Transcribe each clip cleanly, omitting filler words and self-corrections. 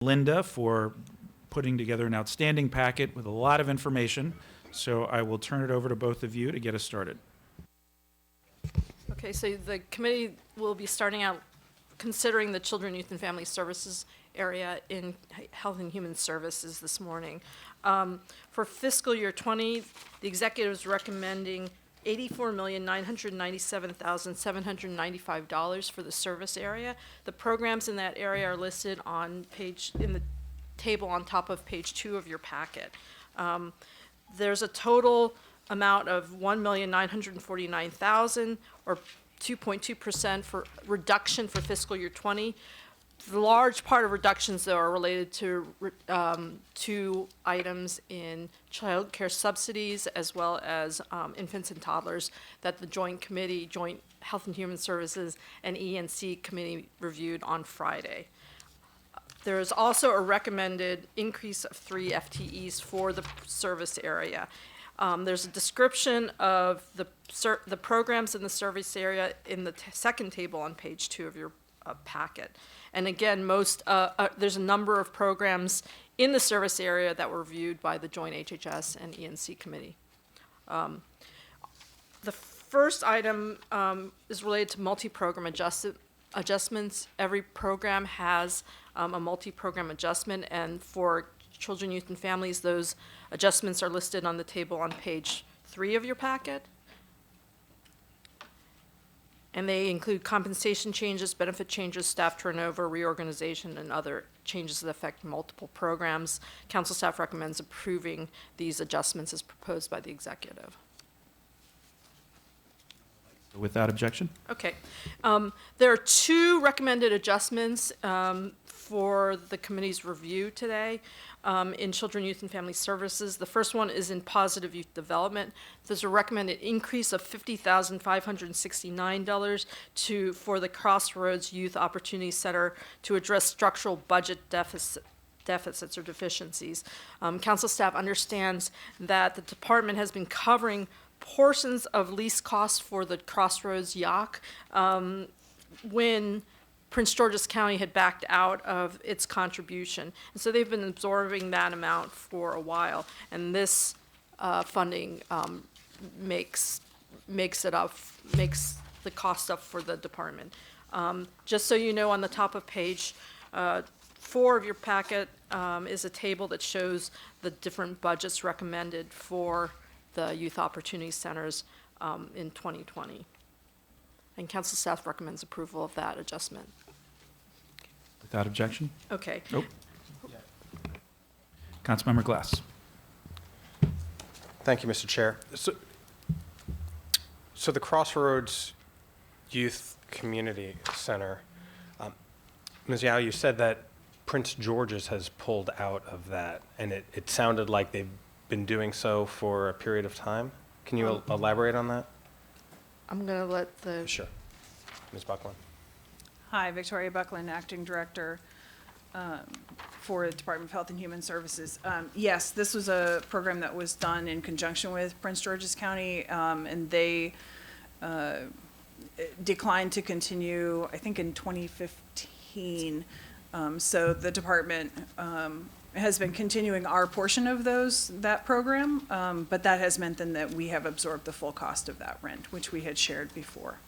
Linda for putting together an outstanding packet with a lot of information. So I will turn it over to both of you to get us started. Okay, so the committee will be starting out considering the Children, Youth, and Family Services area in Health and Human Services this morning. For fiscal year 20, the executive is recommending $84,997,795 for the service area. The programs in that area are listed in the table on top of page 2 of your packet. There's a total amount of $1,949,000 or 2.2% for reduction for fiscal year 20. The large part of reductions, though, are related to two items in child care subsidies as well as infants and toddlers that the Joint Health and Human Services and ENC Committee reviewed on Friday. There is also a recommended increase of 3 FTEs for the service area. There's a description of the programs in the service area in the second table on page 2 of your packet. And again, there's a number of programs in the service area that were reviewed by the Joint HHS and ENC Committee. The first item is related to multi-program adjustments. Every program has a multi-program adjustment, and for children, youth, and families, those adjustments are listed on the table on page 3 of your packet. And they include compensation changes, benefit changes, staff turnover, reorganization, and other changes that affect multiple programs. Council staff recommends approving these adjustments as proposed by the executive. Without objection? Okay. There are 2 recommended adjustments for the committee's review today in Children, Youth, and Family Services. The first one is in Positive Youth Development. There's a recommended increase of $50,569 for the Crossroads Youth Opportunity Center to address structural budget deficits or deficiencies. Council staff understands that the department has been covering portions of lease costs for the Crossroads YOC when Prince George's County had backed out of its contribution. And so they've been absorbing that amount for a while. And this funding makes the cost up for the department. Just so you know, on the top of page 4 of your packet is a table that shows the different budgets recommended for the Youth Opportunity Centers in 2020. And council staff recommends approval of that adjustment. Without objection? Okay. Nope. Councilmember Glass. Thank you, Mr. Chair. So the Crossroads Youth Community Center, Ms. Yao, you said that Prince George's has pulled out of that, and it sounded like they've been doing so for a period of time. Can you elaborate on that? I'm going to let the... Sure. Ms. Buckland. Hi, Victoria Buckland, Acting Director for the Department of Health and Human Services. Yes, this was a program that was done in conjunction with Prince George's County, and they declined to continue, I think, in 2015. So the department has been continuing our portion of that program, but that has meant then that we have absorbed the full cost of that rent, which we had shared before.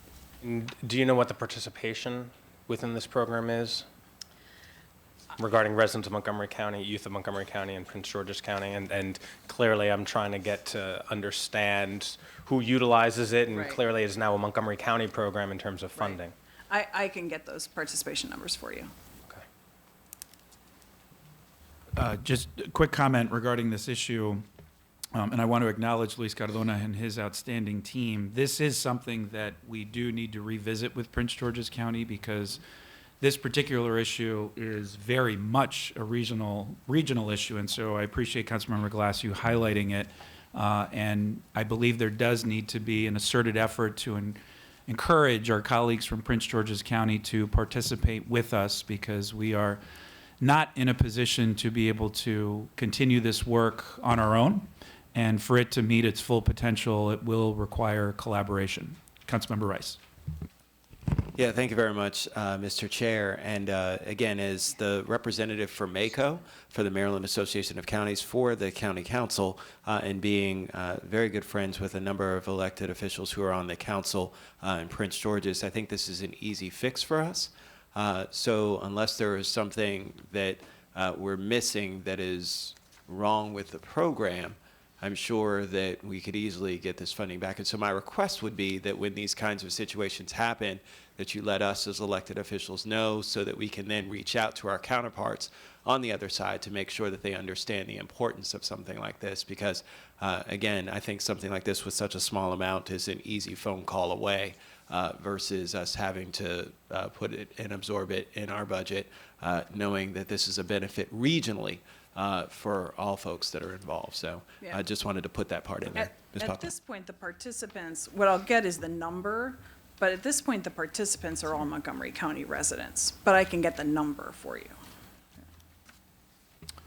And do you know what the participation within this program is regarding residents of Montgomery County, youth of Montgomery County, and Prince George's County? And clearly I'm trying to get to understand who utilizes it, and Right. Clearly it's now a Montgomery County program in terms of funding. Right. I can get those participation numbers for you. Okay. Just a quick comment regarding this issue, and I want to acknowledge Luis Cardona and his outstanding team. This is something that we do need to revisit with Prince George's County, because this particular issue is very much a regional issue, and so I appreciate Councilmember Glass you highlighting it, and I believe there does need to be an asserted effort to encourage our colleagues from Prince George's County to participate with us, because we are not in a position to be able to continue this work on our own. And for it to meet its full potential, it will require collaboration. Councilmember Rice. Yeah, thank you very much, Mr. Chair. And again, as the representative for MACO, for the Maryland Association of Counties, for the County Council, and being very good friends with a number of elected officials who are on the council in Prince George's, I think this is an easy fix for us. So unless there is something that we're missing that is wrong with the program, I'm sure that we could easily get this funding back. And so my request would be that when these kinds of situations happen, that you let us as elected officials know so that we can then reach out to our counterparts on the other side to make sure that they understand the importance of something like this. Because, again, I think something like this with such a small amount is an easy phone call away versus us having to put it and absorb it in our budget, knowing that this is a benefit regionally for all folks that are involved. So Yeah. I just wanted to put that part in there. Ms. At Buckland. this point, the participants, what I'll get is the number, but at this point, the participants are all Montgomery County residents, but I can get the number for you.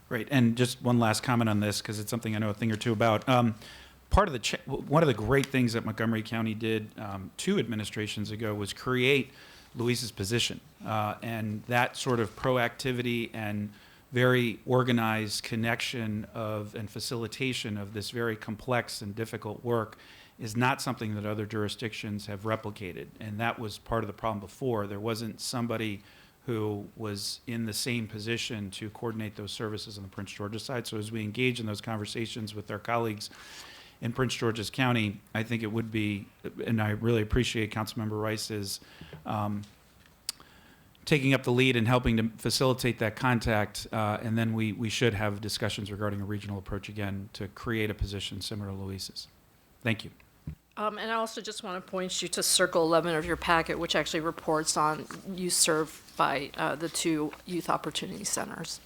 Great. And just one last comment on this, because it's something I know a thing or two about. Part of the one of the great things that Montgomery County did 2 administrations ago was create Luis's position, and that sort of proactivity and very organized connection of and facilitation of this very complex and difficult work is not something that other jurisdictions have replicated. And that was part of the problem before. There wasn't somebody who was in the same position to coordinate those services on the Prince George's side. So as we engage in those conversations with our colleagues in Prince George's County, I think it would be, and I really appreciate Councilmember Rice's taking up the lead and helping to facilitate that contact, and then we should have discussions regarding a regional approach again to create a position similar to Luis's. Thank you. And I also just want to point you to Circle 11 of your packet, which actually reports on youth served by the 2 youth opportunity centers.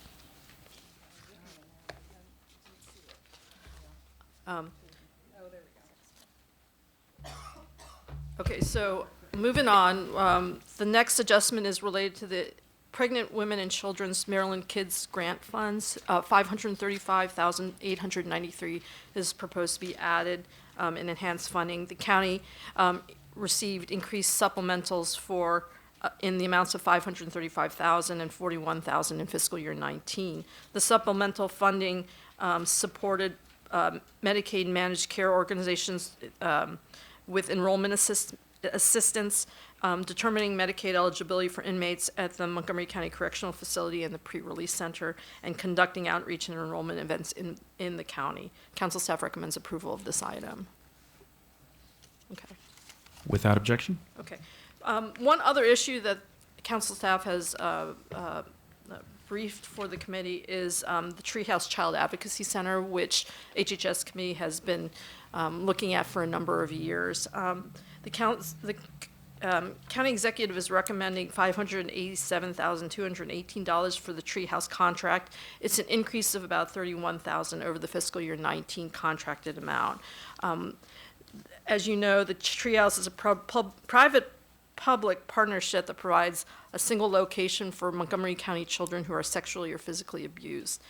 Okay, so moving on, the next adjustment is related to the Pregnant Women and Children's Maryland Kids Grant Funds. $535,893 is proposed to be added in enhanced funding. The county received increased supplementals for in the amounts of $535,000 and $41,000 in fiscal year 19. The supplemental funding supported Medicaid managed care organizations with enrollment assistance, determining Medicaid eligibility for inmates at the Montgomery County Correctional Facility and the Pre-Release Center, and conducting outreach and enrollment events in the county. Council staff recommends approval of this item. Okay. Without objection? Okay. One other issue that council staff has briefed for the committee is the Treehouse Child Advocacy Center, which HHS committee has been looking at for a number of years. The county executive is recommending $587,218 for the Treehouse contract. It's an increase of about $31,000 over the fiscal year 19 contracted amount. As you know, the Treehouse is a private-public partnership that provides a single location for Montgomery County children who are sexually or physically abused.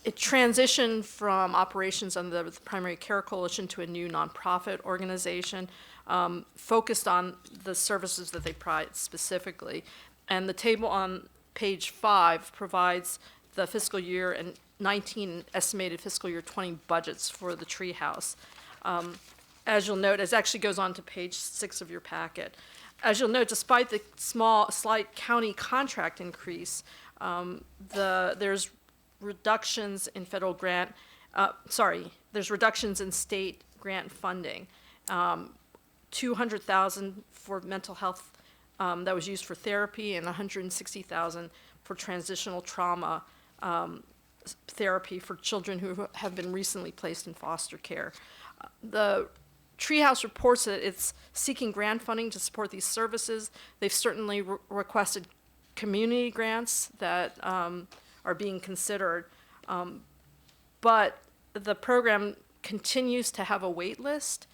It transitioned from operations under the Primary Care Coalition to a new nonprofit organization focused on the services that they provide specifically. And the table on page 5 provides the fiscal year and 19 estimated fiscal year 20 budgets for the Treehouse. As you'll note, it actually goes on to page 6 of your packet. As you'll note, despite the slight county contract increase, there's reductions in federal grant, there's reductions in state grant funding. $200,000 for mental health that was used for therapy, and $160,000 for transitional trauma therapy for children who have been recently placed in foster care. The Treehouse reports that it's seeking grant funding to support these services. They've certainly requested community grants that are being considered, but the program continues to have a wait list.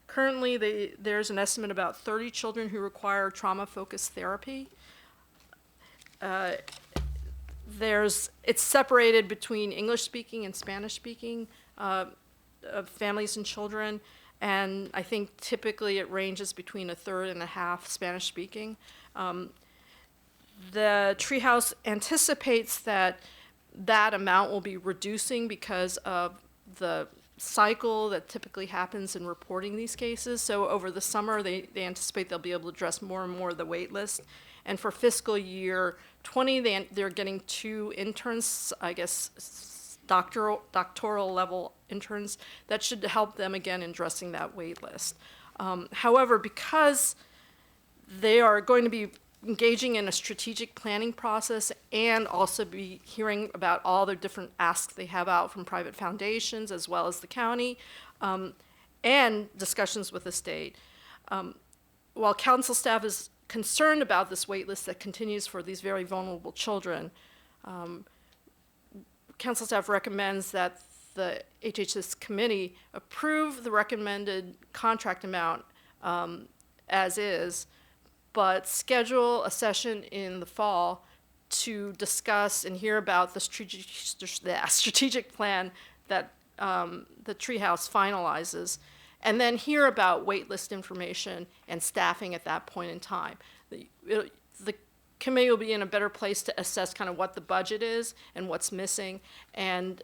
Currently, there's an estimate about 30 children who require trauma-focused therapy. It's separated between English-speaking and Spanish-speaking families and children, and I think typically it ranges between a third and a half Spanish-speaking. The Treehouse anticipates that that amount will be reducing because of the cycle that typically happens in reporting these cases. So over the summer, they anticipate they'll be able to address more and more of the wait list. And for fiscal year 20, they're getting 2 interns, I guess, doctoral level interns that should help them again in addressing that wait list. However, because they are going to be engaging in a strategic planning process and also be hearing about all the different asks they have out from private foundations as well as the county, and discussions with the state. While council staff is concerned about this wait list that continues for these very vulnerable children, council staff recommends that the HHS committee approve the recommended contract amount as is, but schedule a session in the fall to discuss and hear about the strategic plan that the Treehouse finalizes, and then hear about waitlist information and staffing at that point in time. The committee will be in a better place to assess kind of what the budget is and what's missing, and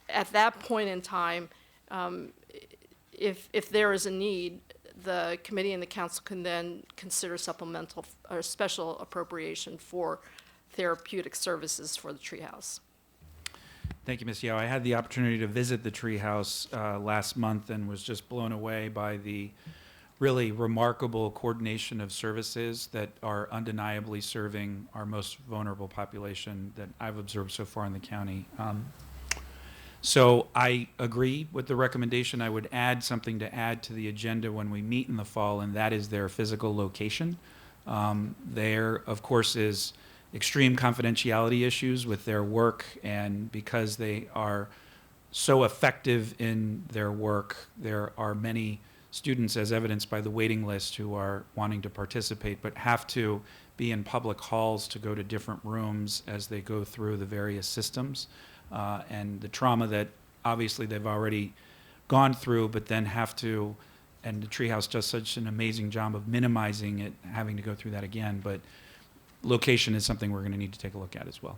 at that point in time, if there is a need, the committee and the council can then consider supplemental or special appropriation for therapeutic services for the Treehouse. Thank you, Ms. Yao. I had the opportunity to visit the Treehouse last month and was just blown away by the really remarkable coordination of services that are undeniably serving our most vulnerable population that I've observed so far in the county. So I agree with the recommendation. I would add something to add to the agenda when we meet in the fall, and that is their physical location. There, of course, is extreme confidentiality issues with their work, and because they are so effective in their work, there are many students, as evidenced by the waiting list, who are wanting to participate but have to be in public halls to go to different rooms as they go through the various systems. And the trauma that obviously they've already gone through, but then have to, and the Treehouse does such an amazing job of minimizing it, having to go through that again. But location is something we're going to need to take a look at as well.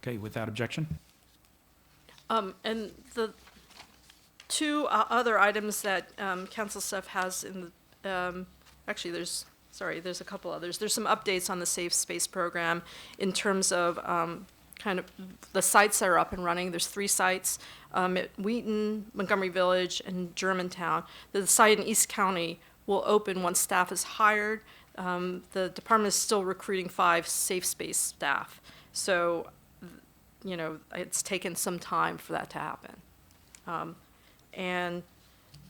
Okay, without objection. And the 2 other items that council staff has in the, actually there's a couple others. There's some updates on the Safe Space program in terms of kind of the sites that are up and running. There's 3 sites at Wheaton, Montgomery Village, and Germantown. The site in East County will open once staff is hired. The department is still recruiting 5 safe space staff. So, you know, it's taken some time for that to happen. And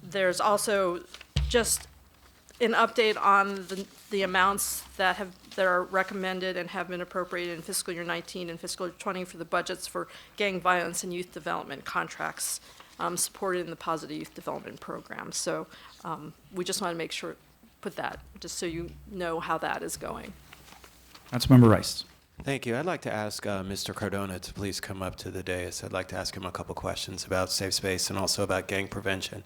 there's also just an update on the amounts that are recommended and have been appropriated in fiscal year 19 and fiscal year 20 for the budgets for gang violence and youth development contracts supported in the Positive Youth Development Program. So we just want to make sure, put that, just so you know how that is going. Councilmember Rice. Thank you. I'd like to ask Mr. Cardona to please come up to the dais. I'd like to ask him a couple questions about safe space and also about gang prevention.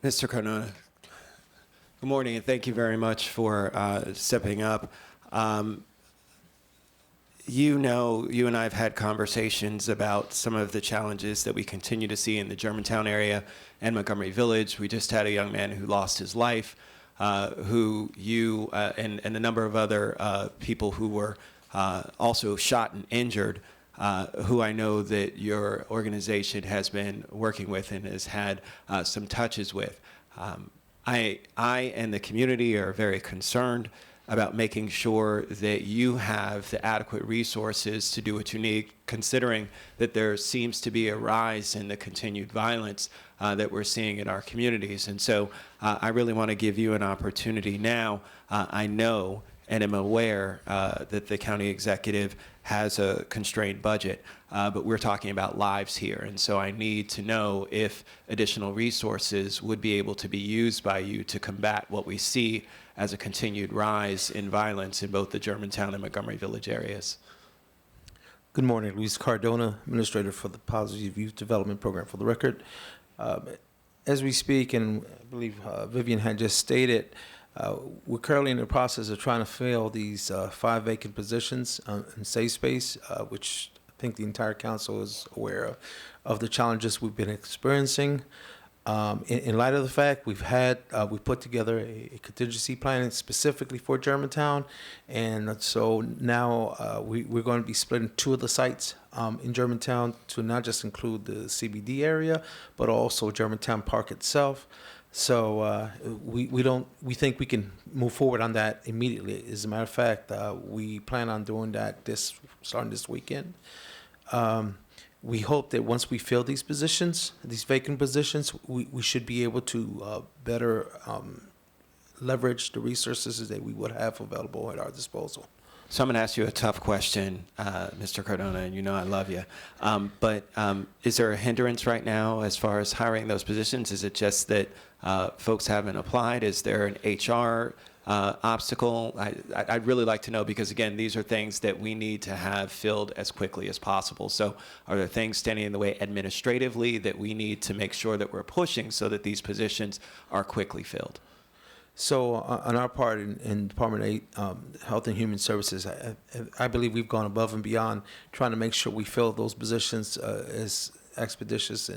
Mr. Cardona, good morning, and thank you very much for stepping up. You know, you and I have had conversations about some of the challenges that we continue to see in the Germantown area and Montgomery Village. We just had a young man who lost his life, who you and a number of other people who were also shot and injured, who I know that your organization has been working with and has had some touches with. I and the community are very concerned about making sure that you have the adequate resources to do what you need, considering that there seems to be a rise in the continued violence that we're seeing in our communities. And so I really want to give you an opportunity now. I know and am aware that the county executive has a constrained budget, but we're talking about lives here. And so I need to know if additional resources would be able to be used by you to combat what we see as a continued rise in violence in both the Germantown and Montgomery Village areas. Good morning, Luis Cardona, Administrator for the Positive Youth Development Program. For the record, as we speak, and I believe Vivian had just stated, we're currently in the process of trying to fill these 5 vacant positions in safe space, which I think the entire council is aware of the challenges we've been experiencing. In light of the fact we've put together a contingency plan specifically for Germantown, and so now we're going to be splitting 2 of the sites in Germantown to not just include the CBD area, but also Germantown Park itself. So we think we can move forward on that immediately. As a matter of fact, we plan on doing that starting this weekend. We hope that once we fill these positions, these vacant positions, we should be able to better leverage the resources that we would have available at our disposal. So I'm going to ask you a tough question, Mr. Cardona, and you know I love you. But is there a hindrance right now as far as hiring those positions? Is it just that folks haven't applied? Is there an HR obstacle? I'd really like to know, because again, these are things that we need to have filled as quickly as possible. So are there things standing in the way administratively that we need to make sure that we're pushing so that these positions are quickly filled? So on our part in Department of Health and Human Services, I believe we've gone above and beyond trying to make sure we fill those positions as expeditious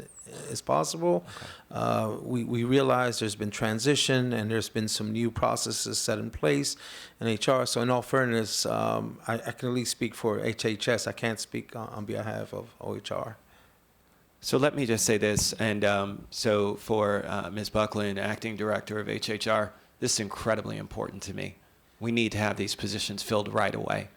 as possible. Okay. We realize there's been transition and there's been some new processes set in place in HR. So in all fairness, I can at least speak for HHS. I can't speak on behalf of OHR. So let me just say this, and so for Ms. Buckland, Acting Director of HHR, this is incredibly important to me. We need to have these positions filled right away.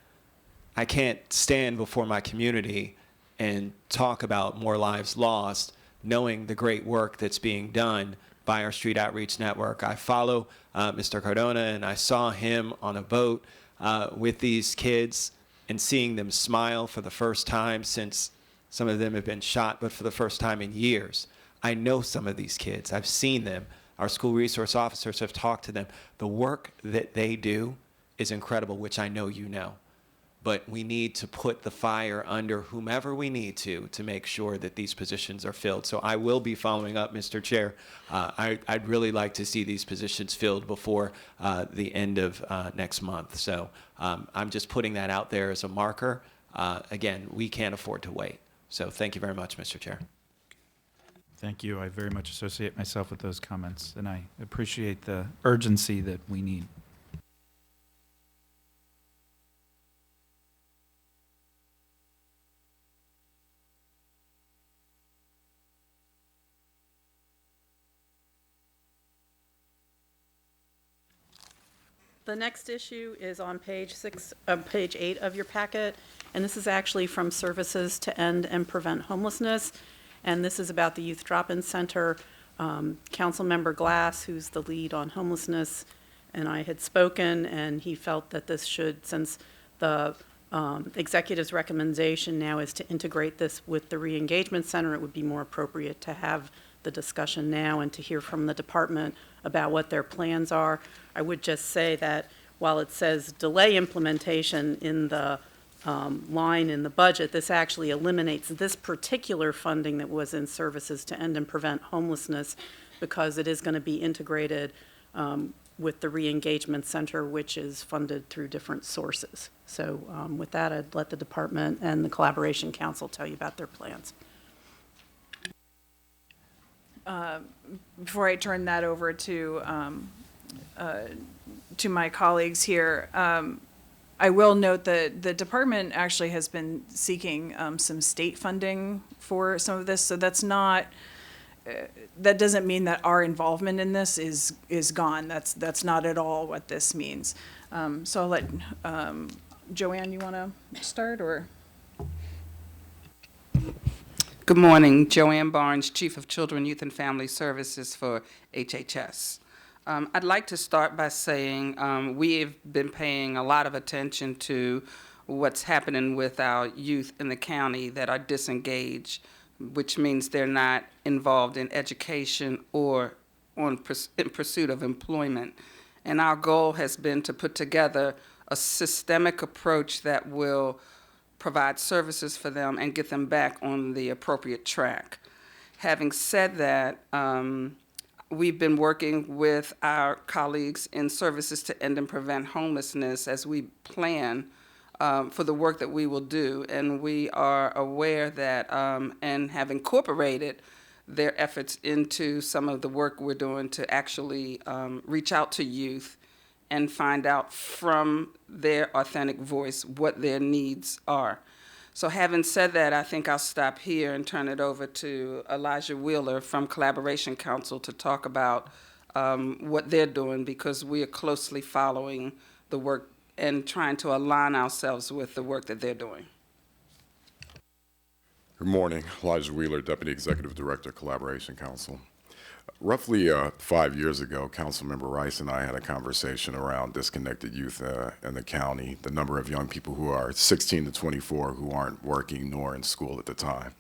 I can't stand before my community and talk about more lives lost, knowing the great work that's being done by our Street Outreach Network. I follow Mr. Cardona, and I saw him on a boat with these kids and seeing them smile for the first time since some of them have been shot, but for the first time in years. I know some of these kids. I've seen them. Our school resource officers have talked to them. The work that they do is incredible, which I know you know. But we need to put the fire under whomever we need to make sure that these positions are filled. So I will be following up, Mr. Chair. I'd really like to see these positions filled before the end of next month. So I'm just putting that out there as a marker. Again, we can't afford to wait. So thank you very much, Mr. Chair. Thank you. I very much associate myself with those comments, and I appreciate the urgency that we need. The next issue is on page 8 of your packet, and this is actually from Services to End and Prevent Homelessness, and this is about the Youth Drop-In Center. Councilmember Glass, who's the lead on homelessness, and I had spoken, and he felt that this should, since the executive's recommendation now is to integrate this with the re-engagement center, it would be more appropriate to have the discussion now and to hear from the department about what their plans are. I would just say that while it says delay implementation in the line in the budget, this actually eliminates this particular funding that was in Services to End and Prevent Homelessness, because it is going to be integrated with the re-engagement center, which is funded through different sources. So with that, I'd let the department and the Collaboration Council tell you about their plans. Before I turn that over to my colleagues here, I will note that the department actually has been seeking some state funding for some of this. So that's not, that doesn't mean that our involvement in this is gone. That's not at all what this means. So I'll let Joanne, you want to start, or? Good morning, Joanne Barnes, Chief of Children, Youth and Family Services for HHS. I'd like to start by saying we've been paying a lot of attention to what's happening with our youth in the county that are disengaged, which means they're not involved in education or in pursuit of employment. And our goal has been to put together a systemic approach that will provide services for them and get them back on the appropriate track. Having said that, we've been working with our colleagues in Services to End and Prevent Homelessness as we plan for the work that we will do. And we are aware that and have incorporated their efforts into some of the work we're doing to actually reach out to youth and find out from their authentic voice what their needs are. So having said that, I think I'll stop here and turn it over to Elijah Wheeler from Collaboration Council to talk about what they're doing, because we are closely following the work and trying to align ourselves with the work that they're doing. Good morning. Elijah Wheeler, Deputy Executive Director, Collaboration Council. Roughly 5 years ago, Councilmember Rice and I had a conversation around disconnected youth in the county, the number of young people who are 16 to 24 who aren't working nor in school at the time.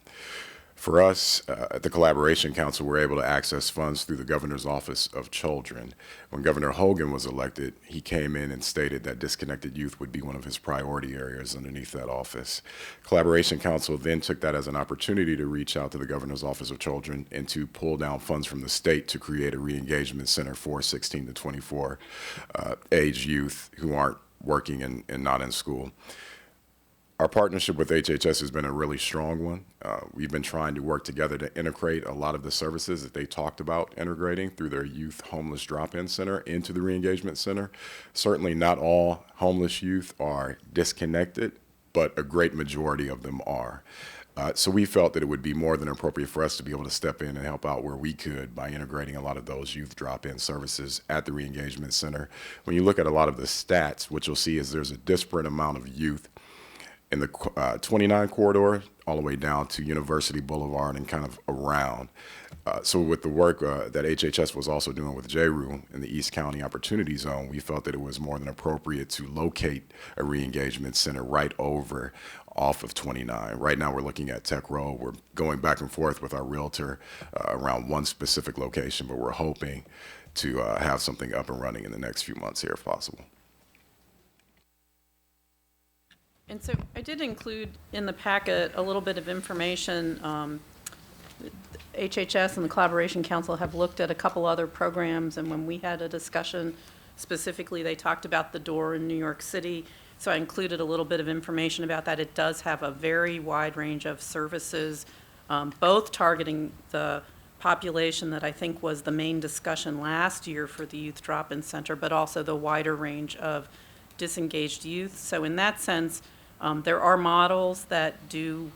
For us, at the Collaboration Council, we're able to access funds through the Governor's Office of Children. When Governor Hogan was elected, he came in and stated that disconnected youth would be one of his priority areas underneath that office. Collaboration Council then took that as an opportunity to reach out to the Governor's Office of Children and to pull down funds from the state to create a re-engagement center for 16 to 24 age youth who aren't working and not in school. Our partnership with HHS has been a really strong one. We've been trying to work together to integrate a lot of the services that they talked about integrating through their youth homeless drop-in center into the re-engagement center. Certainly not all homeless youth are disconnected, but a great majority of them are. So we felt that it would be more than appropriate for us to be able to step in and help out where we could by integrating a lot of those youth drop-in services at the re-engagement center. When you look at a lot of the stats, what you'll see is there's a disparate amount of youth in the 29 corridor all the way down to University Boulevard and kind of around. So with the work that HHS was also doing with JRU in the East County Opportunity Zone, we felt that it was more than appropriate to locate a re-engagement center right over off of 29. Right now we're looking at Tech Road. We're going back and forth with our realtor around one specific location, but we're hoping to have something up and running in the next few months here if possible. And so I did include in the packet a little bit of information. HHS and the Collaboration Council have looked at a couple other programs, and when we had a discussion specifically, they talked about the door in New York City. So I included a little bit of information about that. It does have a very wide range of services, both targeting the population that I think was the main discussion last year for the Youth Drop-In Center, but also the wider range of disengaged youth. So in that sense, there are models that do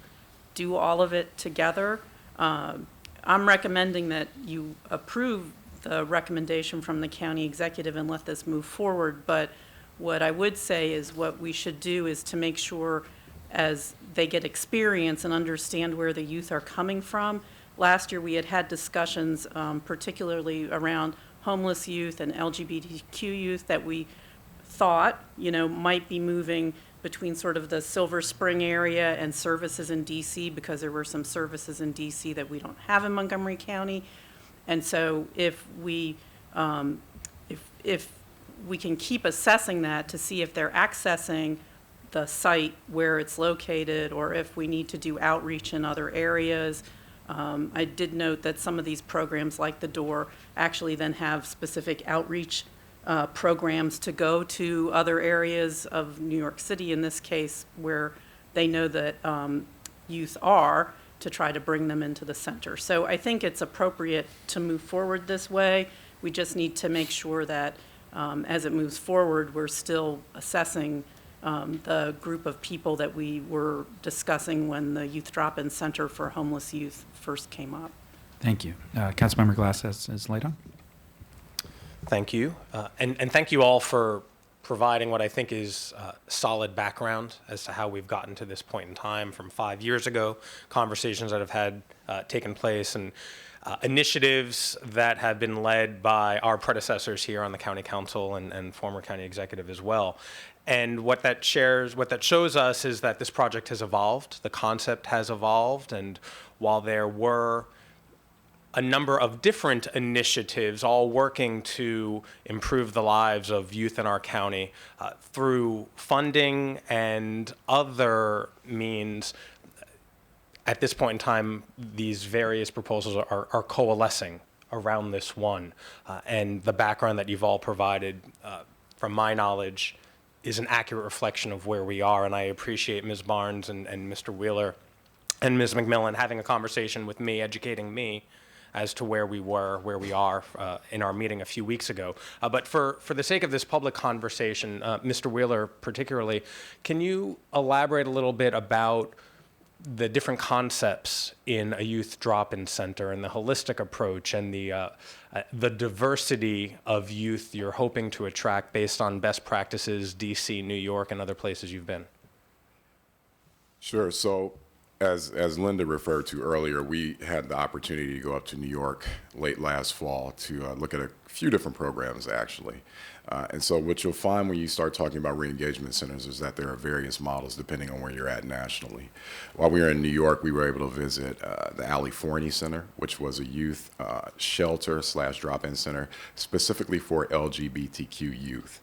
all of it together. I'm recommending that you approve the recommendation from the county executive and let this move forward. But what I would say is what we should do is to make sure as they get experience and understand where the youth are coming from. Last year we had discussions particularly around homeless youth and LGBTQ youth that we thought, might be moving between sort of the Silver Spring area and services in DC, because there were some services in DC that we don't have in Montgomery County. And so if we can keep assessing that to see if they're accessing the site where it's located, or if we need to do outreach in other areas. I did note that some of these programs like the Door actually then have specific outreach programs to go to other areas of New York City, in this case, where they know that youth are, to try to bring them into the center. So I think it's appropriate to move forward this way. We just need to make sure that as it moves forward, we're still assessing the group of people that we were discussing when the Youth Drop-In Center for Homeless Youth first came up. Thank you. Councilmember Glass has light on. Thank you. And thank you all for providing what I think is solid background as to how we've gotten to this point in time from 5 years ago, conversations that have had taken place, and initiatives that have been led by our predecessors here on the county council and former county executive as well. And what that shows us is that this project has evolved, the concept has evolved, and while there were a number of different initiatives, all working to improve the lives of youth in our county through funding and other means. At this point in time, these various proposals are coalescing around this one. And the background that you've all provided, from my knowledge, is an accurate reflection of where we are. And I appreciate Ms. Barnes and Mr. Wheeler and Ms. McMillan having a conversation with me, educating me as to where we were, where we are in our meeting a few weeks ago. But for the sake of this public conversation, Mr. Wheeler particularly, can you elaborate a little bit about the different concepts in a youth drop-in center and the holistic approach and the diversity of youth you're hoping to attract based on best practices, DC, New York, and other places you've been? Sure. So as Linda referred to earlier, we had the opportunity to go up to New York late last fall to look at a few different programs, actually. And so what you'll find when you start talking about re-engagement centers is that there are various models depending on where you're at nationally. While we were in New York, we were able to visit the Ali Forney Center, which was a youth shelter/drop-in center specifically for LGBTQ youth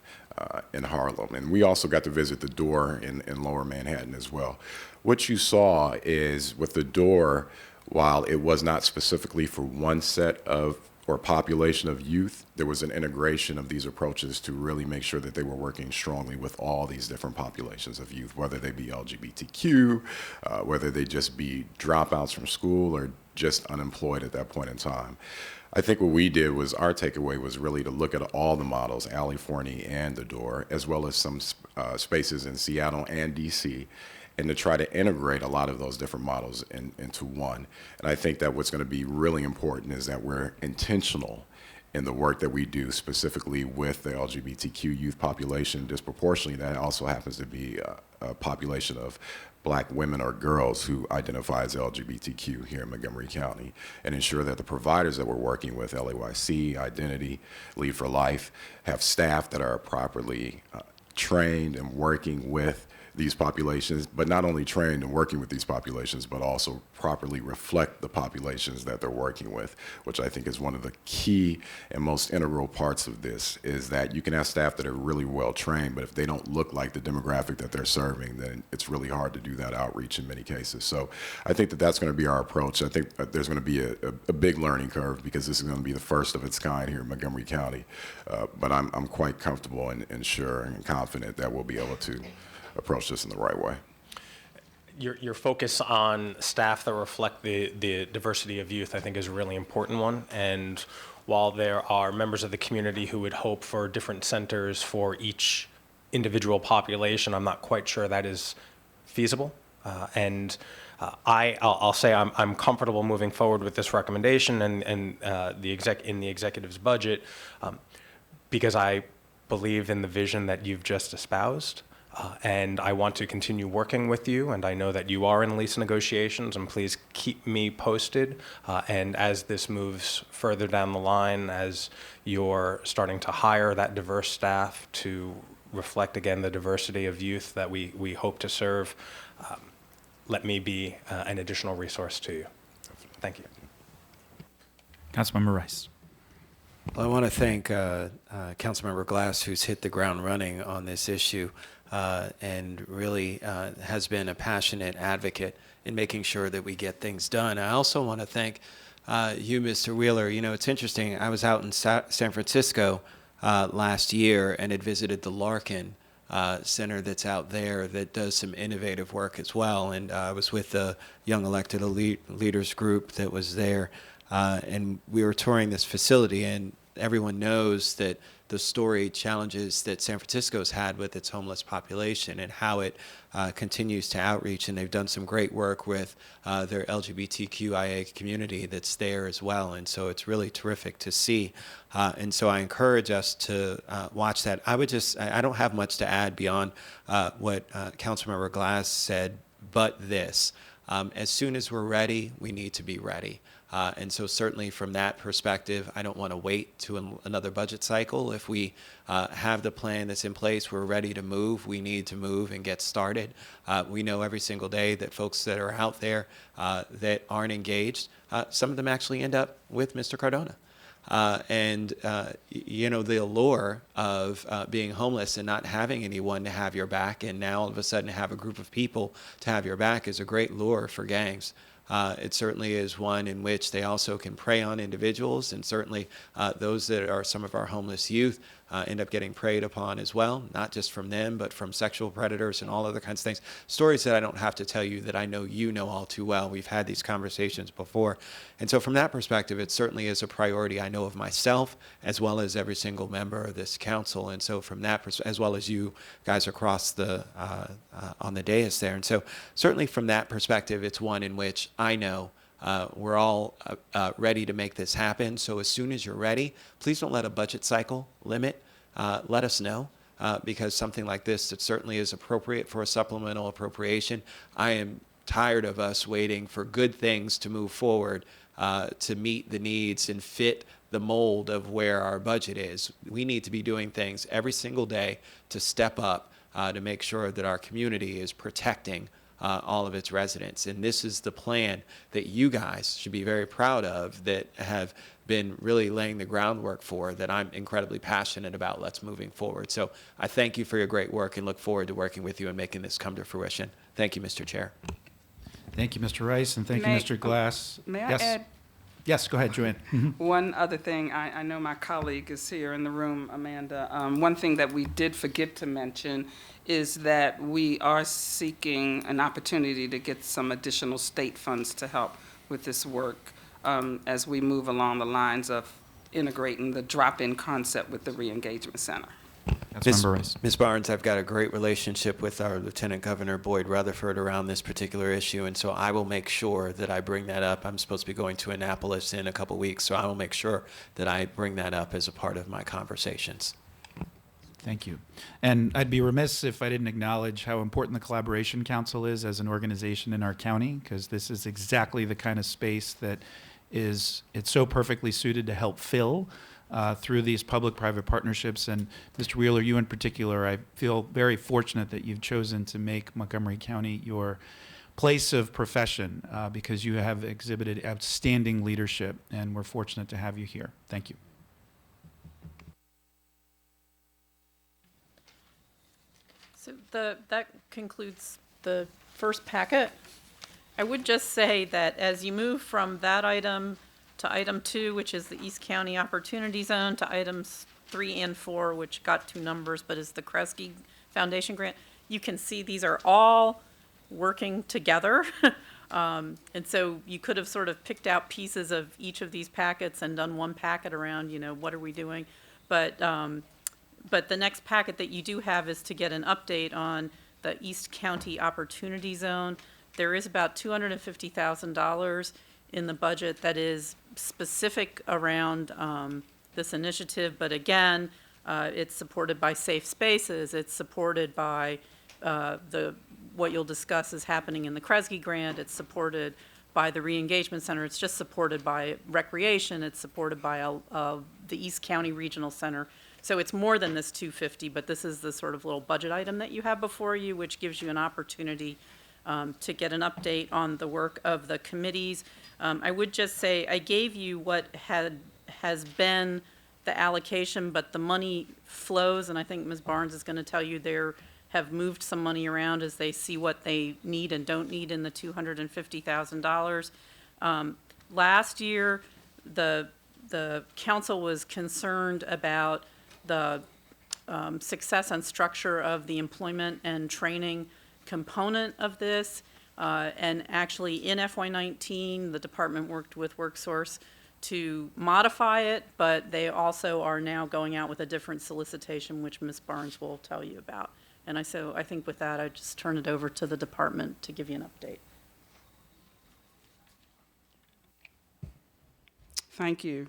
in Harlem. And we also got to visit the Door in Lower Manhattan as well. What you saw is with the Door, while it was not specifically for one set of or population of youth, there was an integration of these approaches to really make sure that they were working strongly with all these different populations of youth, whether they be LGBTQ, whether they just be dropouts from school or just unemployed at that point in time. I think what we did was our takeaway was really to look at all the models, Ali Forney and the Door, as well as some spaces in Seattle and DC, and to try to integrate a lot of those different models into one. And I think that what's going to be really important is that we're intentional in the work that we do, specifically with the LGBTQ youth population. Disproportionately, that also happens to be a population of Black women or girls who identify as LGBTQ here in Montgomery County, and ensure that the providers that we're working with, LAYC, Identity, Lead for Life, have staff that are properly trained and working with these populations, but not only trained and working with these populations, but also properly reflect the populations that they're working with, which I think is one of the key and most integral parts of this, is that you can have staff that are really well trained, but if they don't look like the demographic that they're serving, then it's really hard to do that outreach in many cases. So I think that that's going to be our approach. I think that there's going to be a big learning curve because this is going to be the first of its kind here in Montgomery County. But I'm quite comfortable and sure and confident that we'll be able to approach this in the right way. Your focus on staff that reflect the diversity of youth, I think, is a really important one. And while there are members of the community who would hope for different centers for each individual population, I'm not quite sure that is feasible. I'll say I'm comfortable moving forward with this recommendation and the executive's budget because I believe in the vision that you've just espoused. And I want to continue working with you, and I know that you are in lease negotiations, and please keep me posted. And as this moves further down the line, as you're starting to hire that diverse staff to reflect, again, the diversity of youth that we hope to serve, let me be an additional resource to you. Thank you. Councilmember Rice. Well, I want to thank Councilmember Glass, who's hit the ground running on this issue and really has been a passionate advocate in making sure that we get things done. I also want to thank you, Mr. Wheeler. You know, it's interesting. I was out in San Francisco last year and had visited the Larkin center that's out there that does some innovative work as well. And I was with the Young Elected Leaders group that was there. And we were touring this facility, and everyone knows that the storied challenges that San Francisco's had with its homeless population and how it continues to outreach. And they've done some great work with their LGBTQIA community that's there as well. And so it's really terrific to see. And so I encourage us to watch that. I don't have much to add beyond what Councilmember Glass said, but this. As soon as we're ready, we need to be ready. And so certainly from that perspective, I don't want to wait to another budget cycle. If we have the plan that's in place, we're ready to move, we need to move and get started. We know every single day that folks that are out there that aren't engaged, some of them actually end up with Mr. Cardona. You know, the allure of being homeless and not having anyone to have your back, and now all of a sudden have a group of people to have your back, is a great lure for gangs. It certainly is one in which they also can prey on individuals, and certainly those that are some of our homeless youth end up getting preyed upon as well, not just from them, but from sexual predators and all other kinds of things. Stories that I don't have to tell you that I know you know all too well. We've had these conversations before. And so from that perspective, it certainly is a priority I know of myself, as well as every single member of this council. And so from that as well as you guys across the, on the dais there. And so certainly from that perspective, it's one in which I know we're all ready to make this happen. So as soon as you're ready, please don't let a budget cycle limit. Let us know, because something like this, it certainly is appropriate for a supplemental appropriation. I am tired of us waiting for good things to move forward to meet the needs and fit the mold of where our budget is. We need to be doing things every single day to step up to make sure that our community is protecting all of its residents. And this is the plan that you guys should be very proud of, that have been really laying the groundwork for, that I'm incredibly passionate about. Let's moving forward. So I thank you for your great work and look forward to working with you and making this come to fruition. Thank you, Mr. Chair. Thank you, Mr. Rice, and thank you, May- Mr. Glass. May I Yes. add Yes, go ahead, Joanne. one other thing? I know my colleague is here in the room, Amanda. One thing that we did forget to mention is that we are seeking an opportunity to get some additional state funds to help with this work as we move along the lines of integrating the drop-in concept with the re-engagement center. Councilmember Rice. Ms. Barnes, I've got a great relationship with our Lieutenant Governor Boyd Rutherford around this particular issue, and so I will make sure that I bring that up. I'm supposed to be going to Annapolis in a couple weeks, so I will make sure that I bring that up as a part of my conversations. Thank you. And I'd be remiss if I didn't acknowledge how important the Collaboration Council is as an organization in our county, because this is exactly the kind of space that it's so perfectly suited to help fill through these public-private partnerships. And Mr. Wheeler, you in particular, I feel very fortunate that you've chosen to make Montgomery County your place of profession because you have exhibited outstanding leadership, and we're fortunate to have you here. Thank you. So that concludes the first packet. I would just say that as you move from that item to item 2, which is the East County Opportunity Zone, to items 3 and 4, which got 2 numbers, but is the Kresge Foundation grant, you can see these are all working together. And so you could have sort of picked out pieces of each of these packets and done one packet around, what are we doing? But the next packet that you do have is to get an update on the East County Opportunity Zone. There is about $250,000 in the budget that is specific around this initiative, but again, it's supported by Safe Spaces. It's supported by what you'll discuss is happening in the Kresge grant. It's supported by the Re-Engagement Center. It's just supported by Recreation. It's supported by the East County Regional Center. So it's more than this 250, but this is the sort of little budget item that you have before you, which gives you an opportunity to get an update on the work of the committees. I would just say I gave you what has been the allocation, but the money flows, and I think Ms. Barnes is going to tell you they have moved some money around as they see what they need and don't need in the $250,000. Last year, the council was concerned about the success and structure of the employment and training component of this. And actually in FY19, the department worked with WorkSource to modify it, but they also are now going out with a different solicitation, which Ms. Barnes will tell you about. And I think with that, I just turn it over to the department to give you an update. Thank you.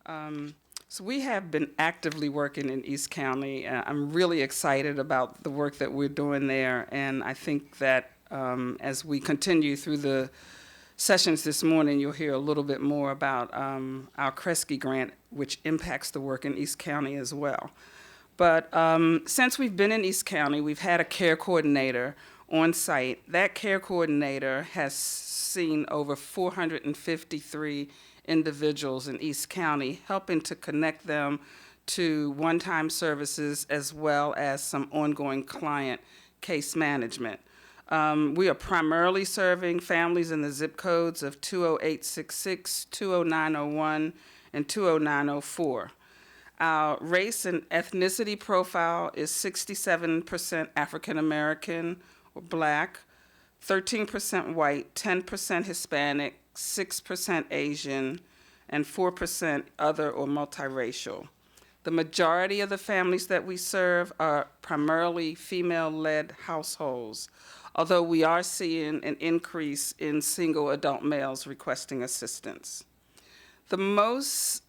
So we have been actively working in East County. I'm really excited about the work that we're doing there, and I think that As we continue through the sessions this morning, you'll hear a little bit more about our Kresge grant, which impacts the work in East County as well. But since we've been in East County, we've had a care coordinator on site. That care coordinator has seen over 453 individuals in East County, helping to connect them to one-time services as well as some ongoing client case management. We are primarily serving families in the zip codes of 20866, 20901, and 20904. Our race and ethnicity profile is 67% African American or Black, 13% white, 10% Hispanic, 6% Asian, and 4% other or multiracial. The majority of the families that we serve are primarily female-led households, although we are seeing an increase in single adult males requesting assistance. The most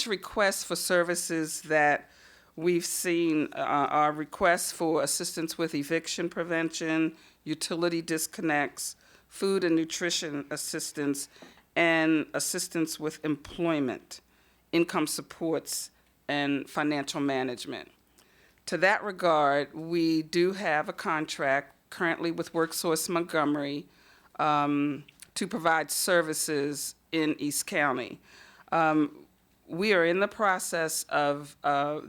requests for services that we've seen are requests for assistance with eviction prevention, utility disconnects, food and nutrition assistance, and assistance with employment, income supports, and financial management. To that regard, we do have a contract currently with Worksession Montgomery to provide services in East County. We are in the process of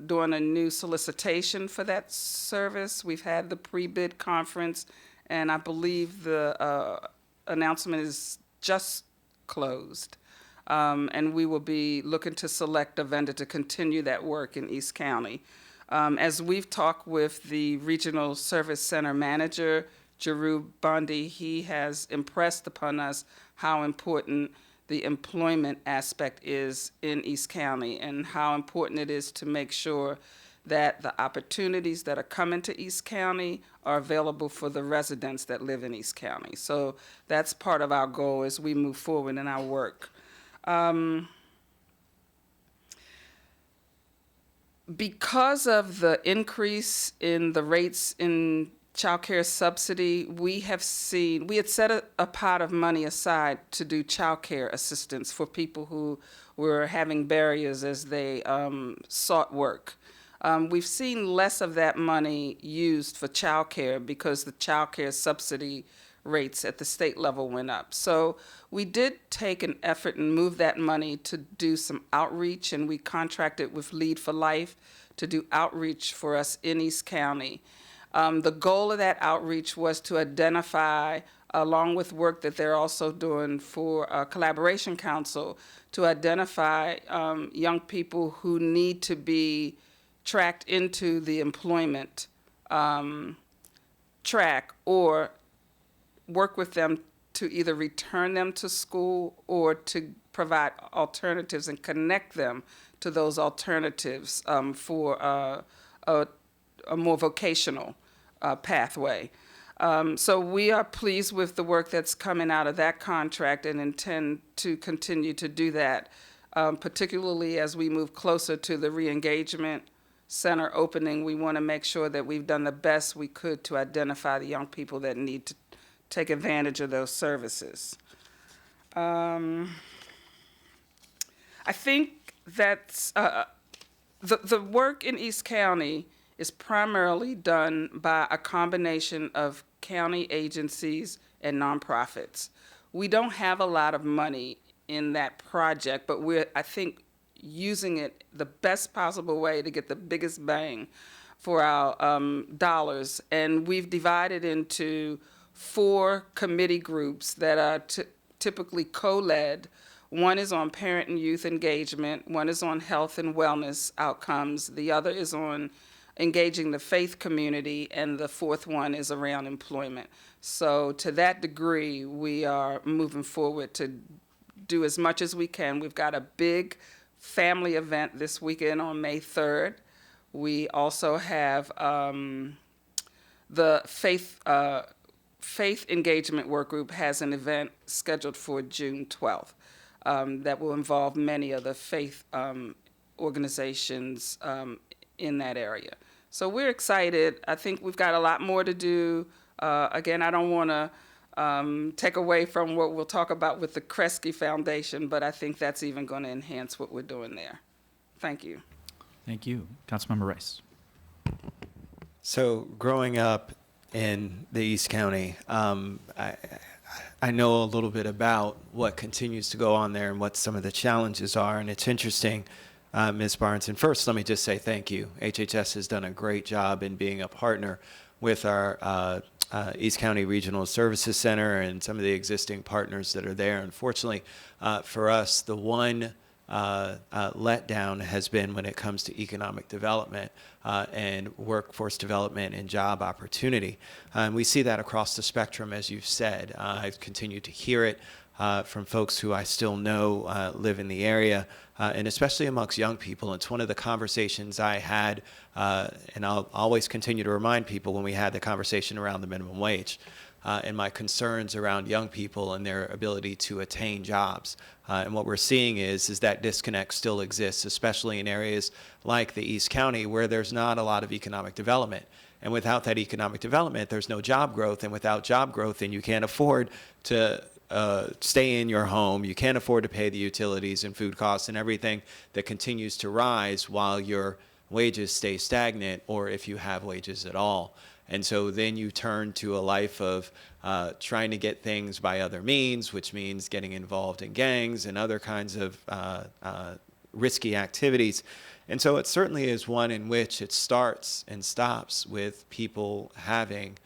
doing a new solicitation for that service. We've had the pre-bid conference, and I believe the announcement is just closed. And we will be looking to select a vendor to continue that work in East County. As we've talked with the Regional Service Center Manager, Jeru Bondi, he has impressed upon us how important the employment aspect is in East County and how important it is to make sure that the opportunities that are coming to East County are available for the residents that live in East County. So that's part of our goal as we move forward in our work. Because of the increase in the rates in child care subsidy, we had set a pot of money aside to do child care assistance for people who were having barriers as they sought work. We've seen less of that money used for child care because the child care subsidy rates at the state level went up. So we did take an effort and move that money to do some outreach, and we contracted with Lead for Life to do outreach for us in East County. The goal of that outreach was to identify, along with work that they're also doing for Collaboration Council, to identify young people who need to be tracked into the employment track, or work with them to either return them to school or to provide alternatives and connect them to those alternatives for a more vocational pathway. So we are pleased with the work that's coming out of that contract and intend to continue to do that, particularly as we move closer to the re-engagement center opening. We want to make sure that we've done the best we could to identify the young people that need to take advantage of those services. I think that's the work in East County is primarily done by a combination of county agencies and nonprofits. We don't have a lot of money in that project, but we're, I think, using it the best possible way to get the biggest bang for our dollars. And we've divided into 4 committee groups that are typically co-led. One is on parent and youth engagement, one is on health and wellness outcomes, the other is on engaging the faith community, and the 4th one is around employment. So to that degree, we are moving forward to do as much as we can. We've got a big family event this weekend on May 3rd. We also have the Faith Engagement Work Group has an event scheduled for June 12th that will involve many of the faith organizations in that area. So we're excited. I think we've got a lot more to do. Again, I don't want to take away from what we'll talk about with the Kresge Foundation, but I think that's even going to enhance what we're doing there. Thank you. Thank you. Councilmember Rice. So growing up in the East County, I know a little bit about what continues to go on there and what some of the challenges are. And it's interesting, Ms. Barnes. And first, let me just say thank you. HHS has done a great job in being a partner with our East County Regional Services Center and some of the existing partners that are there. Unfortunately, for us, the one letdown has been when it comes to economic development and workforce development and job opportunity. And we see that across the spectrum, as you've said. I've continued to hear it from folks who I still know live in the area, and especially amongst young people. It's one of the conversations I had, and I'll always continue to remind people when we had the conversation around the minimum wage. And my concerns around young people and their ability to attain jobs. And what we're seeing is that disconnect still exists, especially in areas like the East County where there's not a lot of economic development. And without that economic development, there's no job growth. And without job growth, then you can't afford to stay in your home. You can't afford to pay the utilities and food costs and everything that continues to rise while your wages stay stagnant, or if you have wages at all. And so then you turn to a life of trying to get things by other means, which means getting involved in gangs and other kinds of risky activities. And so it certainly is one in which it starts and stops with people having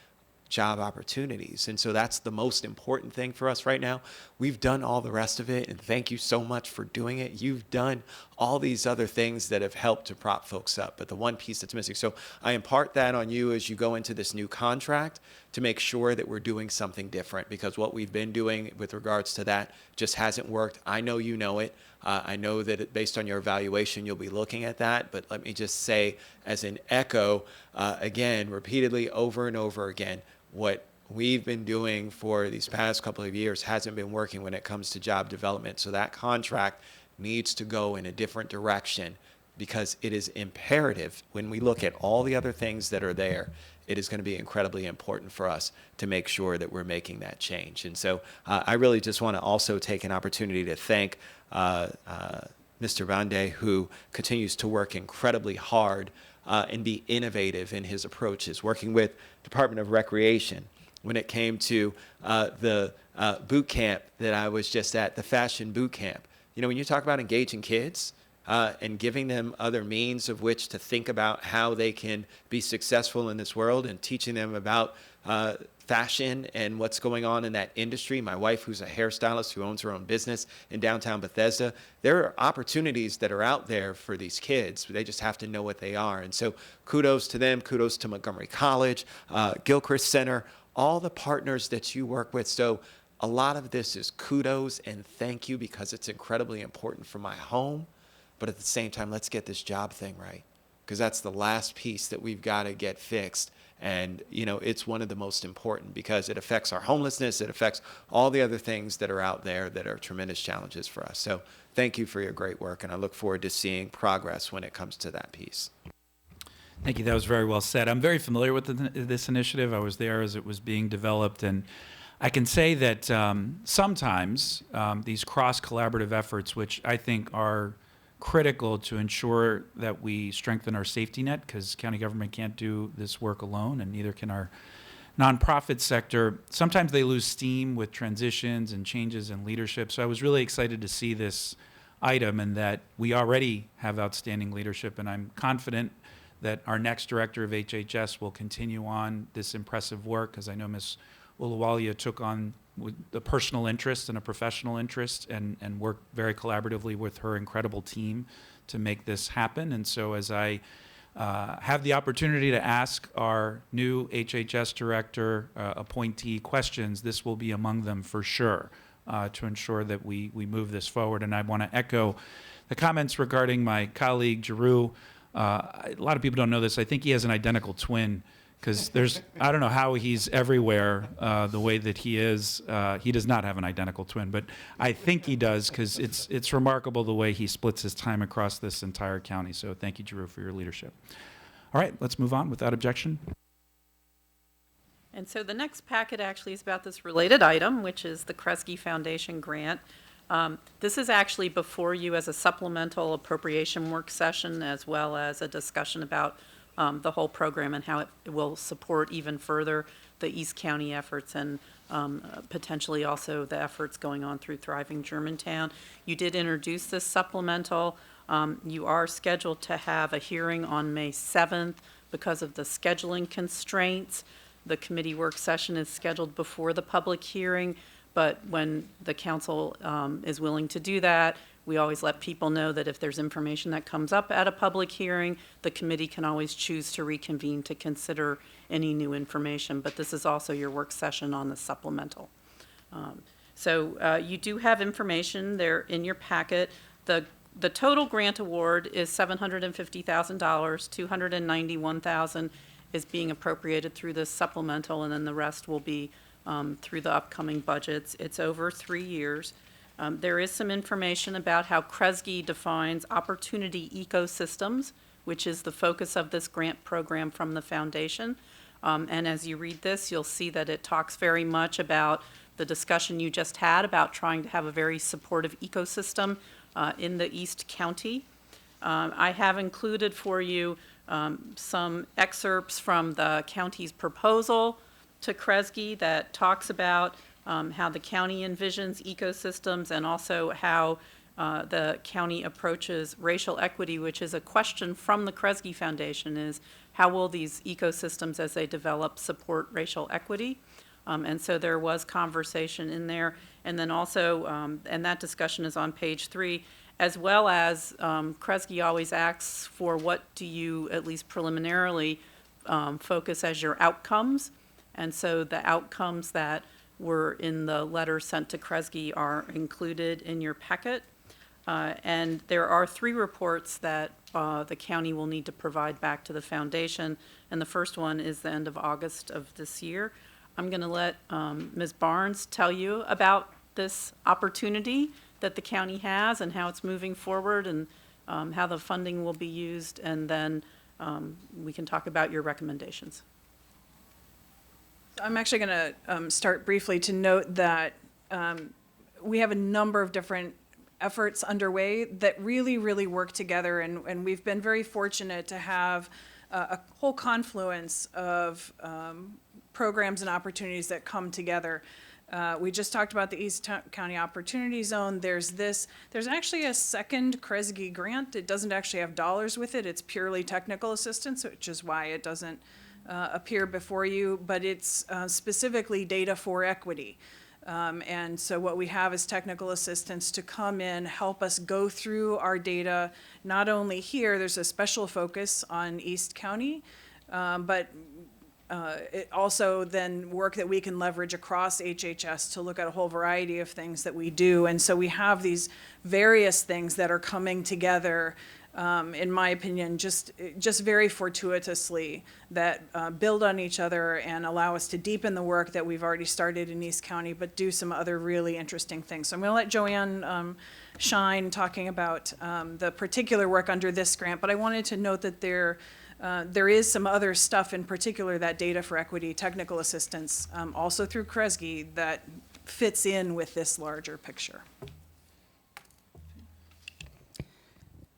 job opportunities. And so that's the most important thing for us right now. We've done all the rest of it, and thank you so much for doing it. You've done all these other things that have helped to prop folks up, but the one piece that's missing. So I impart that on you as you go into this new contract to make sure that we're doing something different, because what we've been doing with regards to that just hasn't worked. I know you know it. I know that based on your evaluation, you'll be looking at that, but let me just say as an echo, again, repeatedly over and over again, what we've been doing for these past couple of years hasn't been working when it comes to job development. So that contract needs to go in a different direction, because it is imperative when we look at all the other things that are there. It is going to be incredibly important for us to make sure that we're making that change. And so I really just want to also take an opportunity to thank Mr. Bande, who continues to work incredibly hard and be innovative in his approaches, working with Department of Recreation when it came to the boot camp that I was just at, the fashion boot camp. You know, when you talk about engaging kids and giving them other means of which to think about how they can be successful in this world, and teaching them about fashion and what's going on in that industry. My wife, who's a hairstylist who owns her own business in downtown Bethesda, there are opportunities that are out there for these kids. They just have to know what they are. And so kudos to them, kudos to Montgomery College, Gilchrist Center, all the partners that you work with. So a lot of this is kudos and thank you, because it's incredibly important for my home. But at the same time, let's get this job thing right, because that's the last piece that we've got to get fixed. And, you know, it's one of the most important, because it affects our homelessness. It affects all the other things that are out there that are tremendous challenges for us. So thank you for your great work, and I look forward to seeing progress when it comes to that piece. Thank you. That was very well said. I'm very familiar with this initiative. I was there as it was being developed, and I can say that sometimes these cross-collaborative efforts, which I think are critical to ensure that we strengthen our safety net, because county government can't do this work alone, and neither can our nonprofit sector. Sometimes they lose steam with transitions and changes in leadership. So I was really excited to see this item, and that we already have outstanding leadership, and I'm confident that our next director of HHS will continue on this impressive work, because I know Ms. Uluwalia took on with a personal interest and a professional interest, and worked very collaboratively with her incredible team to make this happen. And so as I have the opportunity to ask our new HHS director appointee questions, this will be among them for sure, to ensure that we move this forward. And I want to echo the comments regarding my colleague, Giroux. A lot of people don't know this. I think he has an identical twin, because I don't know how he's everywhere the way that he is. He does not have an identical twin, but I think he does, because it's remarkable the way he splits his time across this entire county. So thank you, Giroux, for your leadership. All right, let's move on without objection. And so the next packet actually is about this related item, which is the Kresge Foundation grant. This is actually before you as a supplemental appropriation work session, as well as a discussion about the whole program and how it will support even further the East County efforts and potentially also the efforts going on through Thriving Germantown. You did introduce this supplemental. You are scheduled to have a hearing on May 7th because of the scheduling constraints. The committee work session is scheduled before the public hearing, but when the council is willing to do that, we always let people know that if there's information that comes up at a public hearing, the committee can always choose to reconvene to consider any new information. But this is also your work session on the supplemental. So you do have information there in your packet. The total grant award is $750,000. $291,000 is being appropriated through this supplemental, and then the rest will be through the upcoming budgets. It's over 3 years. There is some information about how Kresge defines opportunity ecosystems, which is the focus of this grant program from the foundation. And as you read this, you'll see that it talks very much about the discussion you just had about trying to have a very supportive ecosystem in the East County. I have included for you some excerpts from the county's proposal to Kresge that talks about how the county envisions ecosystems and also how the county approaches racial equity, which is a question from the Kresge Foundation, is how will these ecosystems as they develop support racial equity? And so there was conversation in there. And then also, and that discussion is on page 3, as well as Kresge always asks for what do you, at least preliminarily, focus as your outcomes. And so the outcomes that were in the letter sent to Kresge are included in your packet. And there are 3 reports that the county will need to provide back to the foundation. And the first one is the end of August of this year. I'm going to let Ms. Barnes tell you about this opportunity that the county has and how it's moving forward and how the funding will be used. And then we can talk about your recommendations. I'm actually going to start briefly to note that we have a number of different efforts underway that really, really work together, and we've been very fortunate to have a whole confluence of programs and opportunities that come together. We just talked about the East County Opportunity Zone. There's actually a second Kresge grant. It doesn't actually have dollars with it. It's purely technical assistance, which is why it doesn't appear before you, but it's specifically data for equity. And so what we have is technical assistance to come in, help us go through our data. Not only here, there's a special focus on East County, but it also then work that we can leverage across HHS to look at a whole variety of things that we do. And so we have these various things that are coming together, in my opinion, just very fortuitously, that build on each other and allow us to deepen the work that we've already started in East County, but do some other really interesting things. So I'm going to let Joanne shine talking about the particular work under this grant, but I wanted to note that there is some other stuff, in particular that data for equity technical assistance, also through Kresge, that fits in with this larger picture.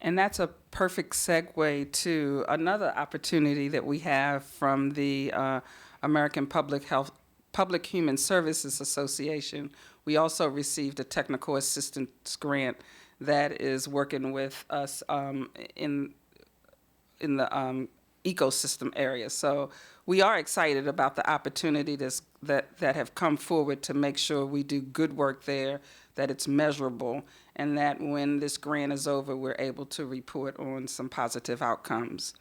And that's a perfect segue to another opportunity that we have from the American Public Human Services Association. We also received a technical assistance grant that is working with us in the ecosystem area. So we are excited about the opportunity that have come forward to make sure we do good work there, that it's measurable, and that when this grant is over, we're able to report on some positive outcomes.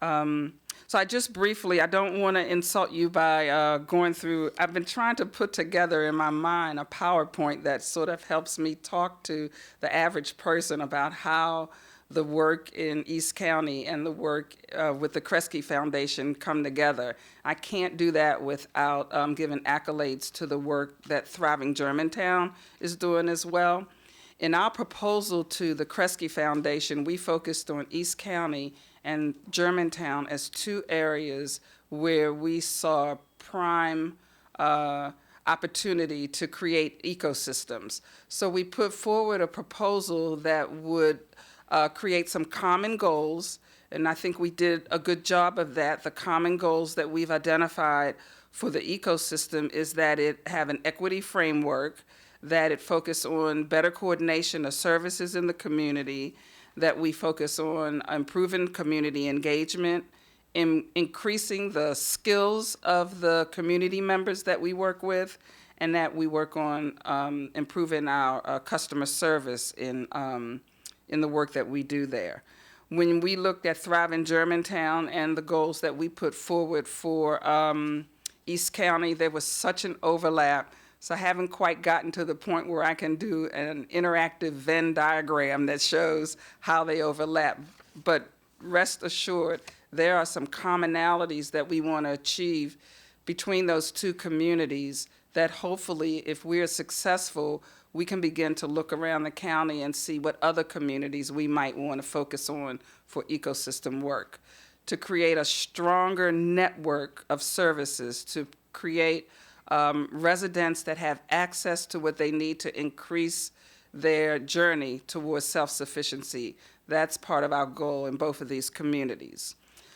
So I just briefly, I don't want to insult you by going through, I've been trying to put together in my mind a PowerPoint that sort of helps me talk to the average person about how the work in East County and the work with the Kresge Foundation come together. I can't do that without giving accolades to the work that Thriving Germantown is doing as well. In our proposal to the Kresge Foundation, we focused on East County and Germantown as two areas where we saw prime opportunity to create ecosystems. So we put forward a proposal that would create some common goals, and I think we did a good job of that. The common goals that we've identified for the ecosystem is that it have an equity framework, that it focus on better coordination of services in the community, that we focus on improving community engagement, increasing the skills of the community members that we work with, and that we work on improving our customer service in the work that we do there. When we looked at Thriving Germantown and the goals that we put forward for East County, there was such an overlap. So I haven't quite gotten to the point where I can do an interactive Venn diagram that shows how they overlap. But rest assured, there are some commonalities that we want to achieve between those two communities that hopefully, if we're successful, we can begin to look around the county and see what other communities we might want to focus on for ecosystem work, to create a stronger network of services, to create residents that have access to what they need to increase their journey towards self-sufficiency. That's part of our goal in both of these communities.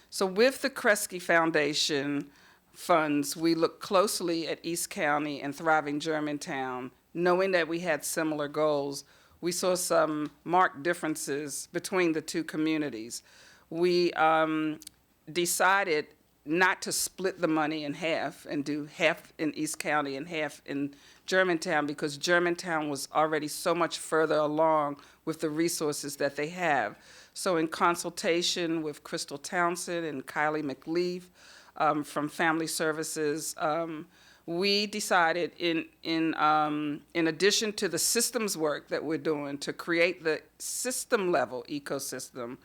So with the Kresge Foundation funds, we look closely at East County and Thriving Germantown, knowing that we had similar goals. We saw some marked differences between the two communities. We decided not to split the money in half and do half in East County and half in Germantown, because Germantown was already so much further along with the resources that they have. So in consultation with Crystal Townsend and Kylie McLeaf from Family Services, we decided in addition to the systems work that we're doing to create the system level ecosystem,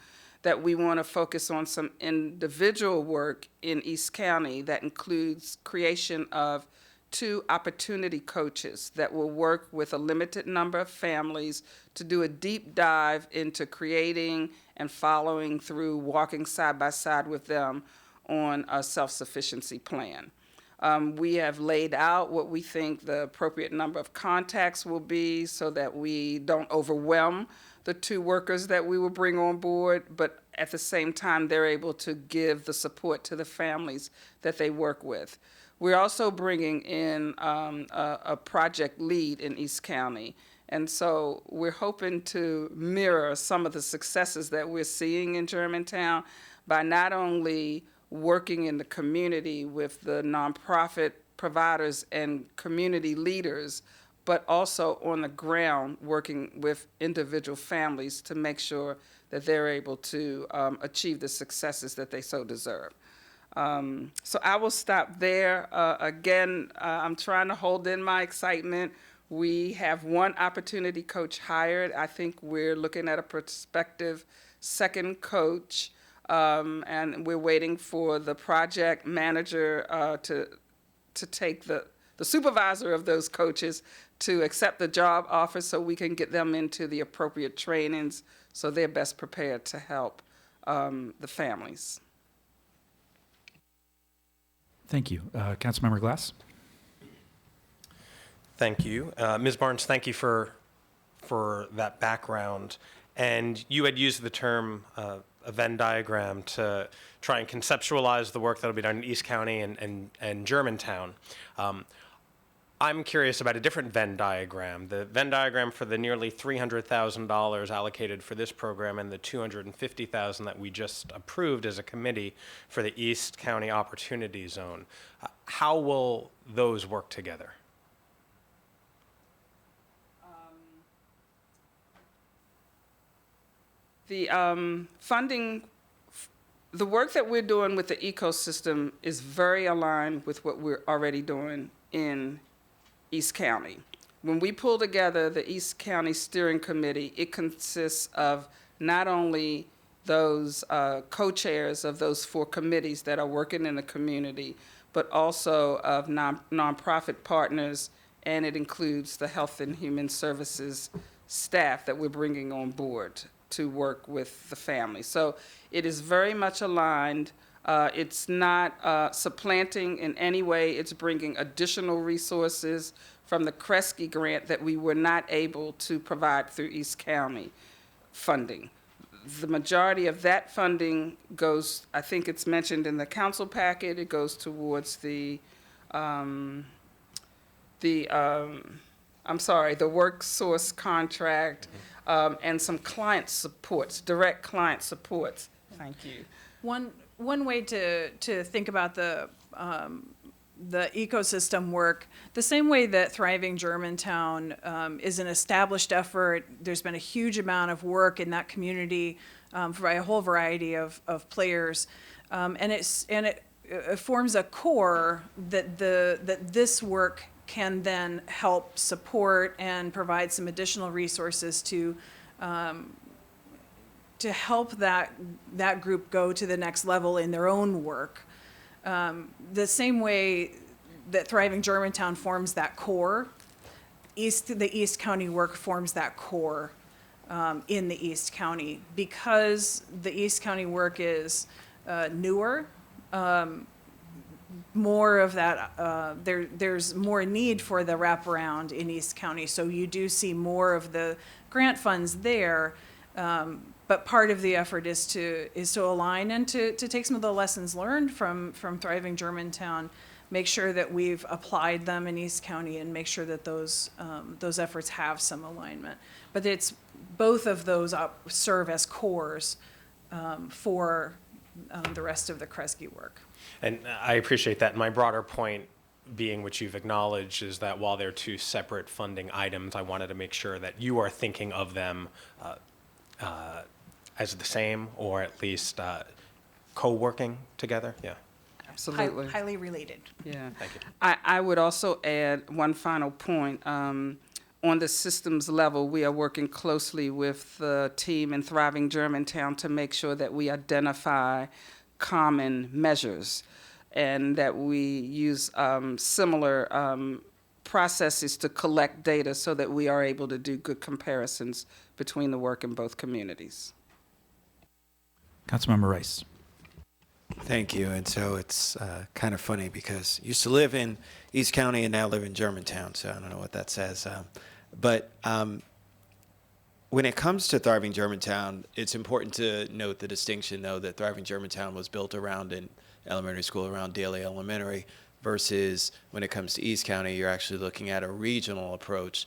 that we want to focus on some individual work in East County that includes creation of 2 opportunity coaches that will work with a limited number of families to do a deep dive into creating and following through, walking side by side with them on a self-sufficiency plan. We have laid out what we think the appropriate number of contacts will be so that we don't overwhelm the 2 workers that we will bring on board, but at the same time, they're able to give the support to the families that they work with. We're also bringing in a project lead in East County. And so we're hoping to mirror some of the successes that we're seeing in Germantown by not only working in the community with the nonprofit providers and community leaders, but also on the ground working with individual families to make sure that they're able to achieve the successes that they so deserve. So I will stop there. Again, I'm trying to hold in my excitement. We have 1 opportunity coach hired. I think we're looking at a prospective 2nd coach, and we're waiting for the project manager to take the supervisor of those coaches to accept the job offer so we can get them into the appropriate trainings so they're best prepared to help the families. Thank you. Councilmember Glass? Thank you. Ms. Barnes, thank you for that background. And you had used the term a Venn diagram to try and conceptualize the work that will be done in East County and Germantown. I'm curious about a different Venn diagram, the Venn diagram for the nearly $300,000 allocated for this program and the $250,000 that we just approved as a committee for the East County Opportunity Zone. How will those work together? The funding, the work that we're doing with the ecosystem is very aligned with what we're already doing in East County. When we pull together the East County Steering Committee, it consists of not only those co-chairs of those 4 committees that are working in the community, but also of nonprofit partners, and it includes the Health and Human Services staff that we're bringing on board to work with the family. So it is very much aligned. It's not supplanting in any way. It's bringing additional resources from the Kresge grant that we were not able to provide through East County funding. The majority of that funding goes, I think it's mentioned in the council packet, it goes towards the work source contract, and some client supports, direct client supports. Thank you. One way to think about the ecosystem work, the same way that Thriving Germantown is an established effort. There's been a huge amount of work in that community by a whole variety of players, and it forms a core that this work can then help support and provide some additional resources to help that group go to the next level in their own work. The same way that Thriving Germantown forms that core, the East County work forms that core in the East County. Because the East County work is newer, more of that, there's more need for the wraparound in East County. So you do see more of the grant funds there. But part of the effort is to align and to take some of the lessons learned from Thriving Germantown, make sure that we've applied them in East County, and make sure that those efforts have some alignment. But it's both of those serve as cores for the rest of the Kresge work. And I appreciate that. My broader point being, which you've acknowledged, is that while they're two separate funding items, I wanted to make sure that you are thinking of them as the same, or at least co-working together. Yeah. Absolutely. Highly related. Yeah. Thank you. I would also add one final point. On the systems level, we are working closely with the team in Thriving Germantown to make sure that we identify common measures and that we use similar processes to collect data so that we are able to do good comparisons between the work in both communities. Councilmember Rice. Thank you. And so it's kind of funny because I used to live in East County and now live in Germantown, so I don't know what that says. But when it comes to Thriving Germantown, it's important to note the distinction, though, that Thriving Germantown was built around an elementary school around Daly Elementary, versus when it comes to East County, you're actually looking at a regional approach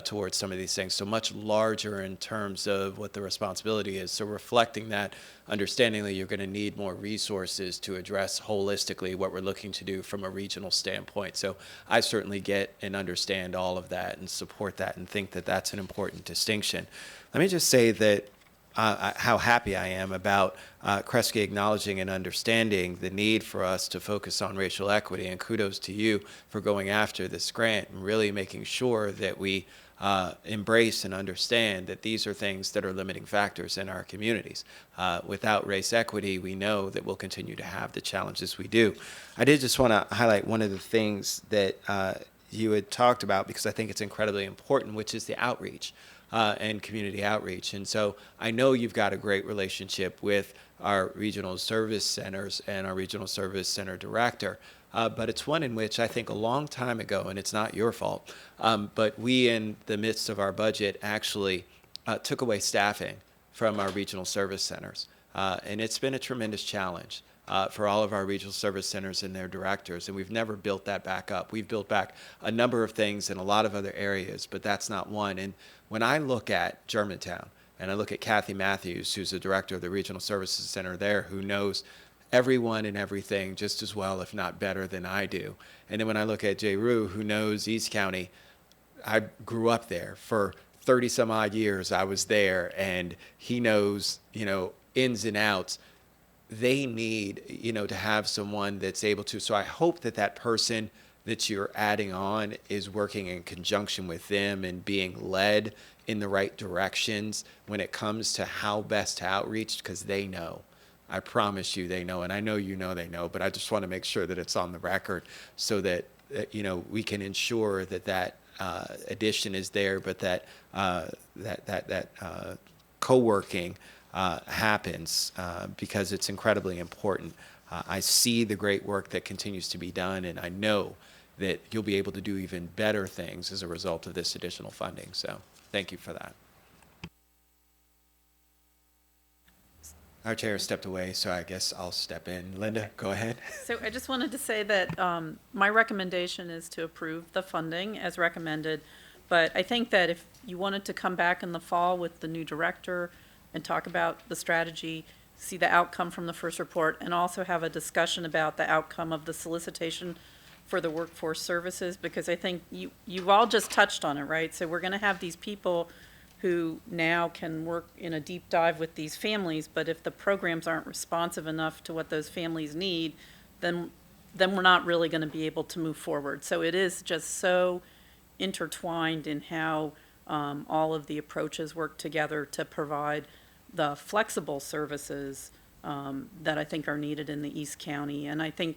towards some of these things. So much larger in terms of what the responsibility is. So reflecting that, understanding that you're going to need more resources to address holistically what we're looking to do from a regional standpoint. So I certainly get and understand all of that and support that and think that that's an important distinction. Let me just say that how happy I am about Kresge acknowledging and understanding the need for us to focus on racial equity, and kudos to you for going after this grant and really making sure that we embrace and understand that these are things that are limiting factors in our communities. Without race equity, we know that we'll continue to have the challenges we do. I did just want to highlight one of the things that you had talked about, because I think it's incredibly important, which is the outreach. And community outreach. And so I know you've got a great relationship with our regional service centers and our regional service center director, but it's one in which I think a long time ago, and it's not your fault, but we in the midst of our budget actually took away staffing from our regional service centers. And it's been a tremendous challenge for all of our regional service centers and their directors, and we've never built that back up. We've built back a number of things in a lot of other areas, but that's not one. And when I look at Germantown, and I look at Kathy Matthews, who's the director of the Regional Services Center there, who knows everyone and everything just as well, if not better than I do. And then when I look at Jay Rue, who knows East County, I grew up there for 30 some odd years. I was there, and he knows, ins and outs. They need, to have someone that's able to. So I hope that that person that you're adding on is working in conjunction with them and being led in the right directions when it comes to how best to outreach, because they know. I promise you they know, and I know they know, but I just want to make sure that it's on the record so that, we can ensure that addition is there, but that co-working happens because it's incredibly important. I see the great work that continues to be done, and I know that you'll be able to do even better things as a result of this additional funding. So thank you for that. Our chair stepped away, so I guess I'll step in. Linda, go ahead. So I just wanted to say that my recommendation is to approve the funding as recommended, but I think that if you wanted to come back in the fall with the new director and talk about the strategy, see the outcome from the first report, and also have a discussion about the outcome of the solicitation for the workforce services, because I think you've all just touched on it, right? So we're going to have these people who now can work in a deep dive with these families, but if the programs aren't responsive enough to what those families need, then we're not really going to be able to move forward. So it is just so intertwined in how all of the approaches work together to provide the flexible services that I think are needed in the East County. And I think,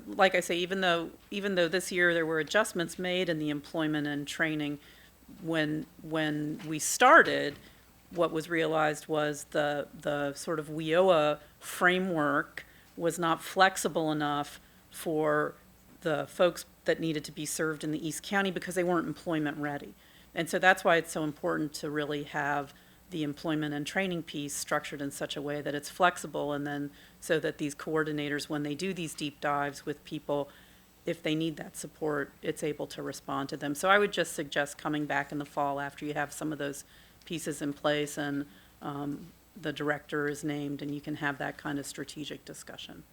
like I say, even though this year there were adjustments made in the employment and training, when we started, what was realized was the sort of WIOA framework was not flexible enough for the folks that needed to be served in the East County because they weren't employment ready. And so that's why it's so important to really have the employment and training piece structured in such a way that it's flexible, and then so that these coordinators, when they do these deep dives with people, if they need that support, it's able to respond to them. So I would just suggest coming back in the fall after you have some of those pieces in place and the director is named, and you can have that kind of strategic discussion.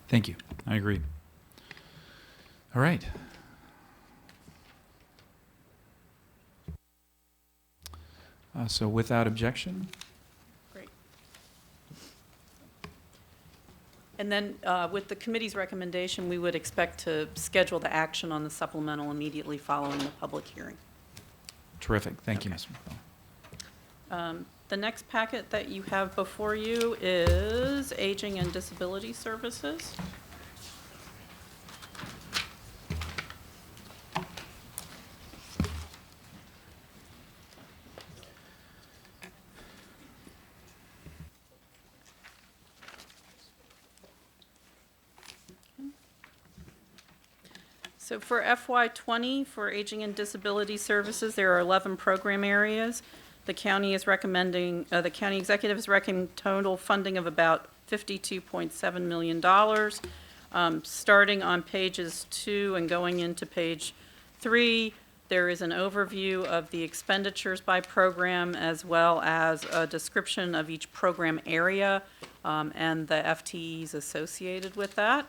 Thank you. I agree. All right. So without objection, Great. And then with the committee's recommendation, we would expect to schedule the action on the supplemental immediately following the public hearing. terrific. Thank you, Ms. McClellan. The next packet that you have before you is Aging and Disability Services. So for FY20, for Aging and Disability Services, there are 11 program areas. The county is recommending, the county executive is recommending total funding of about $52.7 million. Starting on pages 2 and going into page 3, there is an overview of the expenditures by program as well as a description of each program area and the FTEs associated with that.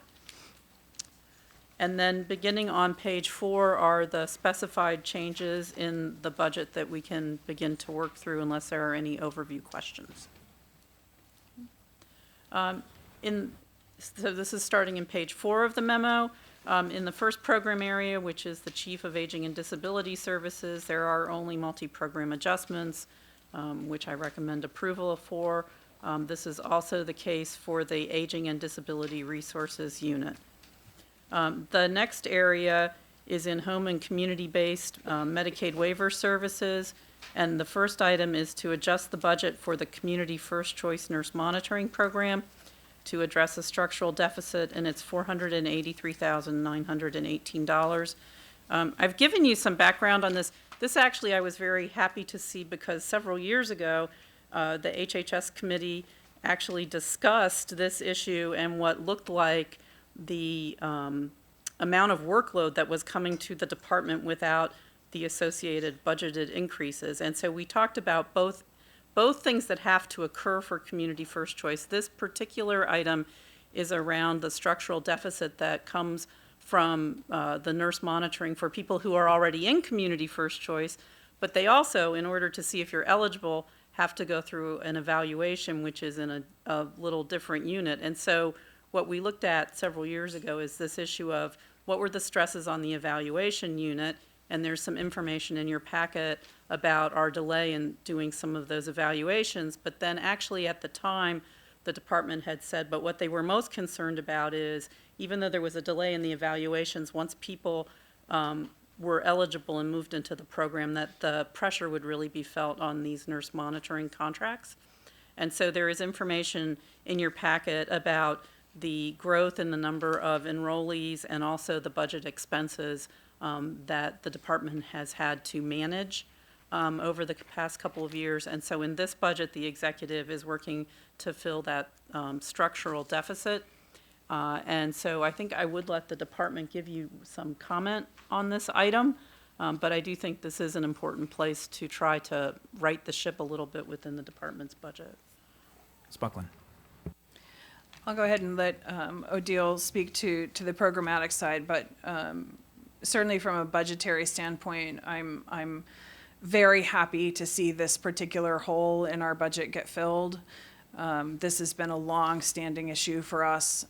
And then beginning on page 4 are the specified changes in the budget that we can begin to work through unless there are any overview questions. So this is starting in page 4 of the memo. In the first program area, which is the Chief of Aging and Disability Services, there are only multi-program adjustments, which I recommend approval for. This is also the case for the Aging and Disability Resources Unit. The next area is in home and community-based Medicaid waiver services, and the first item is to adjust the budget for the Community First Choice Nurse Monitoring Program to address a structural deficit, and it's $483,918. I've given you some background on this. This actually I was very happy to see because several years ago, the HHS committee actually discussed this issue and what looked like the amount of workload that was coming to the department without the associated budgeted increases. And so we talked about both things that have to occur for Community First Choice. This particular item is around the structural deficit that comes from the nurse monitoring for people who are already in Community First Choice, but they also, in order to see if you're eligible, have to go through an evaluation, which is in a little different unit. And so what we looked at several years ago is this issue of what were the stresses on the evaluation unit, and there's some information in your packet about our delay in doing some of those evaluations. But then actually at the time, the department had said, but what they were most concerned about is, even though there was a delay in the evaluations, once people were eligible and moved into the program, that the pressure would really be felt on these nurse monitoring contracts. And so there is information in your packet about the growth in the number of enrollees and also the budget expenses that the department has had to manage over the past couple of years. And so in this budget, the executive is working to fill that structural deficit. And so I think I would let the department give you some comment on this item, but I do think this is an important place to try to right the ship a little bit within the department's budget. Ms. Buckland. I'll go ahead and let Odile speak to the programmatic side, but certainly from a budgetary standpoint, I'm very happy to see this particular hole in our budget get filled. This has been a long-standing issue for us.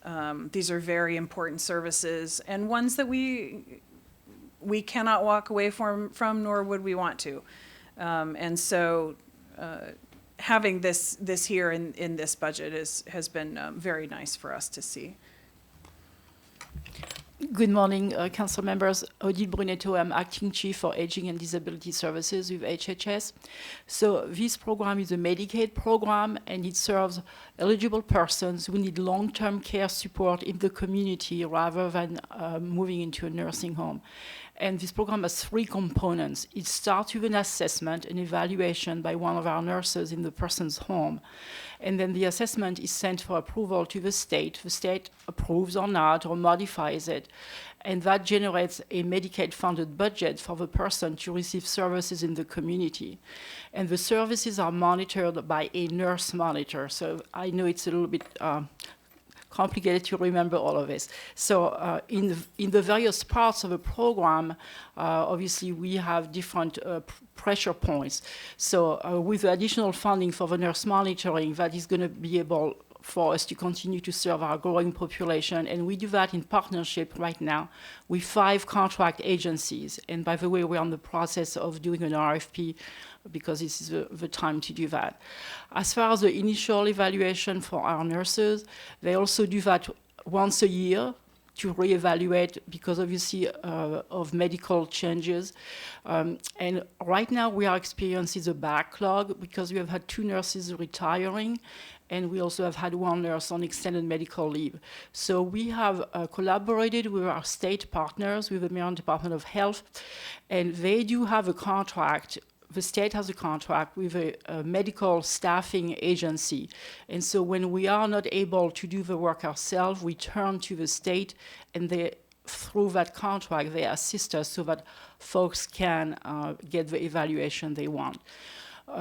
These are very important services and ones that we cannot walk away from, nor would we want to. And so having this here in this budget has been very nice for us to see. Good morning, council members. Odile Brunetto, I'm acting chief for Aging and Disability Services with HHS. So this program is a Medicaid program, and it serves eligible persons who need long-term care support in the community rather than moving into a nursing home. And this program has three components. It starts with an assessment, an evaluation by one of our nurses in the person's home. And then the assessment is sent for approval to the state. The state approves or not, or modifies it. And that generates a Medicaid-funded budget for the person to receive services in the community. And the services are monitored by a nurse monitor. So I know it's a little bit complicated to remember all of this. So in the various parts of the program, obviously we have different pressure points. So with the additional funding for the nurse monitoring, that is going to be able for us to continue to serve our growing population. And we do that in partnership right now with 5 contract agencies. And by the way, we're in the process of doing an RFP because this is the time to do that. As far as the initial evaluation for our nurses, they also do that once a year to reevaluate because obviously of medical changes. And right now we are experiencing a backlog because we have had 2 nurses retiring, and we also have had 1 nurse on extended medical leave. So we have collaborated with our state partners, with the Maryland Department of Health, and they do have a contract. The state has a contract with a medical staffing agency. And so when we are not able to do the work ourselves, we turn to the state, and they, through that contract, they assist us so that folks can get the evaluation they want.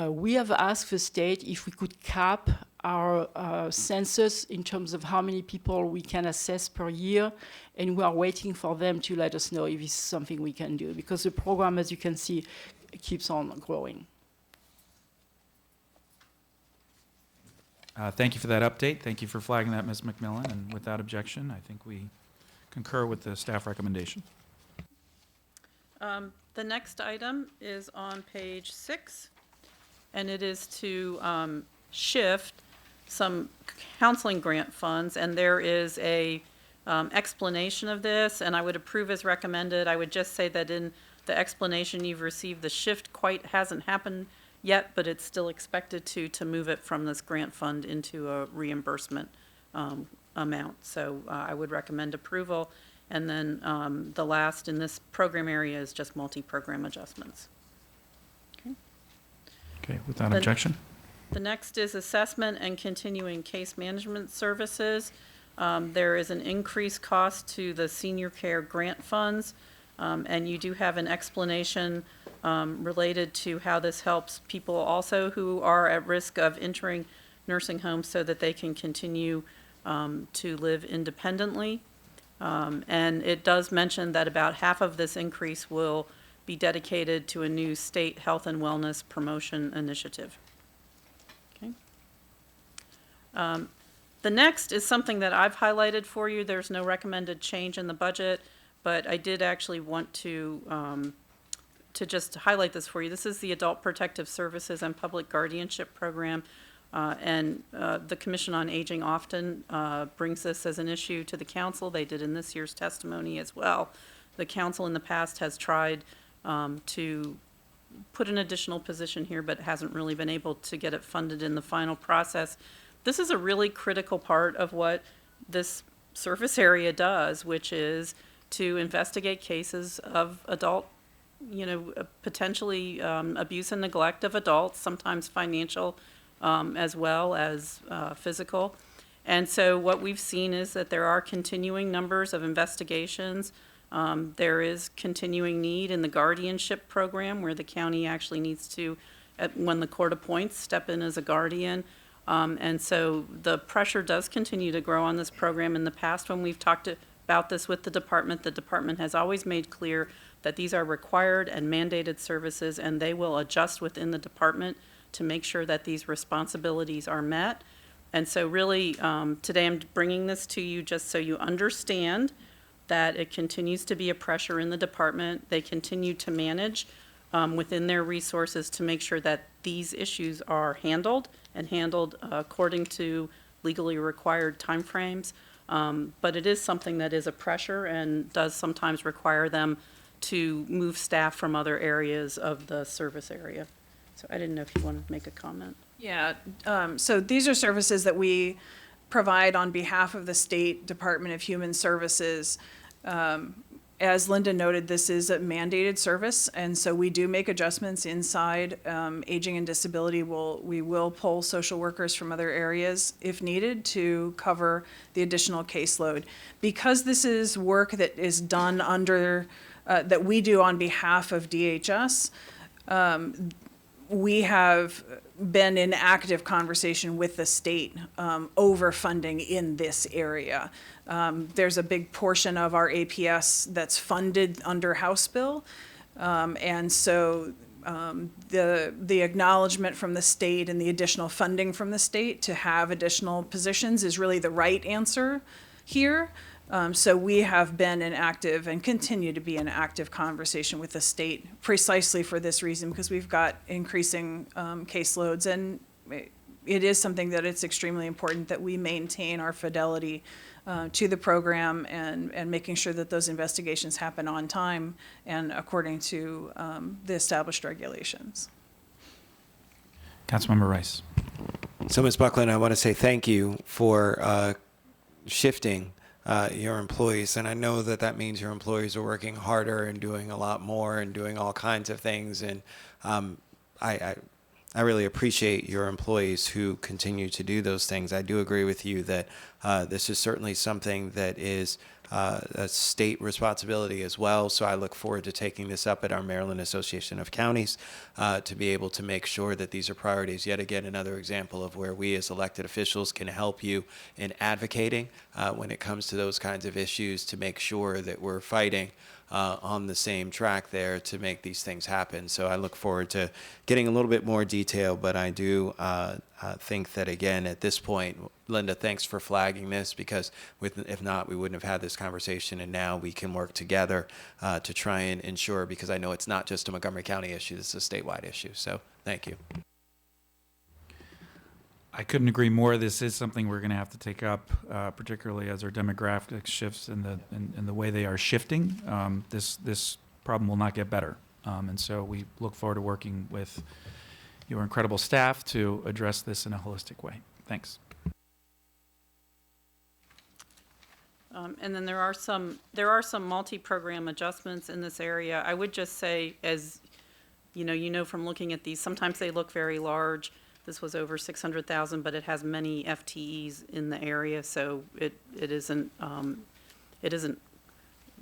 We have asked the state if we could cap our census in terms of how many people we can assess per year, and we are waiting for them to let us know if it's something we can do, because the program, as you can see, keeps on growing. Thank you for that update. Thank you for flagging that, Ms. McMillan. And without objection, I think we concur with the staff recommendation. The next item is on page 6, and it is to shift some counseling grant funds, and there is a explanation of this, and I would approve as recommended. I would just say that in the explanation you've received, the shift quite hasn't happened yet, but it's still expected to move it from this grant fund into a reimbursement amount. So I would recommend approval. And then the last in this program area is just multi-program adjustments. Okay, without objection. The next is assessment and continuing case management services. There is an increased cost to the senior care grant funds, and you do have an explanation related to how this helps people also who are at risk of entering nursing homes so that they can continue to live independently. And it does mention that about half of this increase will be dedicated to a new state health and wellness promotion initiative. Okay. The next is something that I've highlighted for you. There's no recommended change in the budget, but I did actually want to just highlight this for you. This is the Adult Protective Services and Public Guardianship Program, and the Commission on Aging often brings this as an issue to the council. They did in this year's testimony as well. the council in the past has tried to put an additional position here, but hasn't really been able to get it funded in the final process. This is a really critical part of what this service area does, which is to investigate cases of adult, potentially abuse and neglect of adults, sometimes financial as well as physical. And so what we've seen is that there are continuing numbers of investigations. There is continuing need in the guardianship program where the county actually needs to, when the court appoints, step in as a guardian. And so the pressure does continue to grow on this program. In the past, when we've talked about this with the department has always made clear that these are required and mandated services, and they will adjust within the department to make sure that these responsibilities are met. And so really, today I'm bringing this to you just so you understand that it continues to be a pressure in the department. They continue to manage within their resources to make sure that these issues are handled and handled according to legally required timeframes. But it is something that is a pressure and does sometimes require them to move staff from other areas of the service area. So I didn't know if you wanted to make a comment. Yeah, so these are services that we provide on behalf of the State Department of Human Services. As Linda noted, this is a mandated service, and so we do make adjustments inside. Aging and disability, we will pull social workers from other areas if needed to cover the additional caseload. Because this is work that is done under, that we do on behalf of DHS, we have been in active conversation with the state over funding in this area. There's a big portion of our APS that's funded under House Bill. And so the acknowledgement from the state and the additional funding from the state to have additional positions is really the right answer here. So we have been in active and continue to be in active conversation with the state precisely for this reason, because we've got increasing caseloads, and it is something that it's extremely important that we maintain our fidelity to the program and making sure that those investigations happen on time and according to the established regulations. Councilmember Rice. So, Ms. Buckland, I want to say thank you for shifting your employees. And I know that that means your employees are working harder and doing a lot more and doing all kinds of things. And I really appreciate your employees who continue to do those things. I do agree with you that this is certainly something that is a state responsibility as well. So I look forward to taking this up at our Maryland Association of Counties to be able to make sure that these are priorities. Yet again, another example of where we as elected officials can help you in advocating when it comes to those kinds of issues to make sure that we're fighting on the same track there to make these things happen. So I look forward to getting a little bit more detail, but I do think that, again, at this point, Linda, thanks for flagging this, because if not, we wouldn't have had this conversation, and now we can work together to try and ensure, because I know it's not just a Montgomery County issue, it's a statewide issue. So thank you. I couldn't agree more. This is something we're going to have to take up, particularly as our demographics shifts and the way they are shifting. This problem will not get better, and so we look forward to working with your incredible staff to address this in a holistic way. Thanks. And then there are some multi-program adjustments in this area. I would just say, as you know from looking at these, sometimes they look very large. This was over 600,000, but it has many FTEs in the area, so it isn't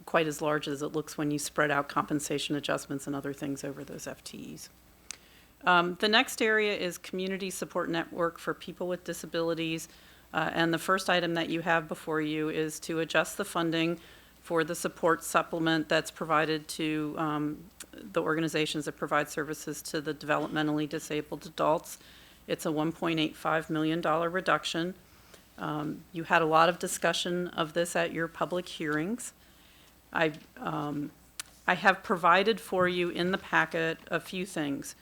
quite as large as it looks when you spread out compensation adjustments and other things over those FTEs. The next area is Community Support Network for People with Disabilities, and the first item that you have before you is to adjust the funding for the support supplement that's provided to the organizations that provide services to the developmentally disabled adults. It's a $1.85 million reduction. You had a lot of discussion of this at your public hearings. I have provided for you in the packet a few things.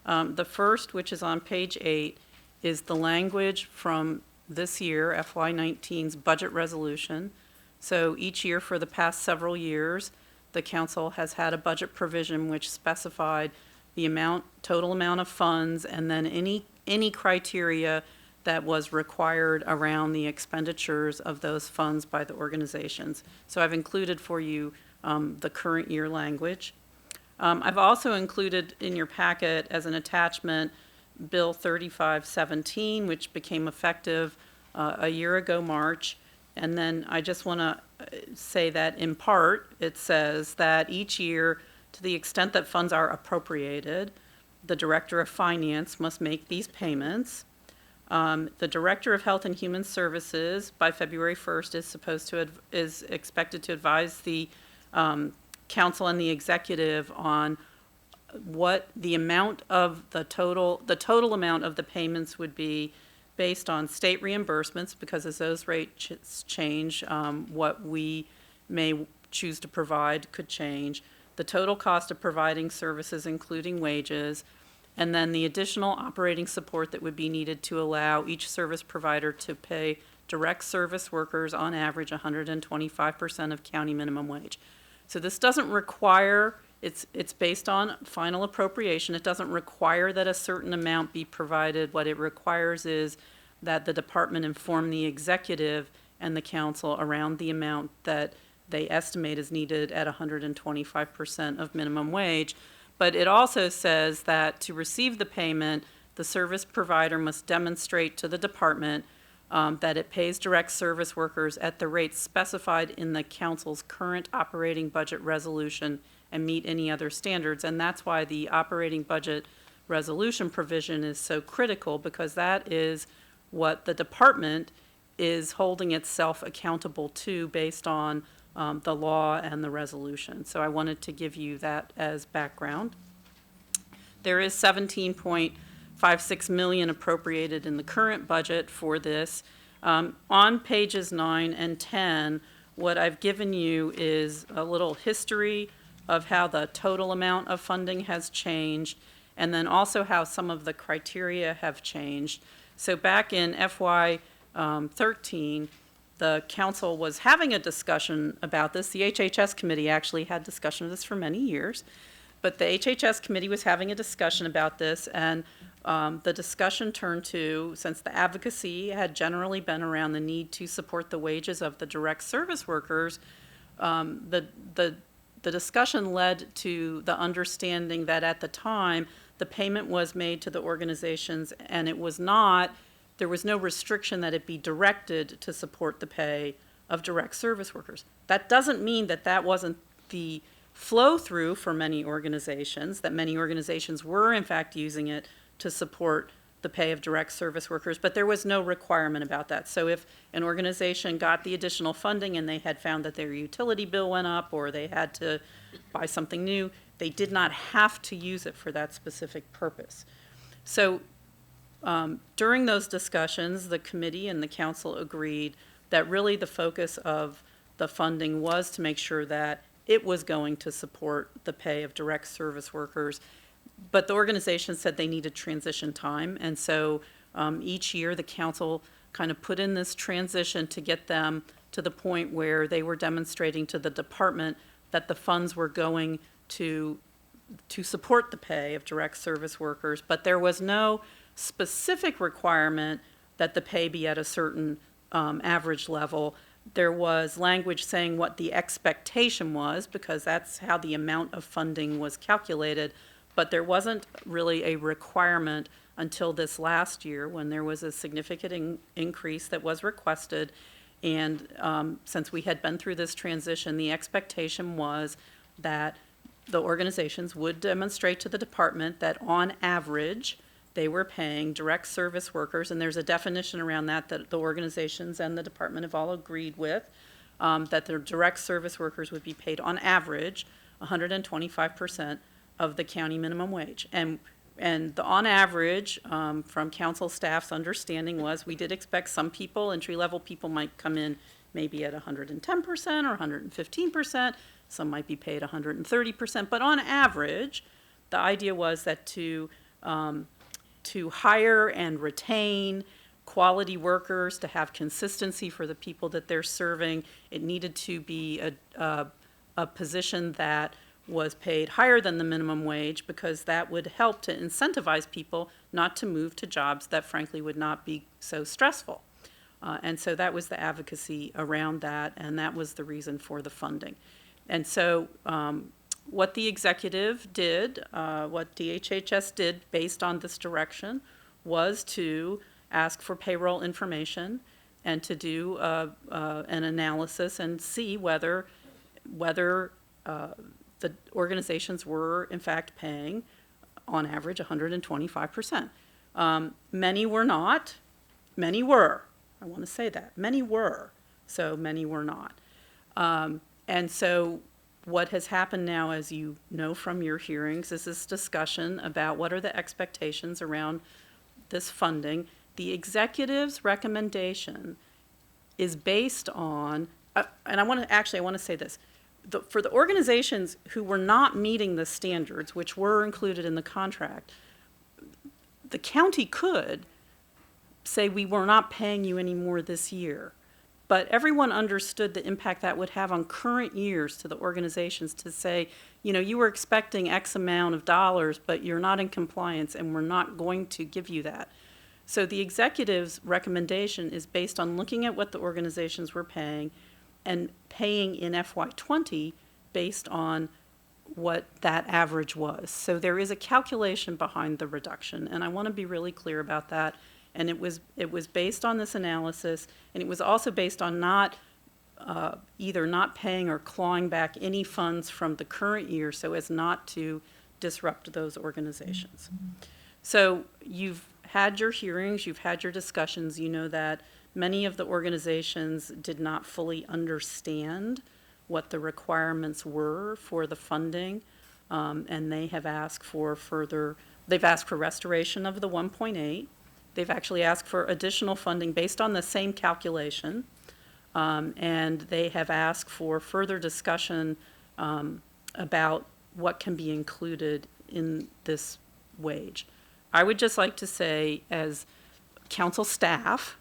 The first, which is on page 8, is the language from this year, FY19's budget resolution. So each year for the past several years, the council has had a budget provision which specified the total amount of funds, and then any criteria that was required around the expenditures of those funds by the organizations. So I've included for you the current year language. I've also included in your packet as an attachment Bill 3517, which became effective a year ago, March. And then I just want to say that in part, it says that each year, to the extent that funds are appropriated, the Director of Finance must make these payments. The Director of Health and Human Services, by February 1st, is expected to advise the council and the executive on what the amount of the total amount of the payments would be based on state reimbursements, because as those rates change, what we may choose to provide could change, the total cost of providing services, including wages, and then the additional operating support that would be needed to allow each service provider to pay direct service workers on average 125% of county minimum wage. So this doesn't require, it's based on final appropriation. It doesn't require that a certain amount be provided. What it requires is that the department inform the executive and the council around the amount that they estimate is needed at 125% of minimum wage. But it also says that to receive the payment, the service provider must demonstrate to the department that it pays direct service workers at the rates specified in the council's current operating budget resolution and meet any other standards. And that's why the operating budget resolution provision is so critical, because that is what the department is holding itself accountable to based on the law and the resolution. So I wanted to give you that as background. There is $17.56 million appropriated in the current budget for this. On pages 9 and 10, what I've given you is a little history of how the total amount of funding has changed, and then also how some of the criteria have changed. So back in FY 13, the council was having a discussion about this. The HHS committee actually had discussion of this for many years, but the HHS committee was having a discussion about this, and the discussion turned to, since the advocacy had generally been around the need to support the wages of the direct service workers, the discussion led to the understanding that at the time, the payment was made to the organizations, and there was no restriction that it be directed to support the pay of direct service workers. That doesn't mean that that wasn't the flow through for many organizations, that many organizations were in fact using it to support the pay of direct service workers, but there was no requirement about that. So if an organization got the additional funding and they had found that their utility bill went up or they had to buy something new, they did not have to use it for that specific purpose. So during those discussions, the committee and the council agreed that really the focus of the funding was to make sure that it was going to support the pay of direct service workers. But the organization said they needed transition time, and so each year the council kind of put in this transition to get them to the point where they were demonstrating to the department that the funds were going to support the pay of direct service workers, but there was no specific requirement that the pay be at a certain average level. There was language saying what the expectation was, because that's how the amount of funding was calculated, but there wasn't really a requirement until this last year when there was a significant increase that was requested. And since we had been through this transition, the expectation was that the organizations would demonstrate to the department that on average, they were paying direct service workers, and there's a definition around that the organizations and the department have all agreed with, that the direct service workers would be paid on average 125% of the county minimum wage. And the on average, from council staff's understanding was, we did expect some people, entry-level people might come in maybe at 110% or 115%, some might be paid 130%, but on average, the idea was that to hire and retain quality workers, to have consistency for the people that they're serving, it needed to be a position that was paid higher than the minimum wage, because that would help to incentivize people not to move to jobs that frankly would not be so stressful. And so that was the advocacy around that, and that was the reason for the funding. And so what the executive did, what DHHS did based on this direction, was to ask for payroll information and to do an analysis and see whether the organizations were in fact paying on average 125%. Many were not, many were. I want to say that. Many were, so many were not. And so what has happened now, as you know from your hearings, is this discussion about what are the expectations around this funding. The executive's recommendation is based on, and I want to say this, for the organizations who were not meeting the standards, which were included in the contract, the county could say, we were not paying you any more this year. But everyone understood the impact that would have on current years to the organizations to say, you were expecting X amount of dollars, but you're not in compliance and we're not going to give you that. So the executive's recommendation is based on looking at what the organizations were paying and paying in FY20 based on what that average was. So there is a calculation behind the reduction, and I want to be really clear about that. And it was based on this analysis, and it was also based on not either not paying or clawing back any funds from the current year so as not to disrupt those organizations. So you've had your hearings, you've had your discussions. You know that many of the organizations did not fully understand what the requirements were for the funding, and they have asked for they've asked for restoration of the 1.8. They've actually asked for additional funding based on the same calculation, and they have asked for further discussion about what can be included in this wage. I would just like to say, as council staff,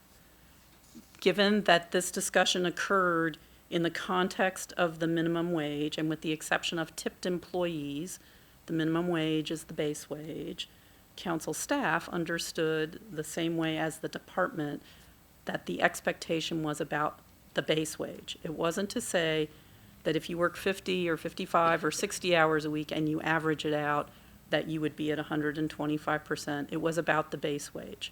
given that this discussion occurred in the context of the minimum wage, and with the exception of tipped employees, the minimum wage is the base wage, council staff understood the same way as the department that the expectation was about the base wage. It wasn't to say that if you work 50 or 55 or 60 hours a week and you average it out, that you would be at 125%. It was about the base wage.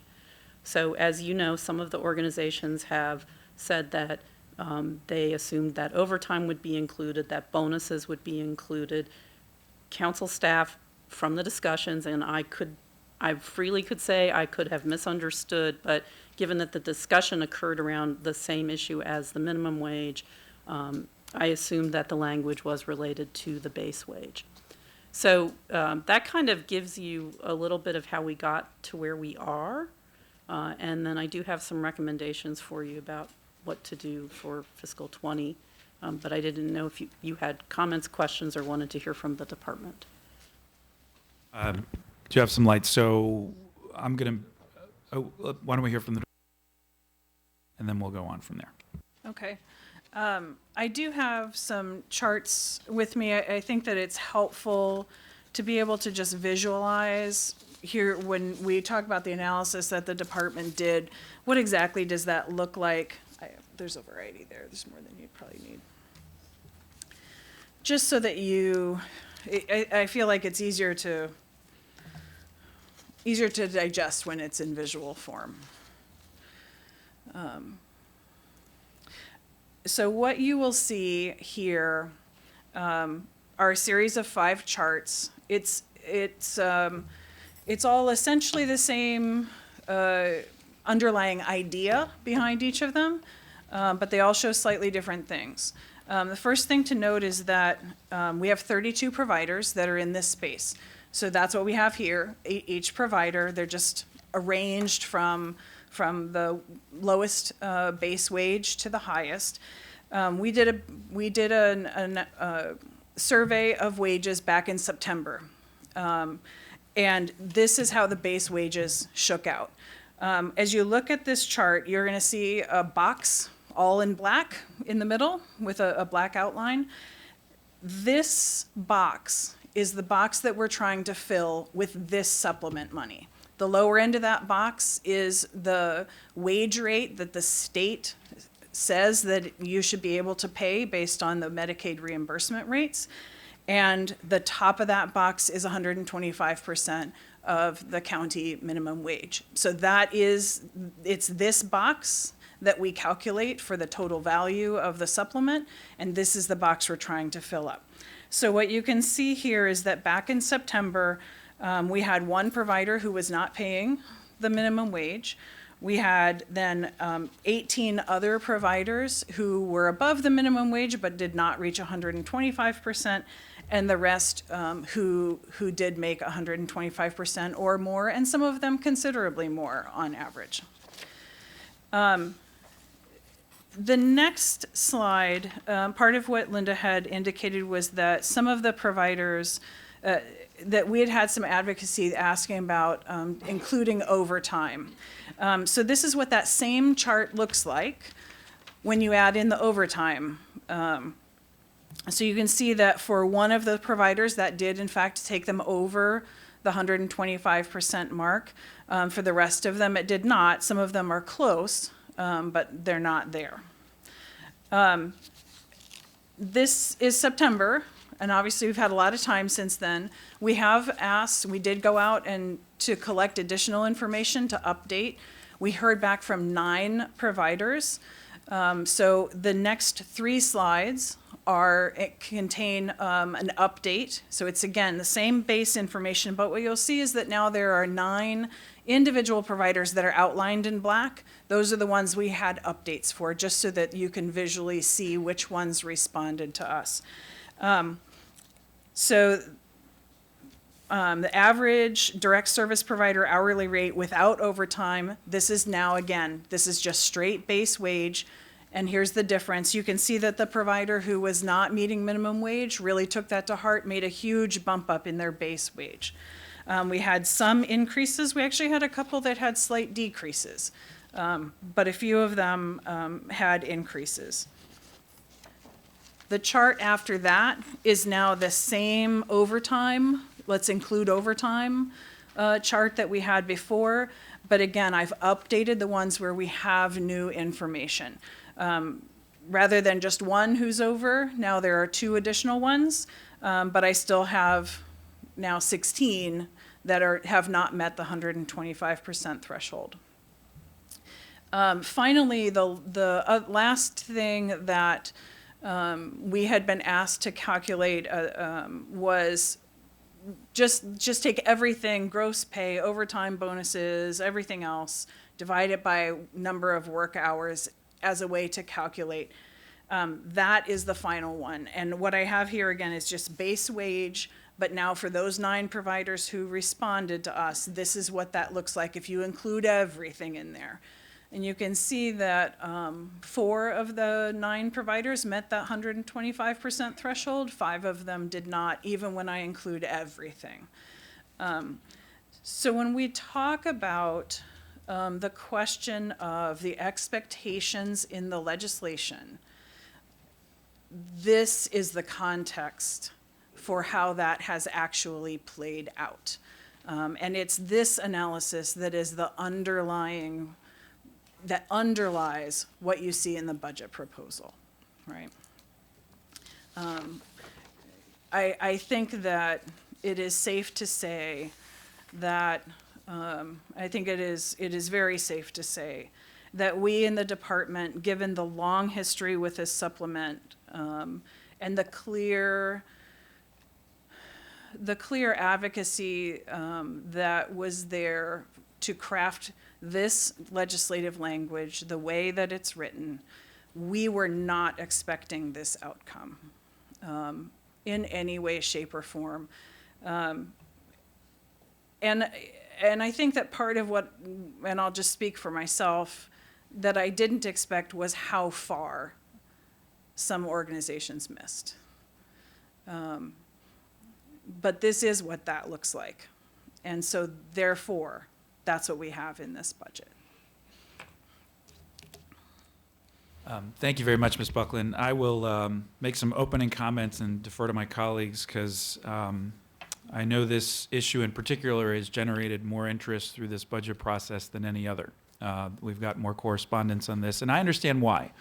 So as you know, some of the organizations have said that they assumed that overtime would be included, that bonuses would be included. Council staff, from the discussions, and I freely could say I could have misunderstood, but given that the discussion occurred around the same issue as the minimum wage, I assumed that the language was related to the base wage. So that kind of gives you a little bit of how we got to where we are. And then I do have some recommendations for you about what to do for fiscal 20. But I didn't know if you had comments, questions, or wanted to hear from the department. Do you have some light? So I'm going to, why don't we hear from the, and then we'll go on from there. Okay. I do have some charts with me. I think that it's helpful to be able to just visualize here when we talk about the analysis that the department did. What exactly does that look like? There's a variety there. There's more than you'd probably need. Just so that I feel like it's easier to digest when it's in visual form. So what you will see here are a series of 5 charts. It's all essentially the same underlying idea behind each of them, but they all show slightly different things. The first thing to note is that we have 32 providers that are in this space. So that's what we have here. Each provider, they're just arranged from the lowest base wage to the highest. We did a survey of wages back in September. And this is how the base wages shook out. As you look at this chart, you're going to see a box all in black in the middle with a black outline. This box is the box that we're trying to fill with this supplement money. The lower end of that box is the wage rate that the state says that you should be able to pay based on the Medicaid reimbursement rates. And the top of that box is 125% of the county minimum wage. So it's this box that we calculate for the total value of the supplement, and this is the box we're trying to fill up. So what you can see here is that back in September, we had one provider who was not paying the minimum wage. We had then 18 other providers who were above the minimum wage but did not reach 125%, and the rest who did make 125% or more, and some of them considerably more on average. The next slide, part of what Linda had indicated was that some of the providers, that we had some advocacy asking about including overtime. So this is what that same chart looks like when you add in the overtime. So you can see that for one of the providers that did in fact take them over the 125% mark. For the rest of them, it did not. Some of them are close, but they're not there. This is September, and obviously we've had a lot of time since then. We did go out and to collect additional information to update. We heard back from 9 providers. So the next 3 slides contain an update. So it's again the same base information, but what you'll see is that now there are 9 individual providers that are outlined in black. Those are the ones we had updates for, just so that you can visually see which ones responded to us. The average direct service provider hourly rate without overtime, this is just straight base wage. And here's the difference. You can see that the provider who was not meeting minimum wage really took that to heart, made a huge bump up in their base wage. We had some increases. We actually had a couple that had slight decreases, but a few of them had increases. The chart after that is now the same overtime, let's include overtime, chart that we had before. But again, I've updated the ones where we have new information. Rather than just one who's over, now there are 2 additional ones, but I still have now 16 that have not met the 125% threshold. Finally, the last thing that we had been asked to calculate was just take everything, gross pay, overtime bonuses, everything else, divide it by number of work hours as a way to calculate. That is the final one. And what I have here again is just base wage, but now for those 9 providers who responded to us, this is what that looks like if you include everything in there. And you can see that 4 of the 9 providers met that 125% threshold. 5 of them did not, even when I include everything. So when we talk about the question of the expectations in the legislation, this is the context for how that has actually played out. And it's this analysis that is the that underlies what you see in the budget proposal, right? I think that it is safe to say that, I think it is very safe to say that we in the department, given the long history with this supplement, and the clear advocacy that was there to craft this legislative language the way that it's written, we were not expecting this outcome in any way, shape, or form. And I think that part of what, and I'll just speak for myself, that I didn't expect was how far some organizations missed. But this is what that looks like. And so therefore, that's what we have in this budget. Thank you very much, Ms. Buckland. I will make some opening comments and defer to my colleagues because I know this issue in particular has generated more interest through this budget process than any other. We've got more correspondence on this, and I understand why.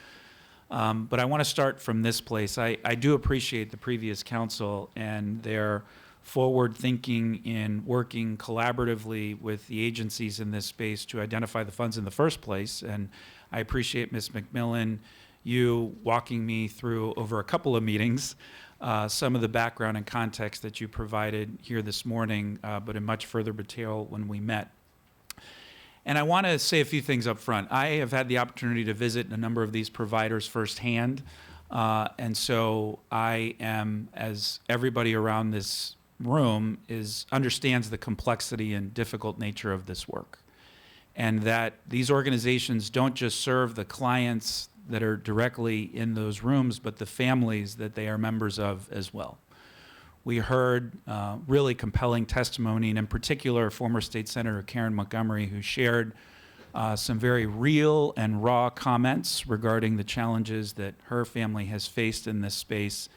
But I want to start from this place. I do appreciate the previous council and their forward thinking in working collaboratively with the agencies in this space to identify the funds in the first place. And I appreciate Ms. McMillan, you walking me through over a couple of meetings some of the background and context that you provided here this morning, but in much further detail when we met. And I want to say a few things up front. I have had the opportunity to visit a number of these providers firsthand, and so I am, as everybody around this room understands the complexity and difficult nature of this work, and that these organizations don't just serve the clients that are directly in those rooms, but the families that they are members of as well. We heard really compelling testimony, and in particular, former State Senator Karen Montgomery, who shared some very real and raw comments regarding the challenges that her family has faced in this space,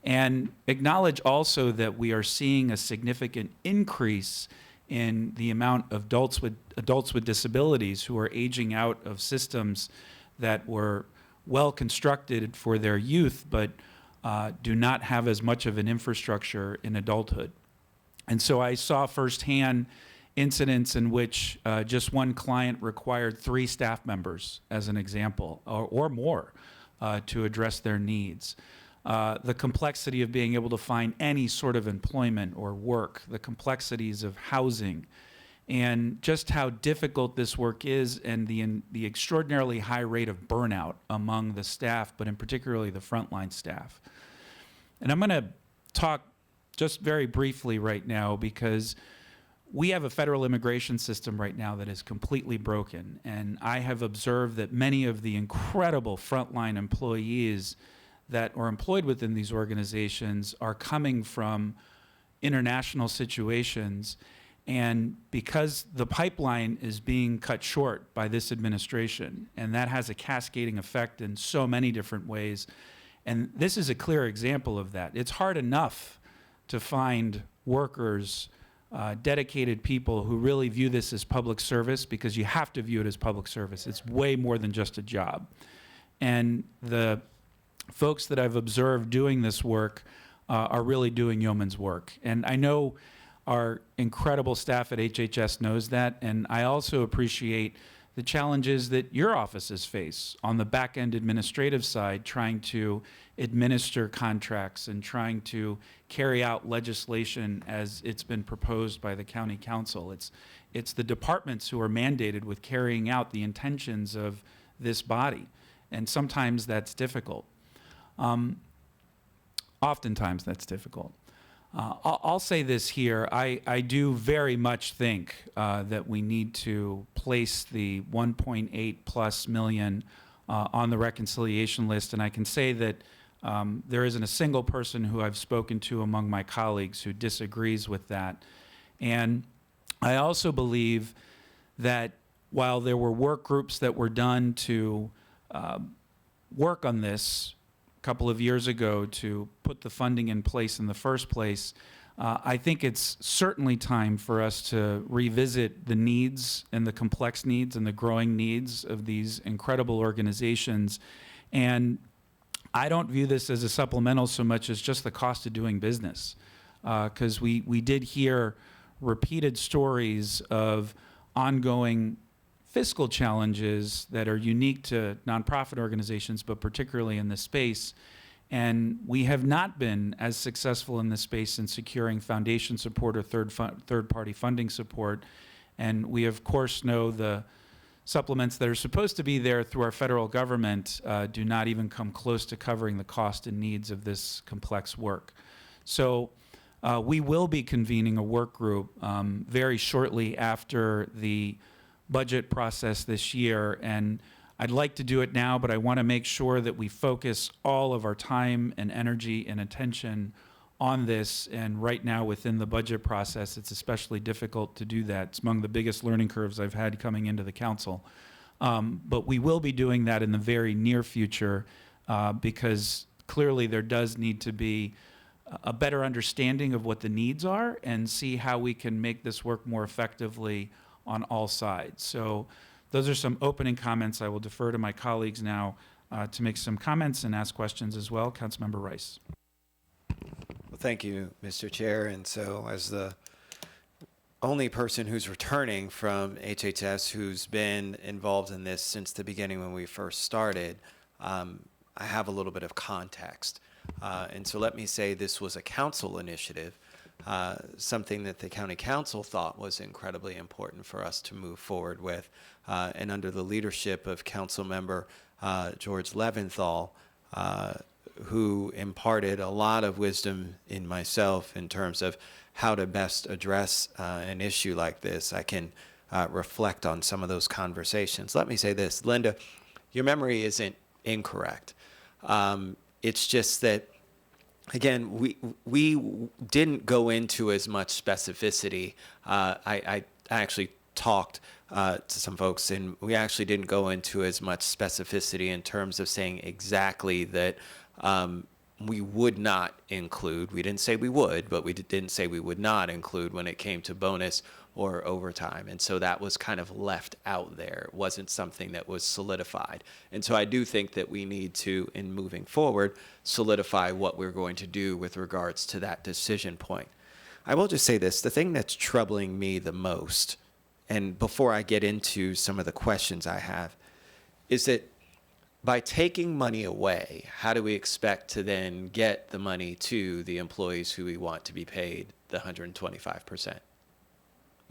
and acknowledge also that we are seeing a significant increase in the amount of adults with disabilities who are aging out of systems that were well constructed for their youth, but do not have as much of an infrastructure in adulthood. And so I saw firsthand incidents in which just one client required 3 staff members, as an example, or more, to address their needs. The complexity of being able to find any sort of employment or work, the complexities of housing, and just how difficult this work is, and the extraordinarily high rate of burnout among the staff, but in particularly the frontline staff. And I'm going to talk just very briefly right now because we have a federal immigration system right now that is completely broken, and I have observed that many of the incredible frontline employees that are employed within these organizations are coming from international situations. And because the pipeline is being cut short by this administration, and that has a cascading effect in so many different ways, and this is a clear example of that. It's hard enough to find workers, dedicated people who really view this as public service, because you have to view it as public service. It's way more than just a job. And the folks that I've observed doing this work are really doing yeoman's work. And I know our incredible staff at HHS knows that, and I also appreciate the challenges that your offices face on the back-end administrative side, trying to administer contracts and trying to carry out legislation as it's been proposed by the county council. It's the departments who are mandated with carrying out the intentions of this body, and sometimes that's difficult. Oftentimes that's difficult. I'll say this here. I do very much think that we need to place the 1.8 plus million on the reconciliation list, and I can say that there isn't a single person who I've spoken to among my colleagues who disagrees with that. And I also believe that while there were work groups that were done to work on this a couple of years ago to put the funding in place in the first place, I think it's certainly time for us to revisit the needs and the complex needs and the growing needs of these incredible organizations. And I don't view this as a supplemental so much as just the cost of doing business, because we did hear repeated stories of ongoing fiscal challenges that are unique to nonprofit organizations, but particularly in this space. And we have not been as successful in this space in securing foundation support or third-party funding support. And we, of course, know the supplements that are supposed to be there through our federal government do not even come close to covering the cost and needs of this complex work. So we will be convening a work group very shortly after the budget process this year, and I'd like to do it now, but I want to make sure that we focus all of our time and energy and attention on this. And right now within the budget process, it's especially difficult to do that. It's among the biggest learning curves I've had coming into the council. But we will be doing that in the very near future because clearly there does need to be a better understanding of what the needs are and see how we can make this work more effectively on all sides. So those are some opening comments. I will defer to my colleagues now to make some comments and ask questions as well. Councilmember Rice. Well, thank you, Mr. Chair. And so as the only person who's returning from HHS who's been involved in this since the beginning when we first started, I have a little bit of context. And so let me say this was a council initiative, something that the county council thought was incredibly important for us to move forward with. And under the leadership of Council Member George Leventhal, who imparted a lot of wisdom in myself in terms of how to best address an issue like this, I can reflect on some of those conversations. Let me say this, Linda, your memory isn't incorrect. It's just that, again, we didn't go into as much specificity. I actually talked to some folks, and we actually didn't go into as much specificity in terms of saying exactly that we would not include. We didn't say we would, but we didn't say we would not include when it came to bonus or overtime. And so that was kind of left out there. It wasn't something that was solidified. And so I do think that we need to, in moving forward, solidify what we're going to do with regards to that decision point. I will just say this, the thing that's troubling me the most, and before I get into some of the questions I have, is that by taking money away, how do we expect to then get the money to the employees who we want to be paid the 125%?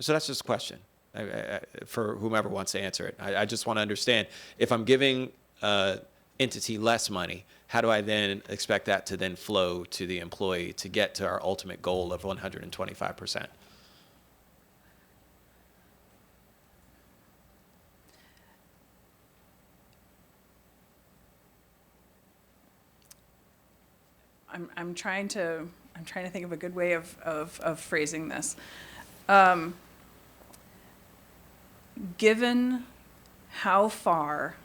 So that's just a question for whomever wants to answer it. I just want to understand, if I'm giving entity less money, how do I then expect that to then flow to the employee to get to our ultimate goal of 125%? I'm trying to think of a good way of phrasing this. Given how far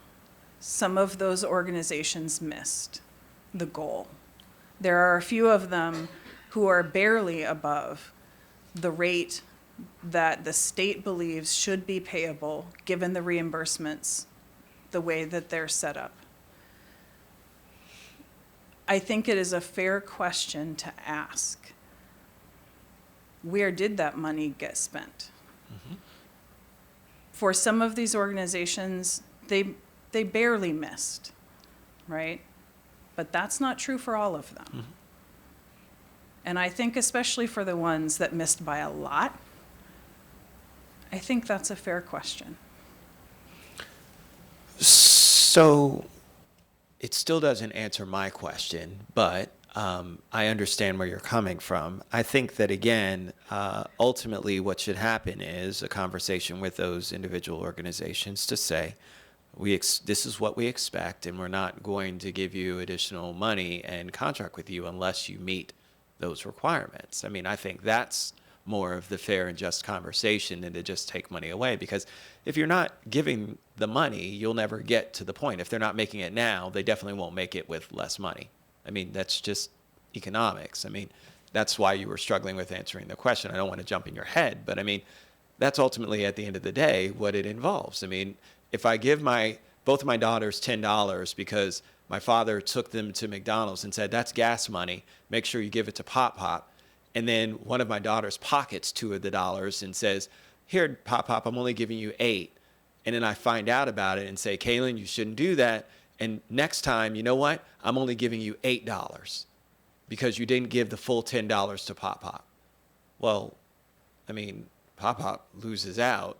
some of those organizations missed the goal, there are a few of them who are barely above the rate that the state believes should be payable given the reimbursements, the way that they're set up. I think it is a fair question to ask, where did that money get spent? Mm-hmm. For some of these organizations, they barely missed, right? But that's not true for all of them. Mm-hmm. And I think especially for the ones that missed by a lot, I think that's a fair question. So it still doesn't answer my question, but I understand where you're coming from. I think that, again, ultimately what should happen is a conversation with those individual organizations to say, this is what we expect, and we're not going to give you additional money and contract with you unless you meet those requirements. I mean, I think that's more of the fair and just conversation than to just take money away, because if you're not giving the money, you'll never get to the point. If they're not making it now, they definitely won't make it with less money. I mean, that's just economics. I mean, that's why you were struggling with answering the question. I don't want to jump in your head, but I mean, that's ultimately at the end of the day what it involves. I mean, if I give both of my daughters $10 because my father took them to McDonald's and said, that's gas money, make sure you give it to Pop Pop, and then one of my daughters pockets $2 of the dollars and says, here, Pop Pop, I'm only giving you $8. And then I find out about it and say, Kaylin, you shouldn't do that. And next time, you know what? I'm only giving you $8 because you didn't give the full $10 to Pop Pop. Well, I mean, Pop Pop loses out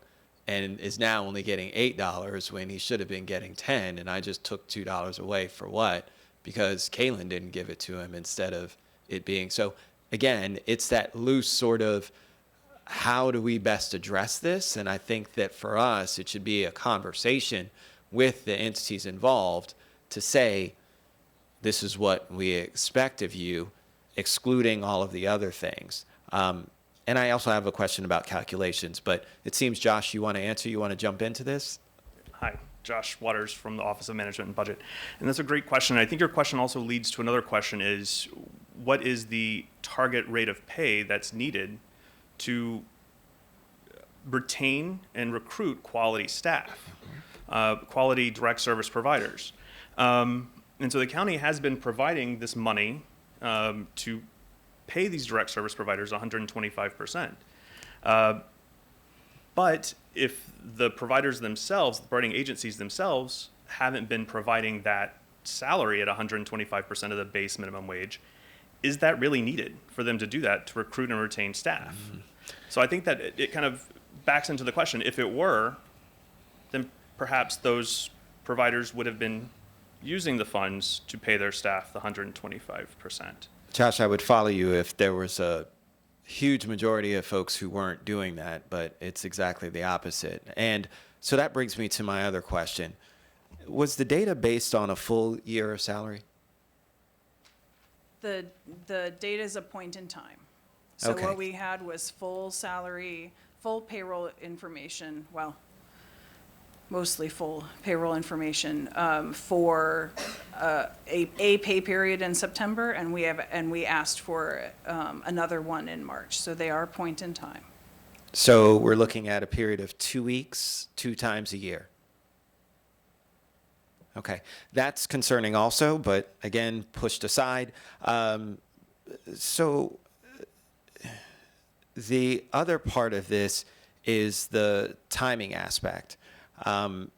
and is now only getting $8 when he should have been getting $10. And I just took $2 away for what? Because Kaylin didn't give it to him instead of it being. So again, it's that loose sort of, how do we best address this? And I think that for us, it should be a conversation with the entities involved to say, this is what we expect of you, excluding all of the other things. And I also have a question about calculations, but it seems, Josh, you want to answer? You want to jump into this? Hi. Josh Waters from the Office of Management and Budget. And that's a great question. I think your question also leads to another question is, what is the target rate of pay that's needed to retain and recruit quality staff, quality direct service providers? And so the county has been providing this money to pay these direct service providers 125%. But if the providers themselves, the providing agencies themselves, haven't been providing that salary at 125% of the base minimum wage, is that really needed for them to do that, to recruit and retain staff? Mm-hmm. So I think that it kind of backs into the question. If it were, then perhaps those providers would have been using the funds to pay their staff the 125%. Josh, I would follow you if there was a huge majority of folks who weren't doing that, but it's exactly the opposite. And so that brings me to my other question. Was the data based on a full year of salary? The data is a point in time. So Okay. what we had was full salary, full payroll information, well, mostly full payroll information for a pay period in September, and we asked for another one in March. So they are point in time. So we're looking at a period of 2 weeks, 2 times a year. Okay, that's concerning also, but again, pushed aside. So the other part of this is the timing aspect,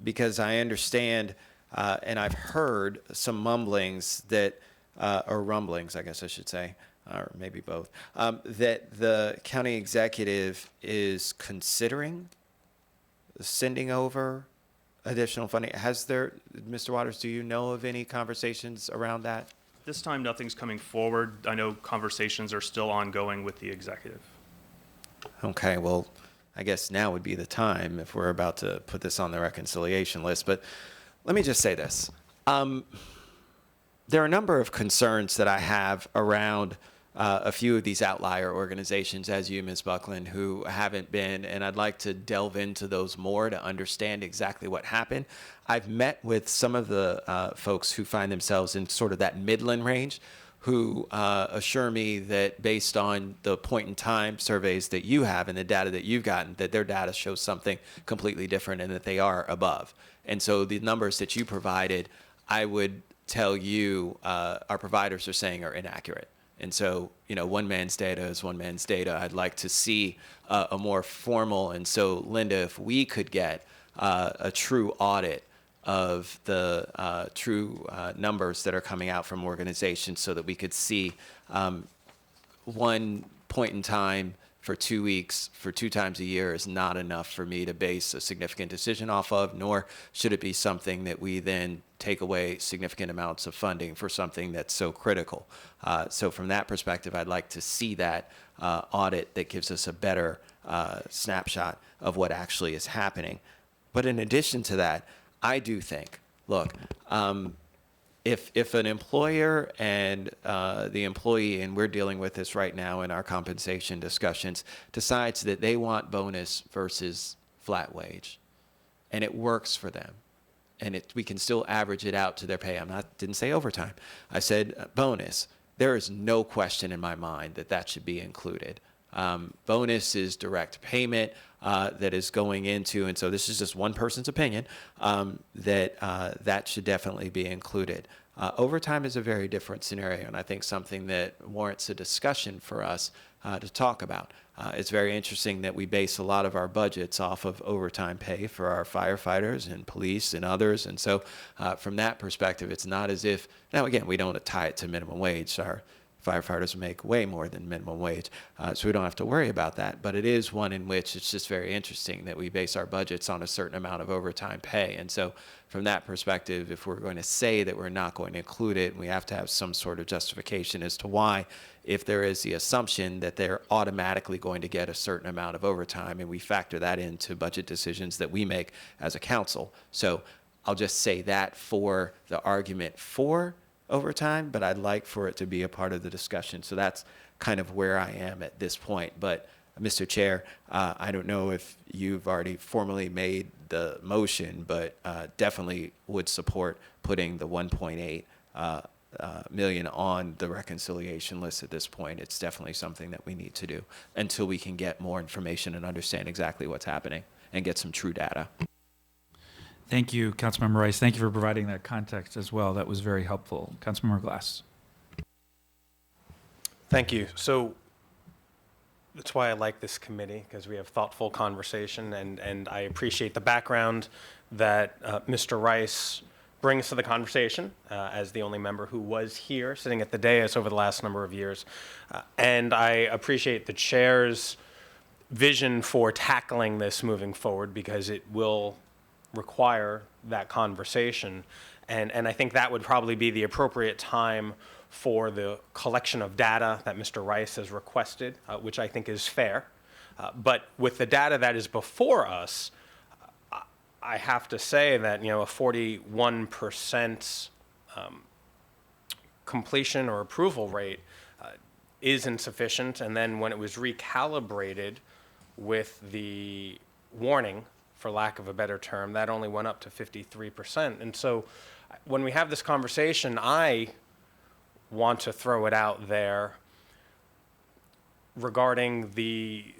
because I understand and I've heard some mumblings that, or rumblings, I guess I should say, or maybe both, that the county executive is considering sending over additional funding. Has there, Mr. Waters, do you know of any conversations around that? This time, nothing's coming forward. I know conversations are still ongoing with the executive. Okay, well, I guess now would be the time if we're about to put this on the reconciliation list. But let me just say this. There are a number of concerns that I have around a few of these outlier organizations, as you, Ms. Buckland, who haven't been, and I'd like to delve into those more to understand exactly what happened. I've met with some of the folks who find themselves in sort of that Midland range, who assure me that based on the point in time surveys that you have and the data that you've gotten, that their data shows something completely different and that they are above. And so the numbers that you provided, I would tell you our providers are saying are inaccurate. And so, you know, one man's data is one man's data. I'd like to see a more formal, and so Linda, if we could get a true audit of the true numbers that are coming out from organizations so that we could see one point in time for 2 weeks, for 2 times a year is not enough for me to base a significant decision off of, nor should it be something that we then take away significant amounts of funding for something that's so critical. So from that perspective, I'd like to see that audit that gives us a better snapshot of what actually is happening. But in addition to that, I do think, look, if an employer and the employee, and we're dealing with this right now in our compensation discussions, decides that they want bonus versus flat wage, and it works for them, and we can still average it out to their pay. Didn't say overtime. I said bonus. There is no question in my mind that that should be included. Bonus is direct payment that is going into, and so this is just one person's opinion, that should definitely be included. Overtime is a very different scenario, and I think something that warrants a discussion for us to talk about. It's very interesting that we base a lot of our budgets off of overtime pay for our firefighters and police and others, and so from that perspective, it's not as if, now again, we don't tie it to minimum wage. Our firefighters make way more than minimum wage, so we don't have to worry about that. But it is one in which it's just very interesting that we base our budgets on a certain amount of overtime pay. And so from that perspective, if we're going to say that we're not going to include it, we have to have some sort of justification as to why, if there is the assumption that they're automatically going to get a certain amount of overtime, and we factor that into budget decisions that we make as a council. So I'll just say that for the argument for overtime, but I'd like for it to be a part of the discussion. So that's kind of where I am at this point. But Mr. Chair, I don't know if you've already formally made the motion, but definitely would support putting the 1.8 million on the reconciliation list at this point. It's definitely something that we need to do until we can get more information and understand exactly what's happening and get some true data. Thank you, Councilmember Rice. Thank you for providing that context as well. That was very helpful. Councilmember Glass. Thank you. So that's why I like this committee, because we have thoughtful conversation, and I appreciate the background that Mr. Rice brings to the conversation as the only member who was here sitting at the dais over the last number of years. And I appreciate the chair's vision for tackling this moving forward, because it will require that conversation. And I think that would probably be the appropriate time for the collection of data that Mr. Rice has requested, which I think is fair. But with the data that is before us, I have to say that, you know, a 41% completion or approval rate is insufficient. And then when it was recalibrated with the warning, for lack of a better term, that only went up to 53%. And so when we have this conversation, I want to throw it out there regarding the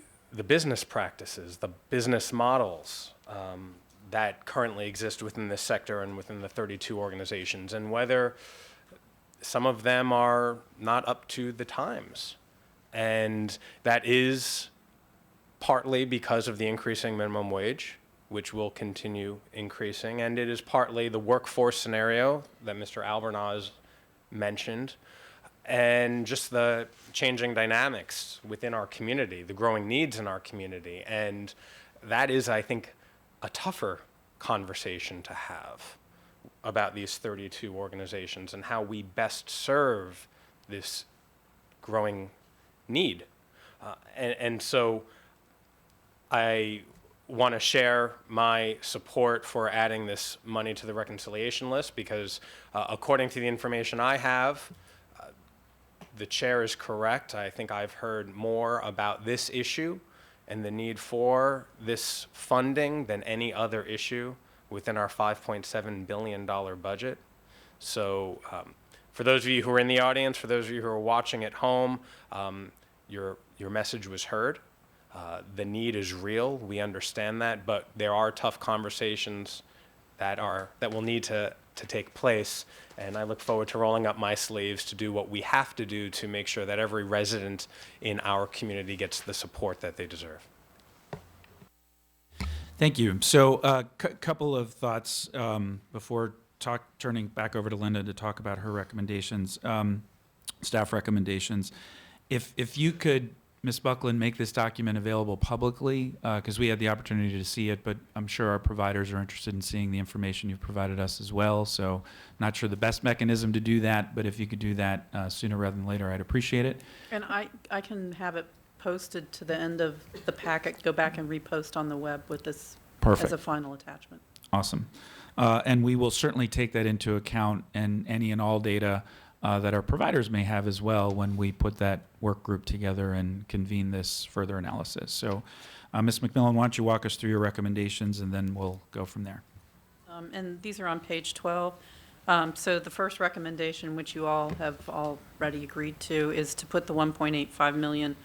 business practices, the business models that currently exist within this sector and within the 32 organizations, and whether some of them are not up to the times. And that is partly because of the increasing minimum wage, which will continue increasing, and it is partly the workforce scenario that Mr. Albornoz mentioned, and just the changing dynamics within our community, the growing needs in our community. And that is, I think, a tougher conversation to have about these 32 organizations and how we best serve this growing need. And so I want to share my support for adding this money to the reconciliation list, because according to the information I have, the chair is correct. I think I've heard more about this issue and the need for this funding than any other issue within our $5.7 billion budget. So for those of you who are in the audience, for those of you who are watching at home, your message was heard. The need is real. We understand that, but there are tough conversations that will need to take place, and I look forward to rolling up my sleeves to do what we have to do to make sure that every resident in our community gets the support that they deserve. Thank you. So a couple of thoughts before turning back over to Linda to talk about her recommendations, staff recommendations. If you could, Ms. Buckland, make this document available publicly, because we had the opportunity to see it, but I'm sure our providers are interested in seeing the information you've provided us as well. So not sure the best mechanism to do that, but if you could do that sooner rather than later, I'd appreciate it. And I can have it posted to the end of the packet, go back and repost on the web with this Perfect. as a final attachment. Awesome. And we will certainly take that into account and any and all data that our providers may have as well when we put that work group together and convene this further analysis. So Ms. McMillan, why don't you walk us through your recommendations, and then we'll go from there. And these are on page 12. So the first recommendation, which you all have already agreed to, is to put the 1.85 million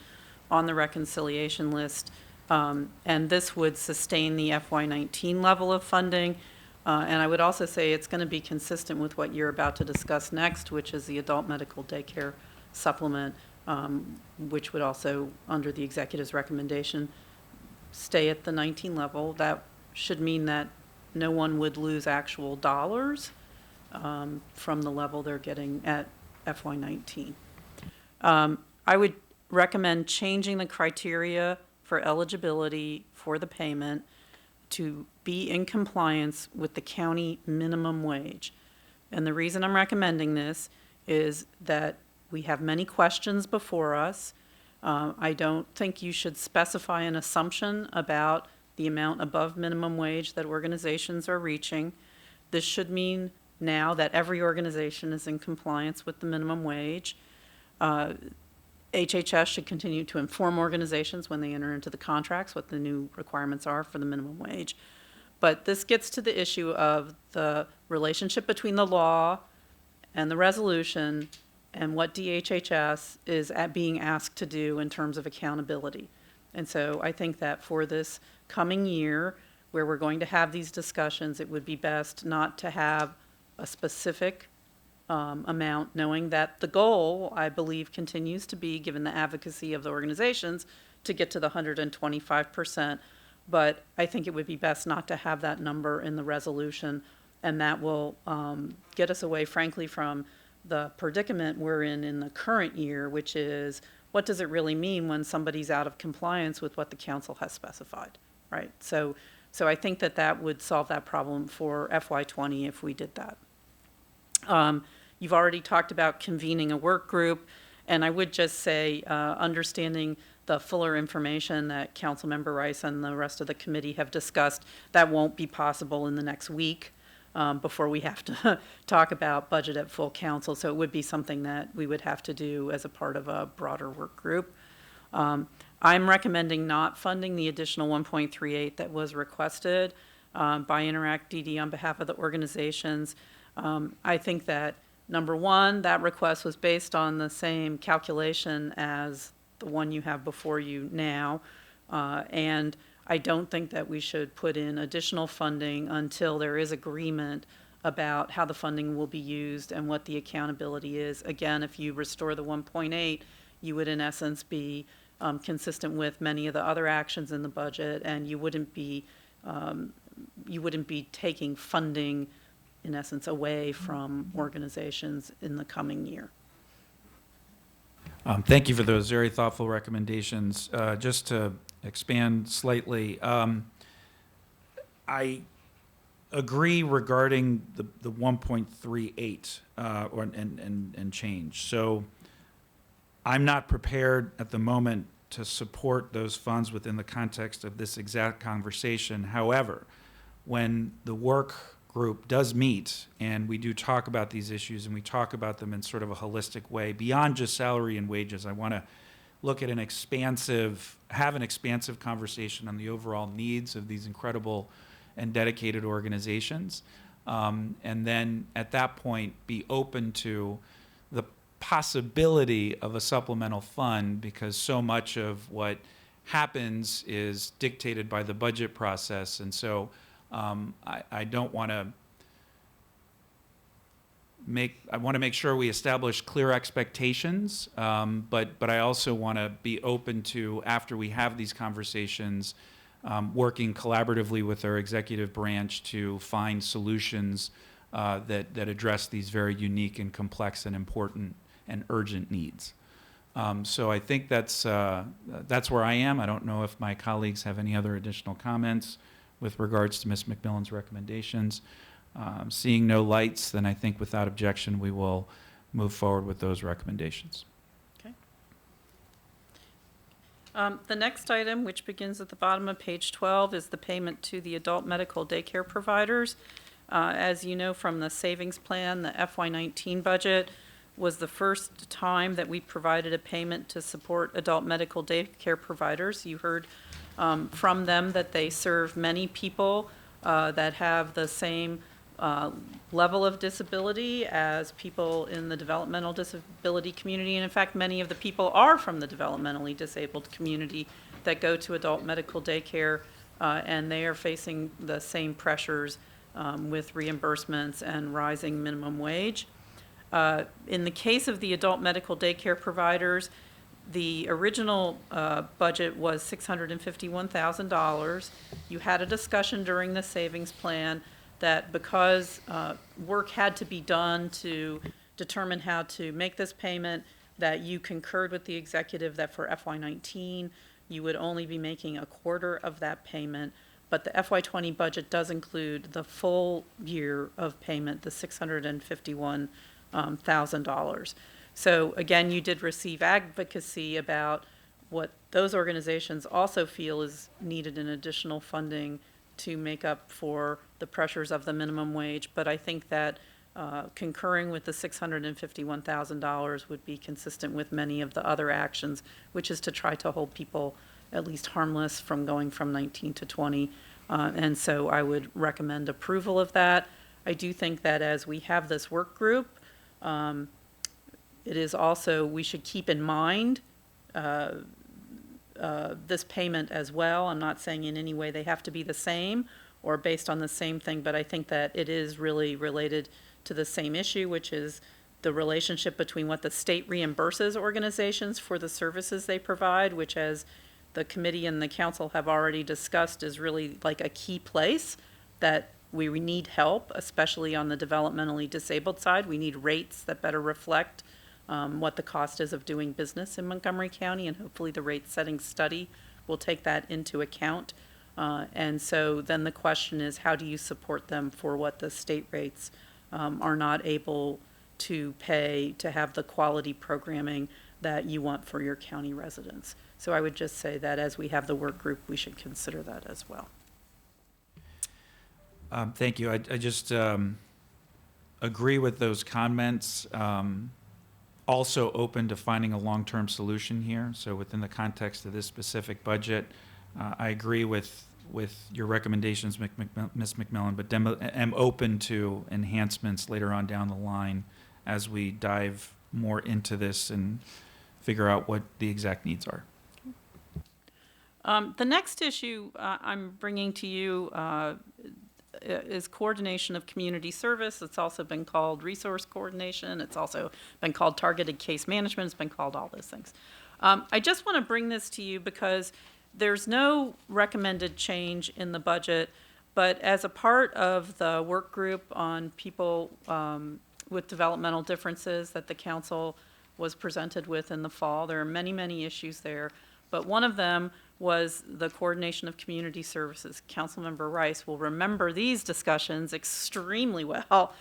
on the reconciliation list. And this would sustain the FY19 level of funding. And I would also say it's going to be consistent with what you're about to discuss next, which is the adult medical daycare supplement, which would also, under the executive's recommendation, stay at the 19 level. That should mean that no one would lose actual dollars from the level they're getting at FY19. I would recommend changing the criteria for eligibility for the payment to be in compliance with the county minimum wage. And the reason I'm recommending this is that we have many questions before us. I don't think you should specify an assumption about the amount above minimum wage that organizations are reaching. This should mean now that every organization is in compliance with the minimum wage. HHS should continue to inform organizations when they enter into the contracts what the new requirements are for the minimum wage. But this gets to the issue of the relationship between the law and the resolution and what DHHS is being asked to do in terms of accountability. And so I think that for this coming year, where we're going to have these discussions, it would be best not to have a specific amount, knowing that the goal, I believe, continues to be, given the advocacy of the organizations, to get to the 125%. But I think it would be best not to have that number in the resolution, and that will get us away, frankly, from the predicament we're in the current year, which is, what does it really mean when somebody's out of compliance with what the council has specified, right? So I think that would solve that problem for FY20 if we did that. You've already talked about convening a work group, and I would just say, understanding the fuller information that Councilmember Rice and the rest of the committee have discussed, that won't be possible in the next week before we have to talk about budget at full council. So it would be something that we would have to do as a part of a broader work group. I'm recommending not funding the additional 1.38 that was requested by Interact DD on behalf of the organizations. I think that, number one, that request was based on the same calculation as the one you have before you now, and I don't think that we should put in additional funding until there is agreement about how the funding will be used and what the accountability is. Again, if you restore the 1.8, you would in essence be consistent with many of the other actions in the budget, and you wouldn't be taking funding in essence away from organizations in the coming year. Thank you for those very thoughtful recommendations. Just to expand slightly, I agree regarding the 1.38 and change. So I'm not prepared at the moment to support those funds within the context of this exact conversation. However, when the work group does meet and we do talk about these issues and we talk about them in sort of a holistic way beyond just salary and wages, I want to look at have an expansive conversation on the overall needs of these incredible and dedicated organizations. And then at that point, be open to the possibility of a supplemental fund, because so much of what happens is dictated by the budget process. And so I don't want to I want to make sure we establish clear expectations, but I also want to be open to, after we have these conversations, working collaboratively with our executive branch to find solutions that address these very unique and complex and important and urgent needs. So I think that's where I am. I don't know if my colleagues have any other additional comments with regards to Ms. McMillan's recommendations. Seeing no lights, then I think without objection we will move forward with those recommendations. Okay. The next item, which begins at the bottom of page 12, is the payment to the adult medical daycare providers. As you know from the savings plan, the FY19 budget was the first time that we provided a payment to support adult medical daycare providers. You heard from them that they serve many people that have the same level of disability as people in the developmental disability community. And in fact, many of the people are from the developmentally disabled community that go to adult medical daycare, and they are facing the same pressures with reimbursements and rising minimum wage. In the case of the adult medical daycare providers, the original budget was $651,000. You had a discussion during the savings plan that because work had to be done to determine how to make this payment, that you concurred with the executive that for FY19, you would only be making a quarter of that payment. But the FY20 budget does include the full year of payment, the $651,000. So again, you did receive advocacy about what those organizations also feel is needed in additional funding to make up for the pressures of the minimum wage. But I think that concurring with the $651,000 would be consistent with many of the other actions, which is to try to hold people at least harmless from going from 19 to 20. And so I would recommend approval of that. I do think that as we have this work group, it is also, we should keep in mind this payment as well. I'm not saying in any way they have to be the same or based on the same thing, but I think that it is really related to the same issue, which is the relationship between what the state reimburses organizations for the services they provide, which, as the committee and the council have already discussed, is really like a key place that we need help, especially on the developmentally disabled side. We need rates that better reflect what the cost is of doing business in Montgomery County, and hopefully the rate setting study will take that into account. And so then the question is, how do you support them for what the state rates are not able to pay to have the quality programming that you want for your county residents? So I would just say that as we have the work group, we should consider that as well. Thank you. I just agree with those comments. Also open to finding a long-term solution here. So within the context of this specific budget, I agree with your recommendations, Ms. McMillan, but am open to enhancements later on down the line as we dive more into this and figure out what the exact needs are. The next issue I'm bringing to you is coordination of community service. It's also been called resource coordination. It's also been called targeted case management. It's been called all those things. I just want to bring this to you because there's no recommended change in the budget, but as a part of the work group on people with developmental differences that the council was presented with in the fall, there are many, many issues there, but one of them was the coordination of community services. Councilmember Rice will remember these discussions extremely well.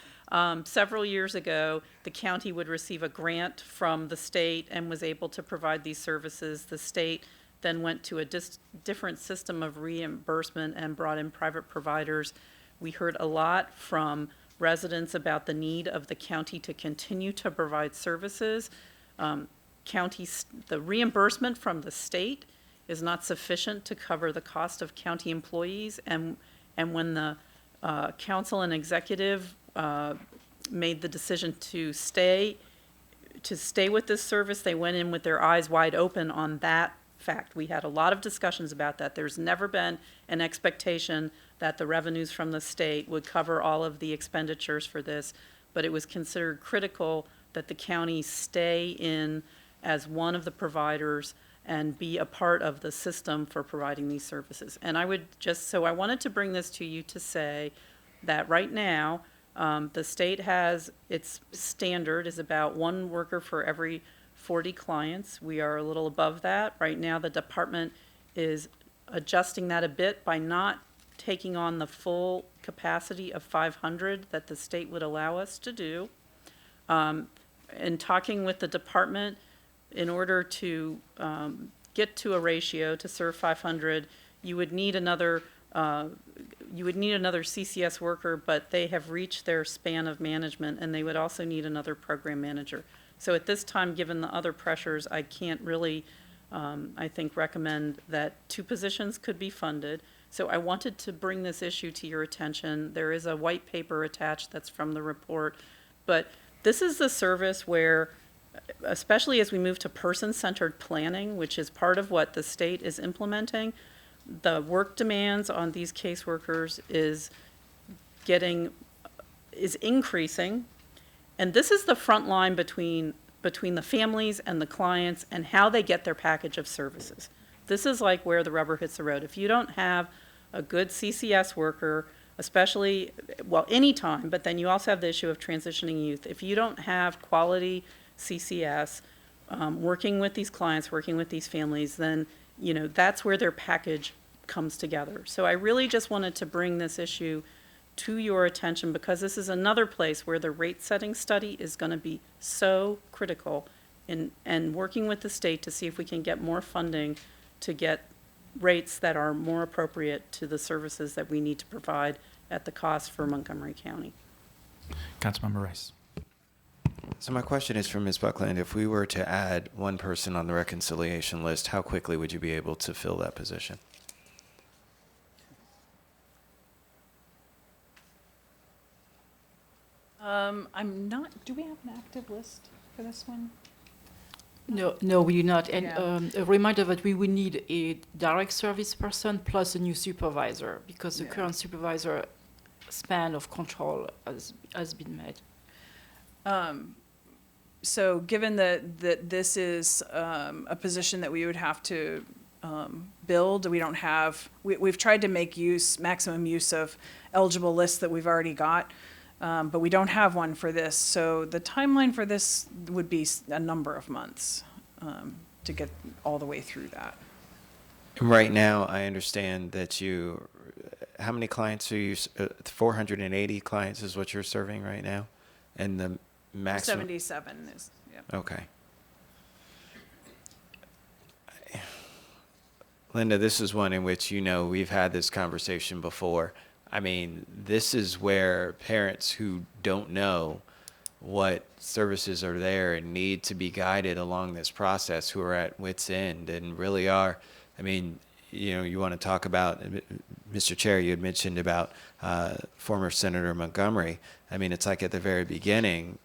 Several years ago, the county would receive a grant from the state and was able to provide these services. The state then went to a different system of reimbursement and brought in private providers. We heard a lot from residents about the need of the county to continue to provide services. The reimbursement from the state is not sufficient to cover the cost of county employees, and when the council and executive made the decision to stay with this service, they went in with their eyes wide open on that fact. We had a lot of discussions about that. There's never been an expectation that the revenues from the state would cover all of the expenditures for this, but it was considered critical that the county stay in as one of the providers and be a part of the system for providing these services. And I wanted to bring this to you to say that right now, the state has, its standard is about 1 worker for every 40 clients. We are a little above that. Right now, the department is adjusting that a bit by not taking on the full capacity of 500 that the state would allow us to do. In talking with the department, in order to get to a ratio to serve 500, you would need another CCS worker, but they have reached their span of management, and they would also need another program manager. So at this time, given the other pressures, I can't really, I think, recommend that 2 positions could be funded. So I wanted to bring this issue to your attention. There is a white paper attached that's from the report, but this is the service where, especially as we move to person-centered planning, which is part of what the state is implementing, the work demands on these caseworkers is increasing. And this is the front line between the families and the clients and how they get their package of services. This is like where the rubber hits the road. If you don't have a good CCS worker, especially, well, anytime, but then you also have the issue of transitioning youth. If you don't have quality CCS working with these clients, working with these families, then, that's where their package comes together. So I really just wanted to bring this issue to your attention because this is another place where the rate setting study is going to be so critical and working with the state to see if we can get more funding to get rates that are more appropriate to the services that we need to provide at the cost for Montgomery County. Councilmember Rice. So my question is for Ms. Buckland, if we were to add one person on the reconciliation list, how quickly would you be able to fill that position? I'm not, do we have an active list for this one? No, we do not. And Yeah. a reminder that we would need a direct service person plus a new supervisor because the Yeah. current supervisor span of control has been met. So given that this is a position that we would have to build, we don't have, we've tried to make maximum use of eligible lists that we've already got, but we don't have one for this. So the timeline for this would be a number of months to get all the way through that. Right now, I understand that how many clients are you, 480 clients is what you're serving right now? And the maximum? 77 is, yeah. Okay. Linda, this is one in which, we've had this conversation before. I mean, this is where parents who don't know what services are there and need to be guided along this process, who are at wit's end and really are, I mean, you want to talk about, Mr. Chair, you had mentioned about former Senator Montgomery. I mean, it's like at the very beginning,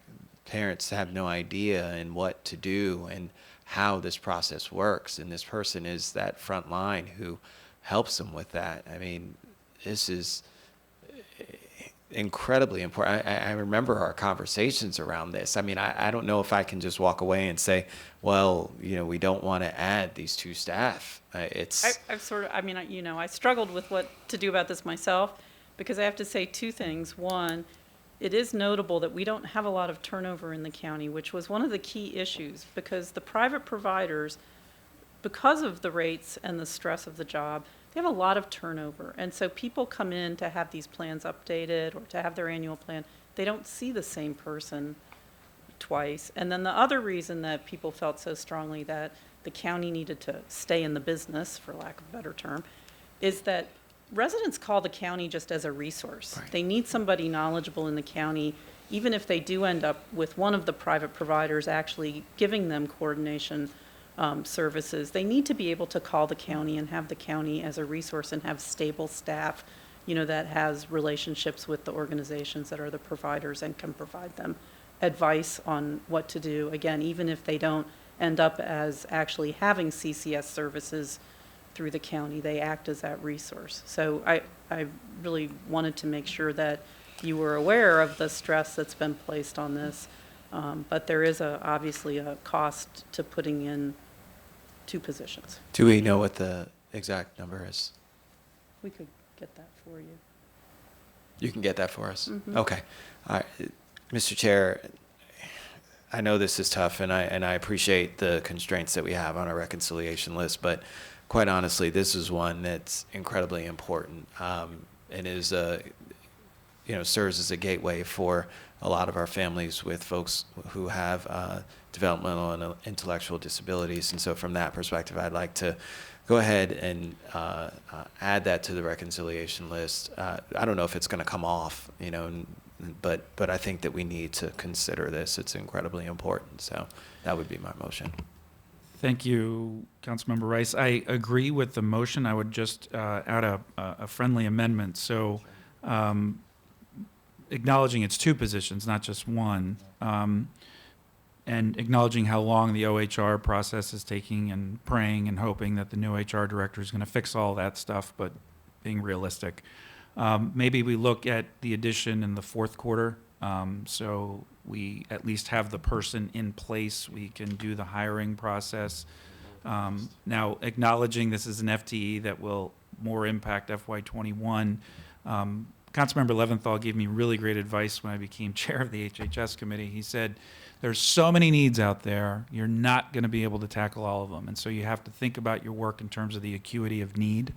parents have no idea and what to do and how this process works. And this person is that front line who helps them with that. I mean, this is incredibly important. I remember our conversations around this. I mean, I don't know if I can just walk away and say, well, we don't want to add these two staff. I've sort of, I struggled with what to do about this myself, because I have to say two things. One, it is notable that we don't have a lot of turnover in the county, which was one of the key issues, because the private providers, because of the rates and the stress of the job, they have a lot of turnover. And so people come in to have these plans updated or to have their annual plan. They don't see the same person twice. And then the other reason that people felt so strongly that the county needed to stay in the business, for lack of a better term, is that residents call the county just as a resource. Right. They need somebody knowledgeable in the county, even if they do end up with one of the private providers actually giving them coordination services. They need to be able to call the county and have the county as a resource and have stable staff, that has relationships with the organizations that are the providers and can provide them advice on what to do. Again, even if they don't end up as actually having CCS services through the county, they act as that resource. So I really wanted to make sure that you were aware of the stress that's been placed on this. But there is obviously a cost to putting in two positions. Do we know what the exact number is? We could get that for you. You can get that for us? Mhm. Okay. All right. Mr. Chair, I know this is tough, and I appreciate the constraints that we have on our reconciliation list, but quite honestly, this is one that's incredibly important, and is serves as a gateway for a lot of our families with folks who have developmental and intellectual disabilities. And so from that perspective, I'd like to go ahead and add that to the reconciliation list. I don't know if it's going to come off, but I think that we need to consider this. It's incredibly important. So that would be my motion. Thank you, Councilmember Rice. I agree with the motion. I would just add a friendly amendment. So acknowledging it's two positions, not just one, and acknowledging how long the OHR process is taking, and praying and hoping that the new HR director is going to fix all that stuff, but being realistic. Maybe we look at the addition in the fourth quarter, so we at least have the person in place. We can do the hiring process. Now, acknowledging this is an FTE that will more impact FY21, Councilmember Leventhal gave me really great advice when I became chair of the HHS committee. He said, there's so many needs out there, you're not going to be able to tackle all of them. And so you have to think about your work in terms of the acuity of need.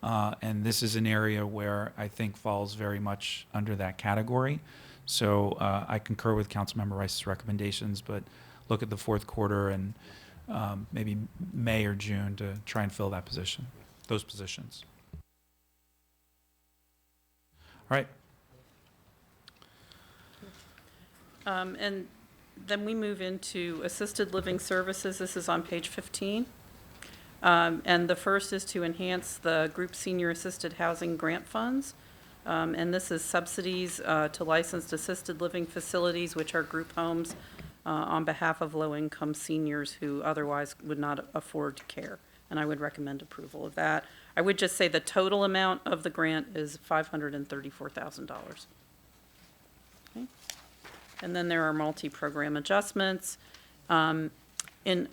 And this is an area where I think falls very much under that category. So I concur with Councilmember Rice's recommendations, but look at the fourth quarter and maybe May or June to try and fill that position, those positions. All right. And then we move into assisted living services. This is on page 15. And the first is to enhance the group senior assisted housing grant funds. And this is subsidies to licensed assisted living facilities, which are group homes on behalf of low-income seniors who otherwise would not afford care. And I would recommend approval of that. I would just say the total amount of the grant is $534,000. Okay. And then there are multi-program adjustments. In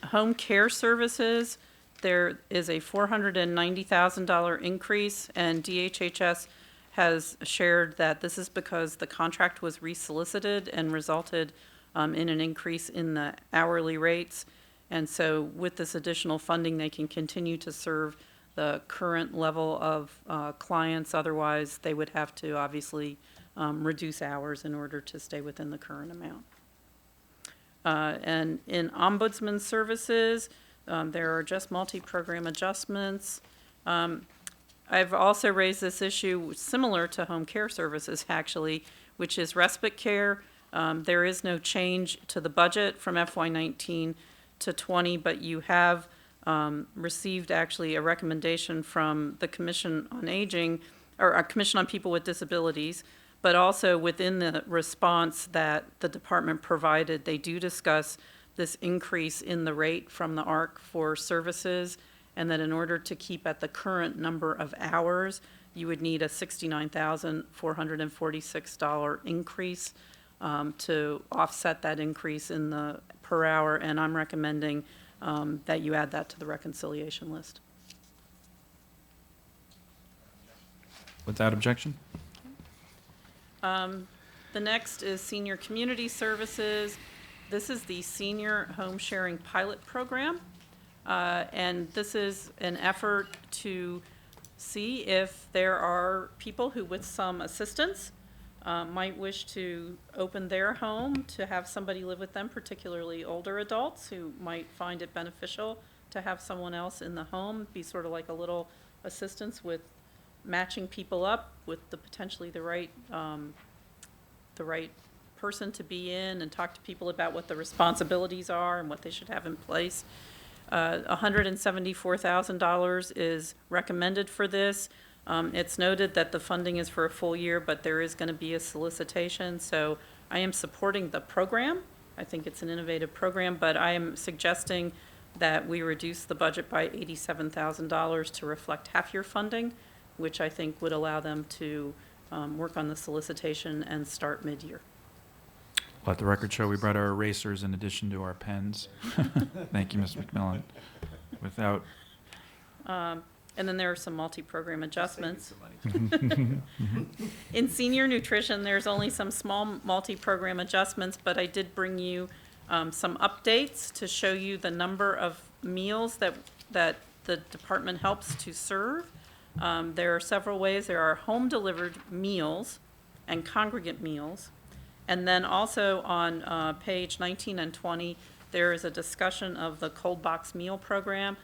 home care services, there is a $490,000 increase, and DHHS has shared that this is because the contract was resolicited and resulted in an increase in the hourly rates. And so with this additional funding, they can continue to serve the current level of clients. Otherwise, they would have to obviously reduce hours in order to stay within the current amount. And in ombudsman services, there are just multi-program adjustments. I've also raised this issue similar to home care services, actually, which is respite care. There is no change to the budget from FY19 to 20, but you have received actually a recommendation from the Commission on Aging, or a Commission on People with Disabilities, but also within the response that the department provided, they do discuss this increase in the rate from the ARC for services, and that in order to keep at the current number of hours, you would need a $69,446 increase to offset that increase in the per hour, and I'm recommending that you add that to the reconciliation list. Without objection? The next is senior community services. This is the Senior Home Sharing Pilot Program. And this is an effort to see if there are people who, with some assistance, might wish to open their home to have somebody live with them, particularly older adults who might find it beneficial to have someone else in the home, be sort of like a little assistance with matching people up with the potentially the right person to be in, and talk to people about what the responsibilities are and what they should have in place. $174,000 is recommended for this. It's noted that the funding is for a full year, but there is going to be a solicitation. So I am supporting the program. I think it's an innovative program, but I am suggesting that we reduce the budget by $87,000 to reflect half-year funding, which I think would allow them to work on the solicitation and start mid-year. Let the record show we brought our erasers in addition to our pens. Thank you, Ms. McMillan. Without. And then there are some multi-program adjustments. In senior nutrition, there's only some small multi-program adjustments, but I did bring you some updates to show you the number of meals that the department helps to serve. There are several ways. There are home-delivered meals and congregate meals. And then also on page 19 and 20, there is a discussion of the cold box meal program.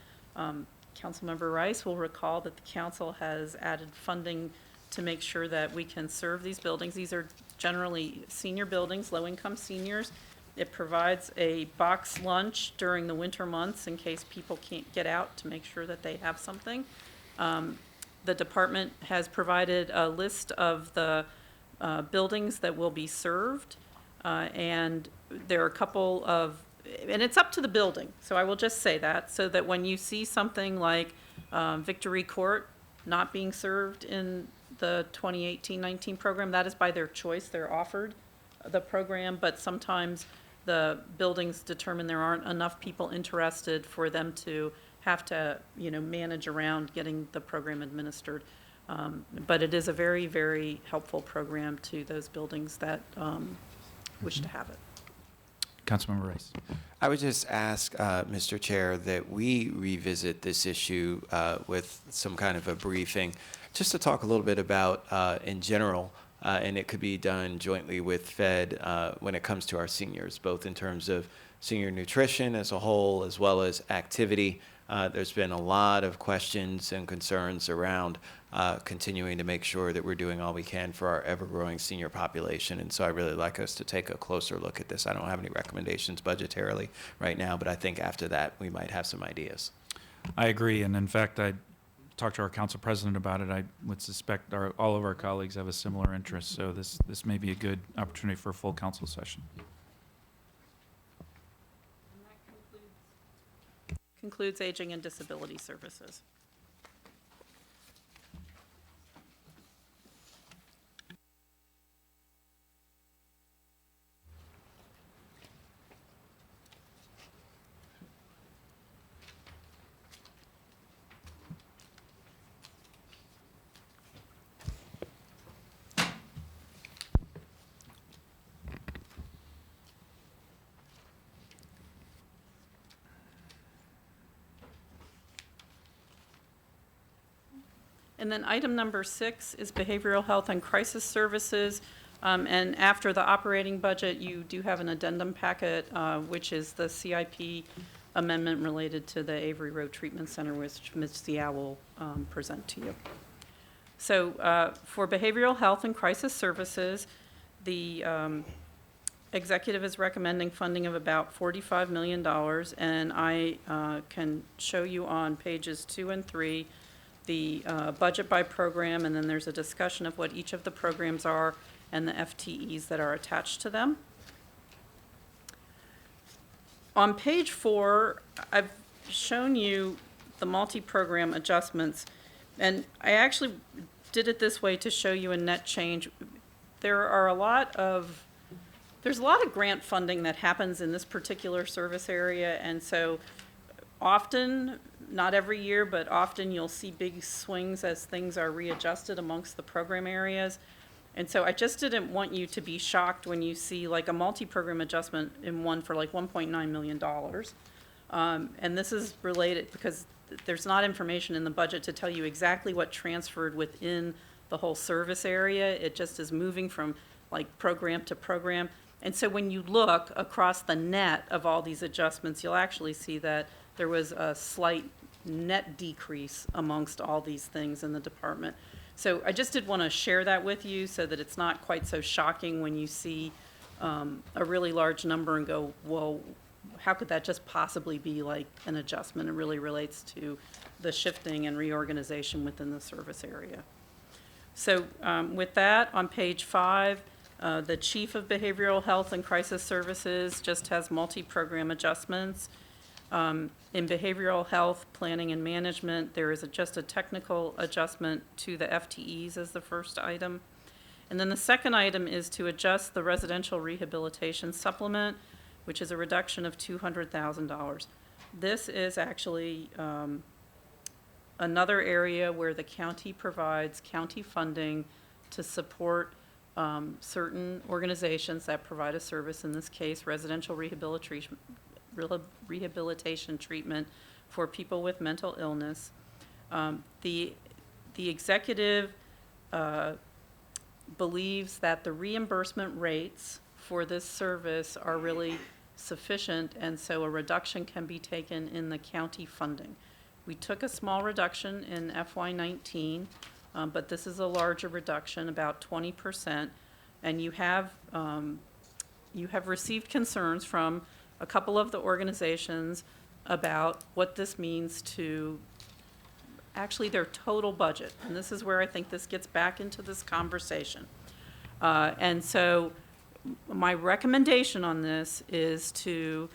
Councilmember Rice will recall that the council has added funding to make sure that we can serve these buildings. These are generally senior buildings, low-income seniors. It provides a box lunch during the winter months in case people can't get out, to make sure that they have something. The department has provided a list of the buildings that will be served, and there are a couple of, and it's up to the building, so I will just say that, so that when you see something like Victory Court not being served in the 2018-19 program, that is by their choice. They're offered the program, but sometimes the buildings determine there aren't enough people interested for them to have to, manage around getting the program administered. But it is a very, very helpful program to those buildings that wish to have it. Councilmember Rice. I would just ask, Mr. Chair, that we revisit this issue with some kind of a briefing, just to talk a little bit about, in general, and it could be done jointly with Fed when it comes to our seniors, both in terms of senior nutrition as a whole, as well as activity. There's been a lot of questions and concerns around continuing to make sure that we're doing all we can for our ever-growing senior population. And so I really like us to take a closer look at this. I don't have any recommendations budgetarily right now, but I think after that, we might have some ideas. I agree, and in fact, I talked to our council president about it. I would suspect all of our colleagues have a similar interest, so this may be a good opportunity for a full council session. Concludes Aging and Disability Services. And then item number 6 is Behavioral Health and Crisis Services. And after the operating budget, you do have an addendum packet, which is the CIP amendment related to the Avery Road Treatment Center, which Ms. Ziao will present to you. So for Behavioral Health and Crisis Services, the executive is recommending funding of about $45 million, and I can show you on pages 2 and 3 the budget by program, and then there's a discussion of what each of the programs are and the FTEs that are attached to them. On page 4, I've shown you the multi-program adjustments, and I actually did it this way to show you a net change. There's a lot of grant funding that happens in this particular service area, and so often, not every year, but often you'll see big swings as things are readjusted amongst the program areas. And so I just didn't want you to be shocked when you see like a multi-program adjustment in one for like $1.9 million. And this is related because there's not information in the budget to tell you exactly what transferred within the whole service area. It just is moving from like program to program. And so when you look across the net of all these adjustments, you'll actually see that there was a slight net decrease amongst all these things in the department. So I just did want to share that with you so that it's not quite so shocking when you see a really large number and go, whoa, how could that just possibly be like an adjustment? It really relates to the shifting and reorganization within the service area. So with that, on page 5, the Chief of Behavioral Health and Crisis Services just has multi-program adjustments. In behavioral health planning and management, there is just a technical adjustment to the FTEs as the first item. And then the second item is to adjust the residential rehabilitation supplement, which is a reduction of $200,000. This is actually another area where the county provides county funding to support certain organizations that provide a service, in this case, residential rehabilitation treatment for people with mental illness. The executive believes that the reimbursement rates for this service are really sufficient, and so a reduction can be taken in the county funding. We took a small reduction in FY19, but this is a larger reduction, about 20%, and you have received concerns from a couple of the organizations about what this means to actually their total budget. And this is where I think this gets back into this conversation. And so my recommendation on this is to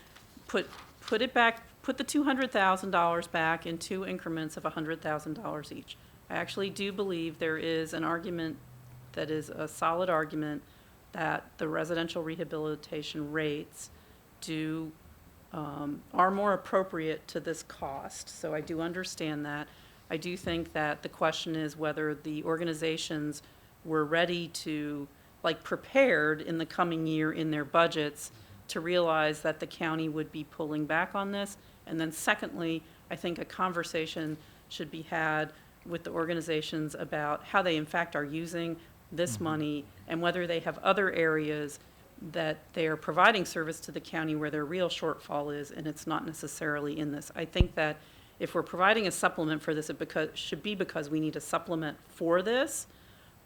put it back, put the $200,000 back in 2 increments of $100,000 each. I actually do believe there is an argument that is a solid argument that the residential rehabilitation rates are more appropriate to this cost. So I do understand that. I do think that the question is whether the organizations were ready to, like prepared in the coming year in their budgets to realize that the county would be pulling back on this. And then secondly, I think a conversation should be had with the organizations about how they in fact are using this money and whether they have other areas that they are providing service to the county where their real shortfall is, and it's not necessarily in this. I think that if we're providing a supplement for this, should be because we need a supplement for this,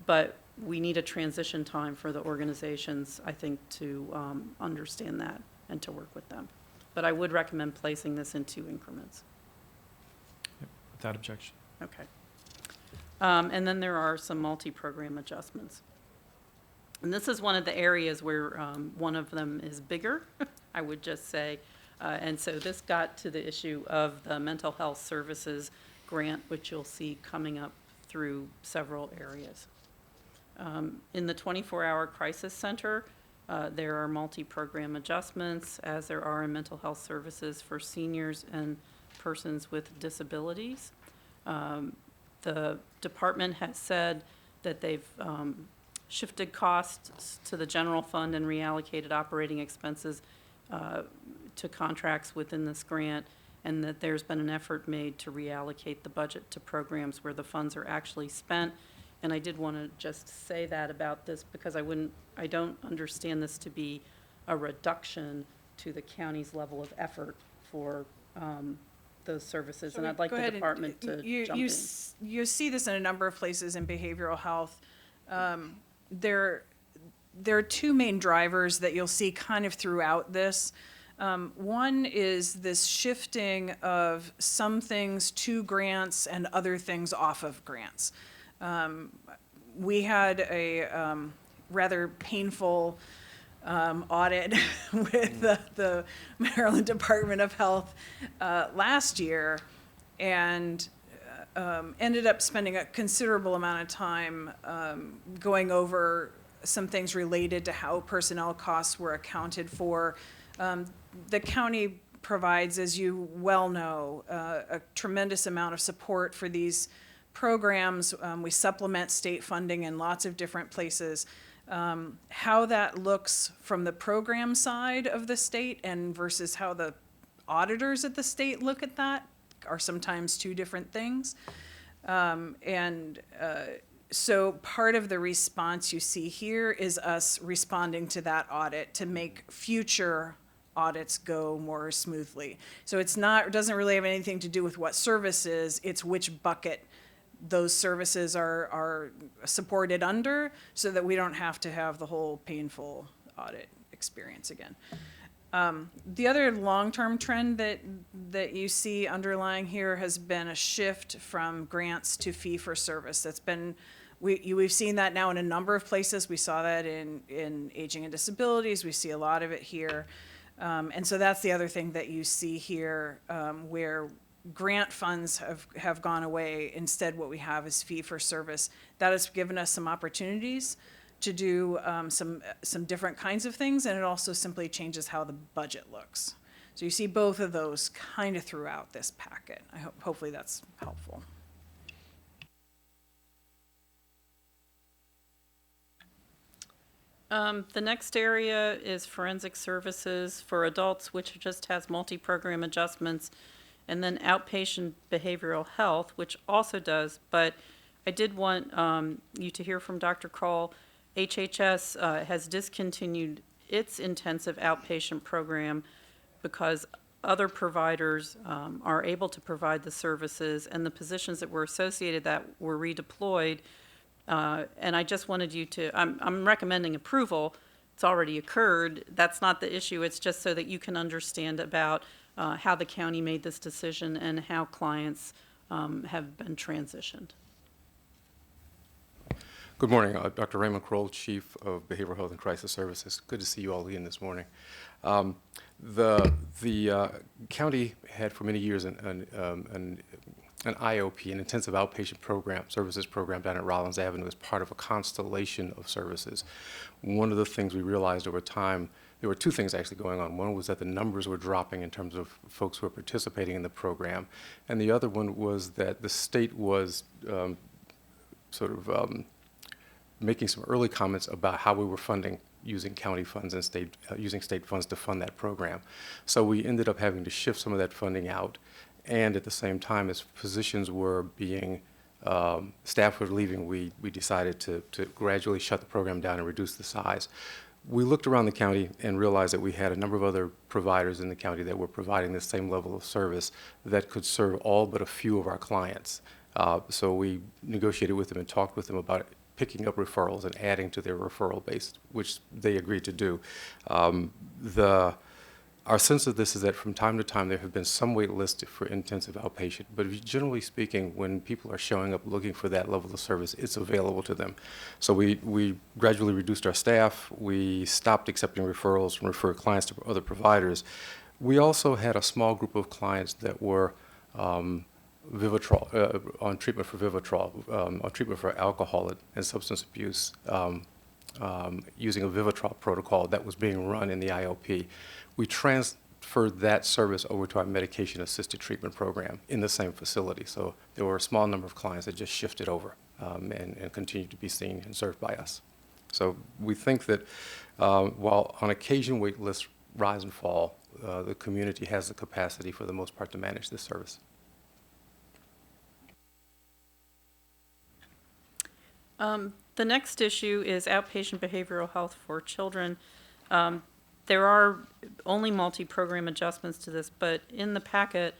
but we need a transition time for the organizations, I think, to understand that and to work with them. But I would recommend placing this in 2 increments. Without objection. Okay. And then there are some multi-program adjustments. And this is one of the areas where one of them is bigger, I would just say. And so this got to the issue of the mental health services grant, which you'll see coming up through several areas. In the 24-hour crisis center, there are multi-program adjustments, as there are in mental health services for seniors and persons with disabilities. The department has said that they've shifted costs to the general fund and reallocated operating expenses to contracts within this grant, and that there's been an effort made to reallocate the budget to programs where the funds are actually spent. And I did want to just say that about this, because I don't understand this to be a reduction to the county's level of effort for those services, and I'd like the department to jump in. You see this in a number of places in behavioral health. There are 2 main drivers that you'll see kind of throughout this. One is this shifting of some things to grants and other things off of grants. We had a rather painful audit with the Maryland Department of Health last year, and ended up spending a considerable amount of time going over some things related to how personnel costs were accounted for. The county provides, as you well know, a tremendous amount of support for these programs. We supplement state funding in lots of different places. How that looks from the program side of the state and versus how the auditors at the state look at that are sometimes 2 different things. So part of the response you see here is us responding to that audit to make future audits go more smoothly. So it doesn't really have anything to do with what services, it's which bucket those services are supported under, so that we don't have to have the whole painful audit experience again. The other long-term trend that you see underlying here has been a shift from grants to fee-for-service. We've seen that now in a number of places. We saw that in aging and disabilities. We see a lot of it here. And so that's the other thing that you see here, where grant funds have gone away. Instead, what we have is fee-for-service. That has given us some opportunities to do some different kinds of things, and it also simply changes how the budget looks. So you see both of those kind of throughout this packet. Hopefully that's helpful. The next area is forensic services for adults, which just has multi-program adjustments, and then outpatient behavioral health, which also does. But I did want you to hear from Dr. Kroll. HHS has discontinued its intensive outpatient program because other providers are able to provide the services, and the positions that were associated that were redeployed. And I just wanted you to, I'm recommending approval. It's already occurred. That's not the issue. It's just so that you can understand about how the county made this decision and how clients have been transitioned. Good morning, Dr. Raymond Kroll, Chief of Behavioral Health and Crisis Services. Good to see you all again this morning. The county had for many years an IOP, an intensive outpatient program, services program down at Rollins Avenue as part of a constellation of services. One of the things we realized over time, there were 2 things actually going on. One was that the numbers were dropping in terms of folks who were participating in the program, and the other one was that the state was making some early comments about how we were funding using county funds and using state funds to fund that program. So we ended up having to shift some of that funding out, and at the same time, as positions were being, staff were leaving, we decided to gradually shut the program down and reduce the size. we looked around the county and realized that we had a number of other providers in the county that were providing the same level of service that could serve all but a few of our clients. So we negotiated with them and talked with them about picking up referrals and adding to their referral base, which they agreed to do. Our sense of this is that from time to time there have been some wait lists for intensive outpatient, but generally speaking, when people are showing up looking for that level of service, it's available to them. So we gradually reduced our staff. We stopped accepting referrals and refer clients to other providers. We also had a small group of clients that were Vivitrol, on treatment for Vivitrol, on treatment for alcohol and substance abuse, using a Vivitrol protocol that was being run in the IOP. We transferred that service over to our medication-assisted treatment program in the same facility. So there were a small number of clients that just shifted over and continued to be seen and served by us. So we think that while on occasion wait lists rise and fall, the community has the capacity for the most part to manage this service. The next issue is outpatient behavioral health for children. There are only multi-program adjustments to this, but in the packet,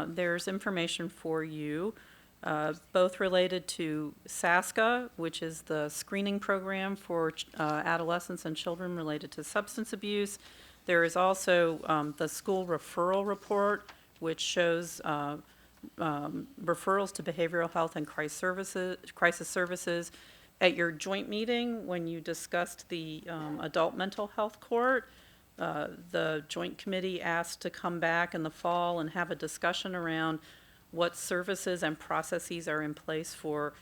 there's information for you, both related to SASCA, which is the screening program for adolescents and children related to substance abuse. There is also the school referral report, which shows referrals to behavioral health and crisis services. At your joint meeting, when you discussed the adult mental health court, the joint committee asked to come back in the fall and have a discussion around what services and processes are in place for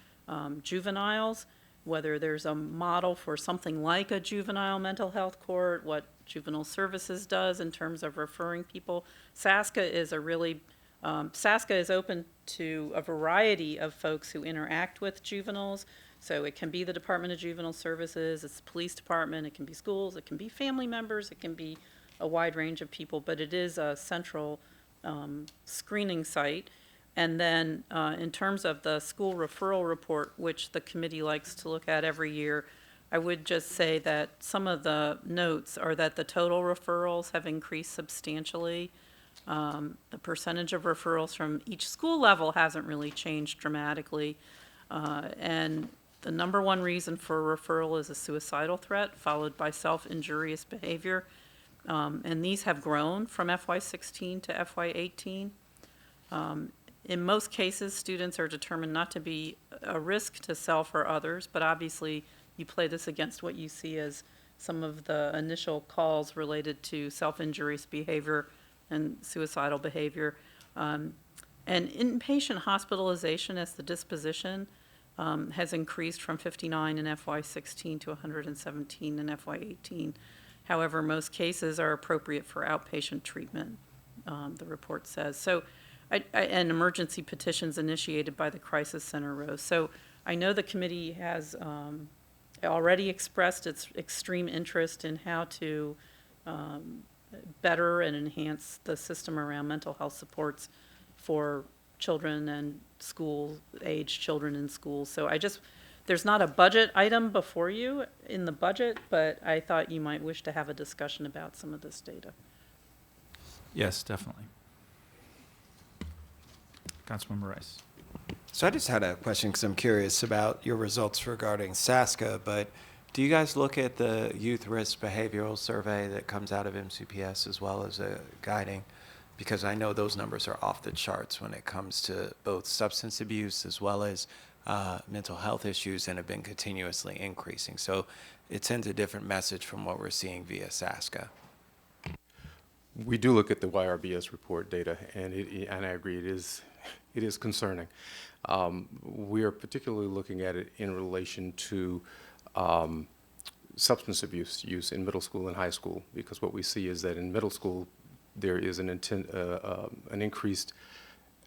juveniles, whether there's a model for something like a juvenile mental health court, what juvenile services does in terms of referring people. SASCA is open to a variety of folks who interact with juveniles. So it can be the Department of Juvenile Services, it's the police department, it can be schools, it can be family members, it can be a wide range of people, but it is a central screening site. And then in terms of the school referral report, which the committee likes to look at every year, I would just say that some of the notes are that the total referrals have increased substantially. The percentage of referrals from each school level hasn't really changed dramatically. And the number one reason for referral is a suicidal threat, followed by self-injurious behavior. And these have grown from FY16 to FY18. In most cases, students are determined not to be a risk to self or others, but obviously you play this against what you see as some of the initial calls related to self-injurious behavior and suicidal behavior. And inpatient hospitalization as the disposition has increased from 59 in FY16 to 117 in FY18. However, most cases are appropriate for outpatient treatment, the report says. So, and emergency petitions initiated by the Crisis Center rose. So I know the committee has already expressed its extreme interest in how to better and enhance the system around mental health supports for children and school-age children in schools. So there's not a budget item before you in the budget, but I thought you might wish to have a discussion about some of this data. Yes, definitely. Councilmember Rice. So I just had a question because I'm curious about your results regarding SASCA, but do you guys look at the youth risk behavioral survey that comes out of MCPS as well as a guiding? Because I know those numbers are off the charts when it comes to both substance abuse as well as mental health issues and have been continuously increasing. So it sends a different message from what we're seeing via SASCA. We do look at the YRBS report data, and I agree, it is concerning. We are particularly looking at it in relation to substance abuse use in middle school and high school, because what we see is that in middle school there is an increased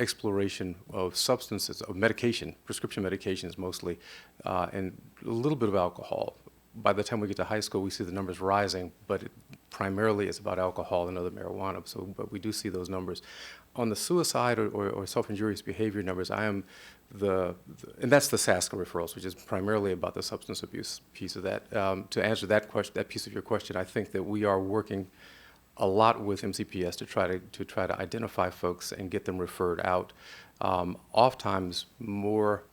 exploration of substances, of medication, prescription medications mostly, and a little bit of alcohol. By the time we get to high school, we see the numbers rising, but primarily it's about alcohol and other marijuana. But we do see those numbers. on the suicide or self-injurious behavior numbers, and that's the SASCA referrals, which is primarily about the substance abuse piece of that. To answer that question, that piece of your question, I think that we are working a lot with MCPS to try to identify folks and get them referred out. Oftentimes, more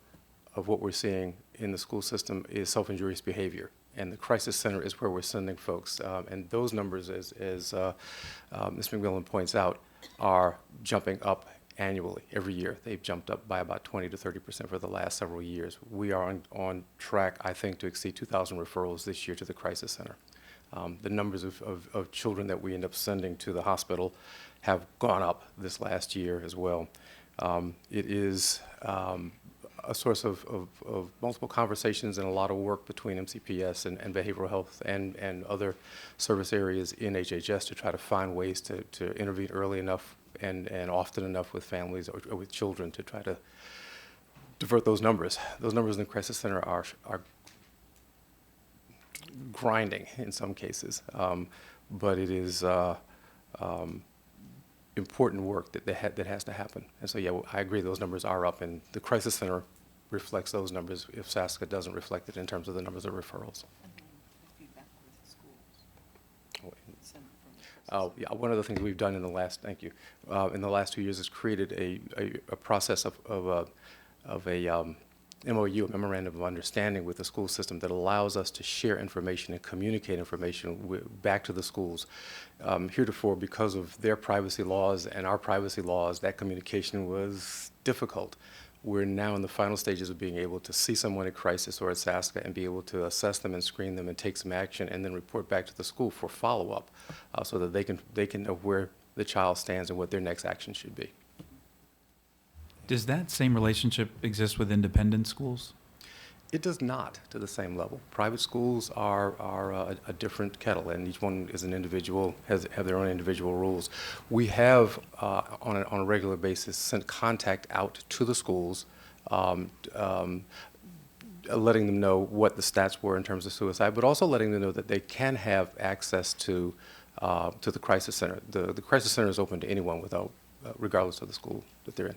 of what we're seeing in the school system is self-injurious behavior, and the crisis center is where we're sending folks. And those numbers, as Ms. McMillan points out, are jumping up annually every year. They've jumped up by about 20 to 30% for the last several years. We are on track, I think, to exceed 2,000 referrals this year to the crisis center. The numbers of children that we end up sending to the hospital have gone up this last year as well. It is a source of multiple conversations and a lot of work between MCPS and behavioral health and other service areas in HHS to try to find ways to intervene early enough and often enough with families or with children to try to divert those numbers. Those numbers in the crisis center are grinding in some cases, but it is important work that has to happen. And so, yeah, I agree those numbers are up, and the crisis center reflects those numbers if SASCA doesn't reflect it in terms of the numbers of referrals. Yeah, one of the things we've done in the last, thank you, in the last 2 years is created a process of a MOU, a Memorandum of Understanding with the school system that allows us to share information and communicate information back to the schools. Heretofore, because of their privacy laws and our privacy laws, that communication was difficult. We're now in the final stages of being able to see someone at crisis or at SASCA and be able to assess them and screen them and take some action and then report back to the school for follow-up so that they can know where the child stands and what their next action should be. Does that same relationship exist with independent schools? It does not to the same level. Private schools are a different kettle, and each one is an individual, have their own individual rules. We have, on a regular basis, sent contact out to the schools, letting them know what the stats were in terms of suicide, but also letting them know that they can have access to the crisis center. The crisis center is open to anyone regardless of the school that they're in.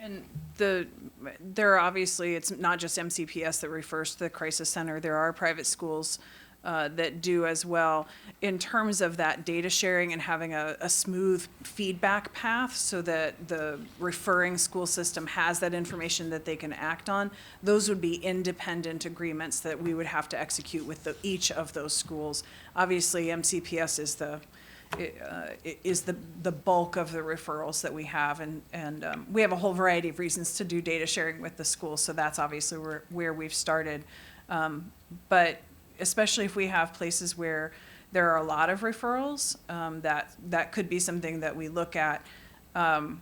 And there are obviously, it's not just MCPS that refers to the crisis center. There are private schools that do as well. In terms of that data sharing and having a smooth feedback path so that the referring school system has that information that they can act on, those would be independent agreements that we would have to execute with each of those schools. Obviously, MCPS is the bulk of the referrals that we have, and we have a whole variety of reasons to do data sharing with the schools, so that's obviously where we've started. But especially if we have places where there are a lot of referrals, that could be something that we look at. I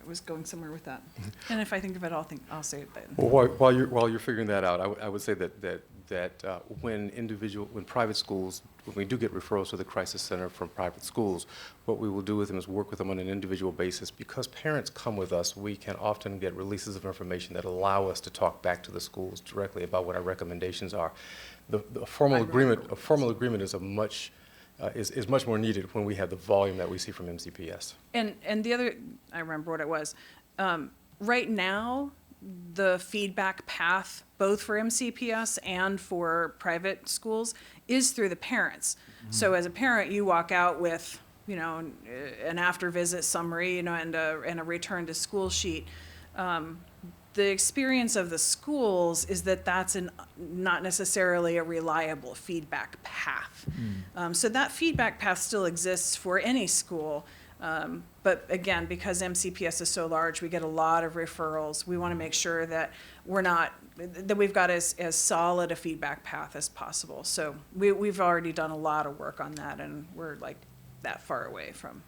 was going somewhere with that, and if I think of it, I'll say it. Well, while you're figuring that out, I would say that when private schools, when we do get referrals to the crisis center from private schools, what we will do with them is work with them on an individual basis. Because parents come with us, we can often get releases of information that allow us to talk back to the schools directly about what our recommendations are. The formal agreement is is much more needed when we have the volume that we see from MCPS. And the other, I remember what it was. Right now, the feedback path, both for MCPS and for private schools, is through the parents. Mm-hmm. So as a parent, you walk out with, an after visit summary, and a return to school sheet. The experience of the schools is that that's not necessarily a reliable feedback path. So that feedback path still exists for any school. But again, because MCPS is so large, we get a lot of referrals. We want to make sure that we've got as solid a feedback path as possible. So we've already done a lot of work on that, and we're like that far away from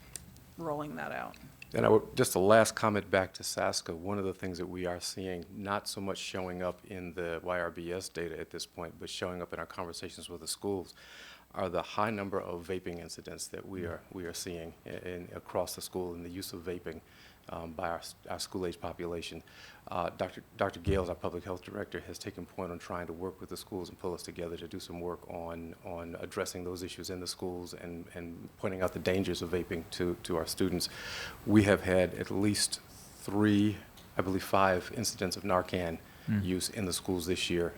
rolling that out. And just a last comment back to SASCA, one of the things that we are seeing, not so much showing up in the YRBS data at this point, but showing up in our conversations with the schools, are the high number of vaping incidents that we are seeing across the school, and the use of vaping by our school-age population. Dr. Gales, our public health director, has taken point on trying to work with the schools and pull us together to do some work on addressing those issues in the schools and pointing out the dangers of vaping to our students. We have had at least 3, I believe 5 incidents of Narcan use in the schools this year,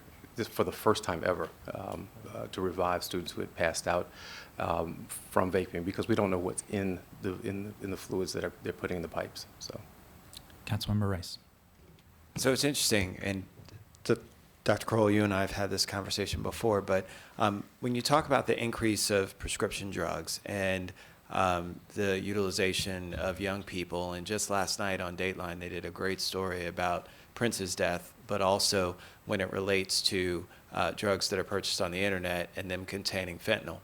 for the first time ever, to revive students who had passed out from vaping, because we don't know what's in the fluids that they're putting in the pipes. So, Councilmember Rice. So it's interesting, and Dr. Kroll, you and I have had this conversation before, but when you talk about the increase of prescription drugs and the utilization of young people, and just last night on Dateline, they did a great story about Prince's death, but also when it relates to drugs that are purchased on the internet and them containing fentanyl.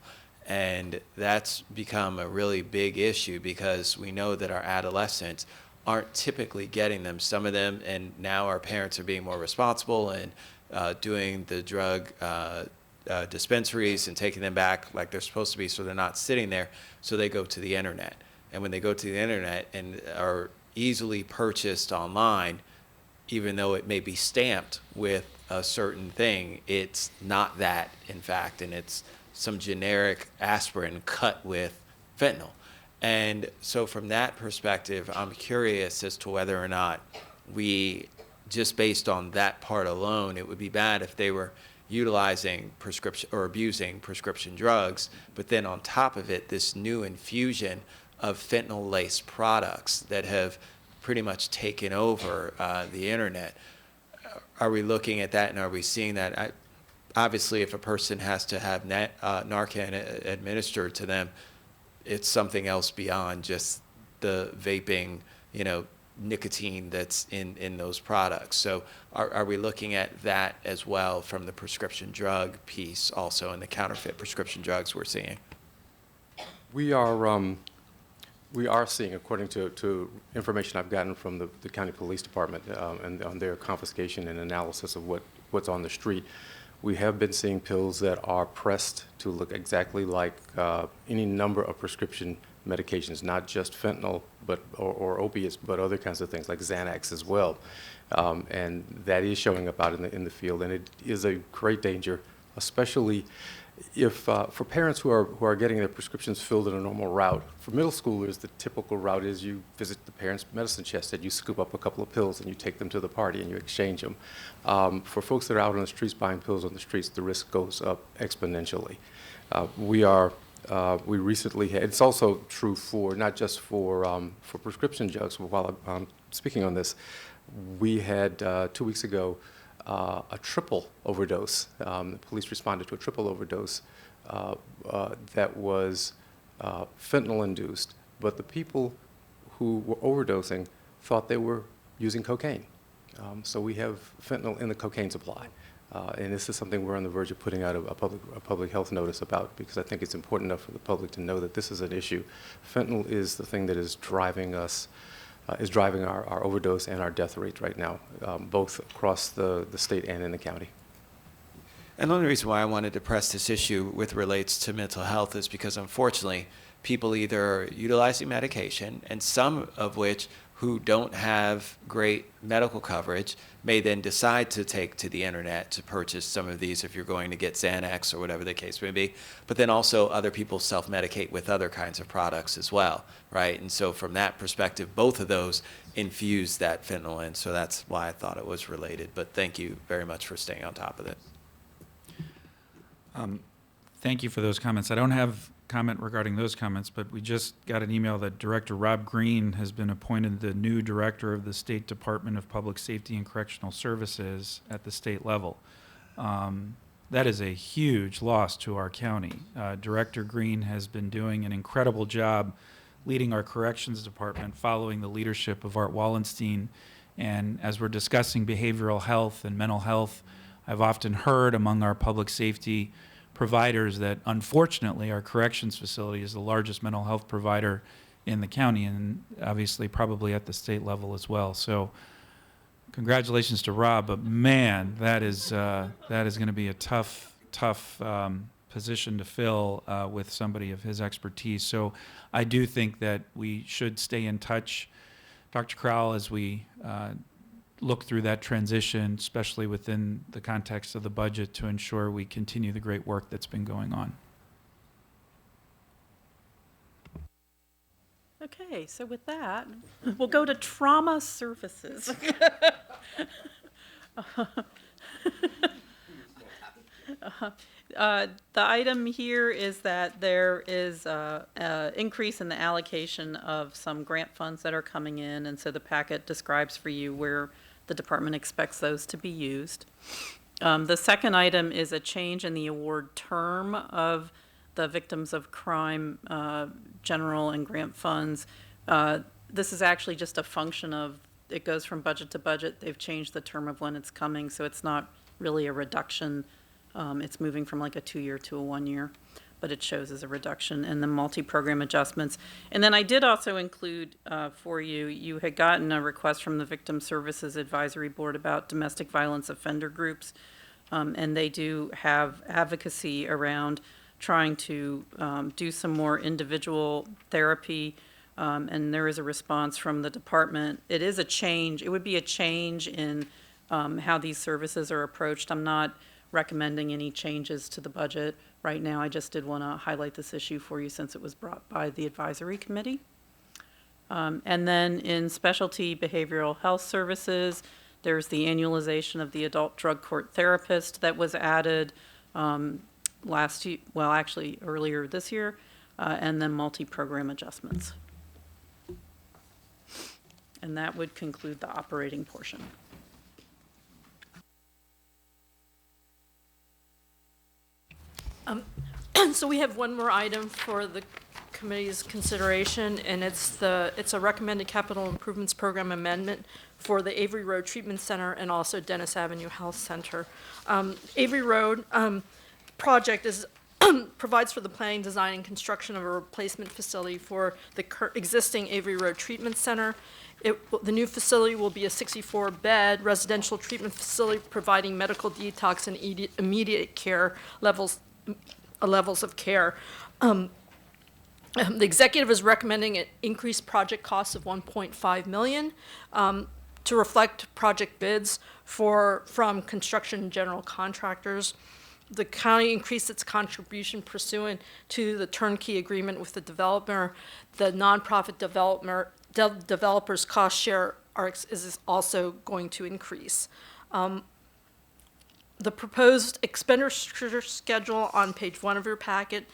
And that's become a really big issue because we know that our adolescents aren't typically getting them, some of them, and now our parents are being more responsible and doing the drug dispensaries and taking them back like they're supposed to be, so they're not sitting there, so they go to the internet. And when they go to the internet and are easily purchased online, even though it may be stamped with a certain thing, it's not that, in fact, and it's some generic aspirin cut with fentanyl. And so from that perspective, I'm curious as to whether or not we, just based on that part alone, it would be bad if they were utilizing prescription or abusing prescription drugs, but then on top of it, this new infusion of fentanyl-laced products that have pretty much taken over the internet. Are we looking at that, and are we seeing that? Obviously, if a person has to have Narcan administered to them, it's something else beyond just the vaping, nicotine that's in those products. So are we looking at that as well from the prescription drug piece also, and the counterfeit prescription drugs we're seeing? We are seeing, according to information I've gotten from the county police department and on their confiscation and analysis of what's on the street, we have been seeing pills that are pressed to look exactly like any number of prescription medications, not just fentanyl or opiates, but other kinds of things like Xanax as well. And that is showing up out in the field, and it is a great danger, especially if for parents who are getting their prescriptions filled in a normal route. For middle schoolers, the typical route is you visit the parent's medicine chest and you scoop up a couple of pills and you take them to the party and you exchange them. For folks that are out on the streets buying pills on the streets, the risk goes up exponentially. We recently had, it's also true for, not just for prescription drugs, but while I'm speaking on this, we had 2 weeks ago a triple overdose. The police responded to a triple overdose that was fentanyl-induced, but the people who were overdosing thought they were using cocaine. So we have fentanyl in the cocaine supply. And this is something we're on the verge of putting out a public health notice about, because I think it's important enough for the public to know that this is an issue. Fentanyl is the thing that is driving us, our overdose and our death rate right now, both across the state and in the county. And the only reason why I wanted to press this issue with relates to mental health is because, unfortunately, people either are utilizing medication, and some of which who don't have great medical coverage may then decide to take to the internet to purchase some of these if you're going to get Xanax or whatever the case may be. But then also other people self-medicate with other kinds of products as well, right? And so from that perspective, both of those infuse that fentanyl in. So that's why I thought it was related. But thank you very much for staying on top of it. Thank you for those comments. I don't have comment regarding those comments, but we just got an email that Director Rob Green has been appointed the new director of the State Department of Public Safety and Correctional Services at the state level. That is a huge loss to our county. Director Green has been doing an incredible job leading our corrections department, following the leadership of Art Wallenstein. And as we're discussing behavioral health and mental health, I've often heard among our public safety providers that, unfortunately, our corrections facility is the largest mental health provider in the county, and obviously probably at the state level as well. So congratulations to Rob, but man, that is going to be a tough position to fill with somebody of his expertise. So I do think that we should stay in touch Dr. Crowell, as we look through that transition, especially within the context of the budget, to ensure we continue the great work that's been going on. Okay, so with that, we'll go to trauma services. The item here is that there is a increase in the allocation of some grant funds that are coming in, and so the packet describes for you where the department expects those to be used. The second item is a change in the award term of the Victims of Crime general and grant funds. This is actually just a function of, it goes from budget to budget. They've changed the term of when it's coming, so it's not really a reduction. It's moving from like a 2-year to a 1-year, but it shows as a reduction, and the multi-program adjustments. And then I did also include for you, you had gotten a request from the Victim Services Advisory Board about domestic violence offender groups, and they do have advocacy around trying to do some more individual therapy, and there is a response from the department. It is a change. It would be a change in how these services are approached. I'm not recommending any changes to the budget right now. I just did want to highlight this issue for you since it was brought by the advisory committee. And then in specialty behavioral health services, there's the annualization of the adult drug court therapist that was added last year, well, actually earlier this year, and then multi-program adjustments. And that would conclude the operating portion. So we have one more item for the committee's consideration, and it's a recommended capital improvements program amendment for the Avery Road Treatment Center and also Dennis Avenue Health Center. Avery Road project provides for the planning, design, and construction of a replacement facility for the existing Avery Road Treatment Center. The new facility will be a 64-bed residential treatment facility providing medical detox and immediate care levels of care. The executive is recommending an increased project cost of $1.5 million to reflect project bids from construction general contractors. The county increased its contribution pursuant to the turnkey agreement with the developer. The nonprofit developer's cost share is also going to increase. The proposed expenditure schedule on page 1 of your packet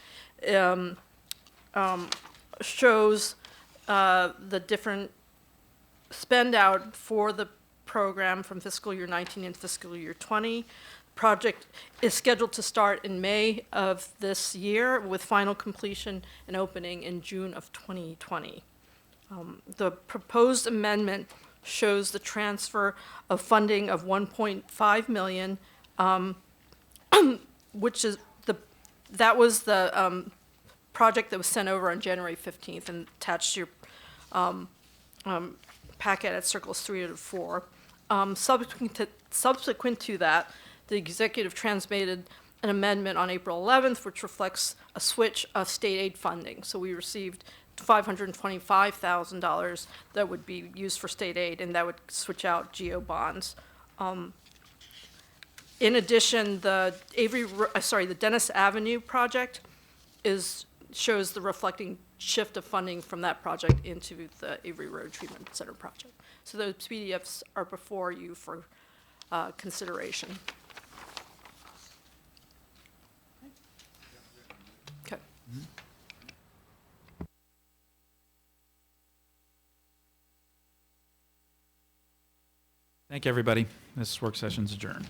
shows the different spend out for the program from fiscal year 19 and fiscal year 20. Project is scheduled to start in May of this year with final completion and opening in June of 2020. The proposed amendment shows the transfer of funding of $1.5 million, which is that was the project that was sent over on January 15th and attached to your packet at circles 3 to 4. Subsequent to that, the executive transmitted an amendment on April 11th, which reflects a switch of state aid funding. So we received $525,000 that would be used for state aid, and that would switch out GO bonds. In addition, the Dennis Avenue project shows the reflecting shift of funding from that project into the Avery Road Treatment Center project. So those PDFs are before you for consideration. Okay. Thank you, everybody. This work session's adjourned.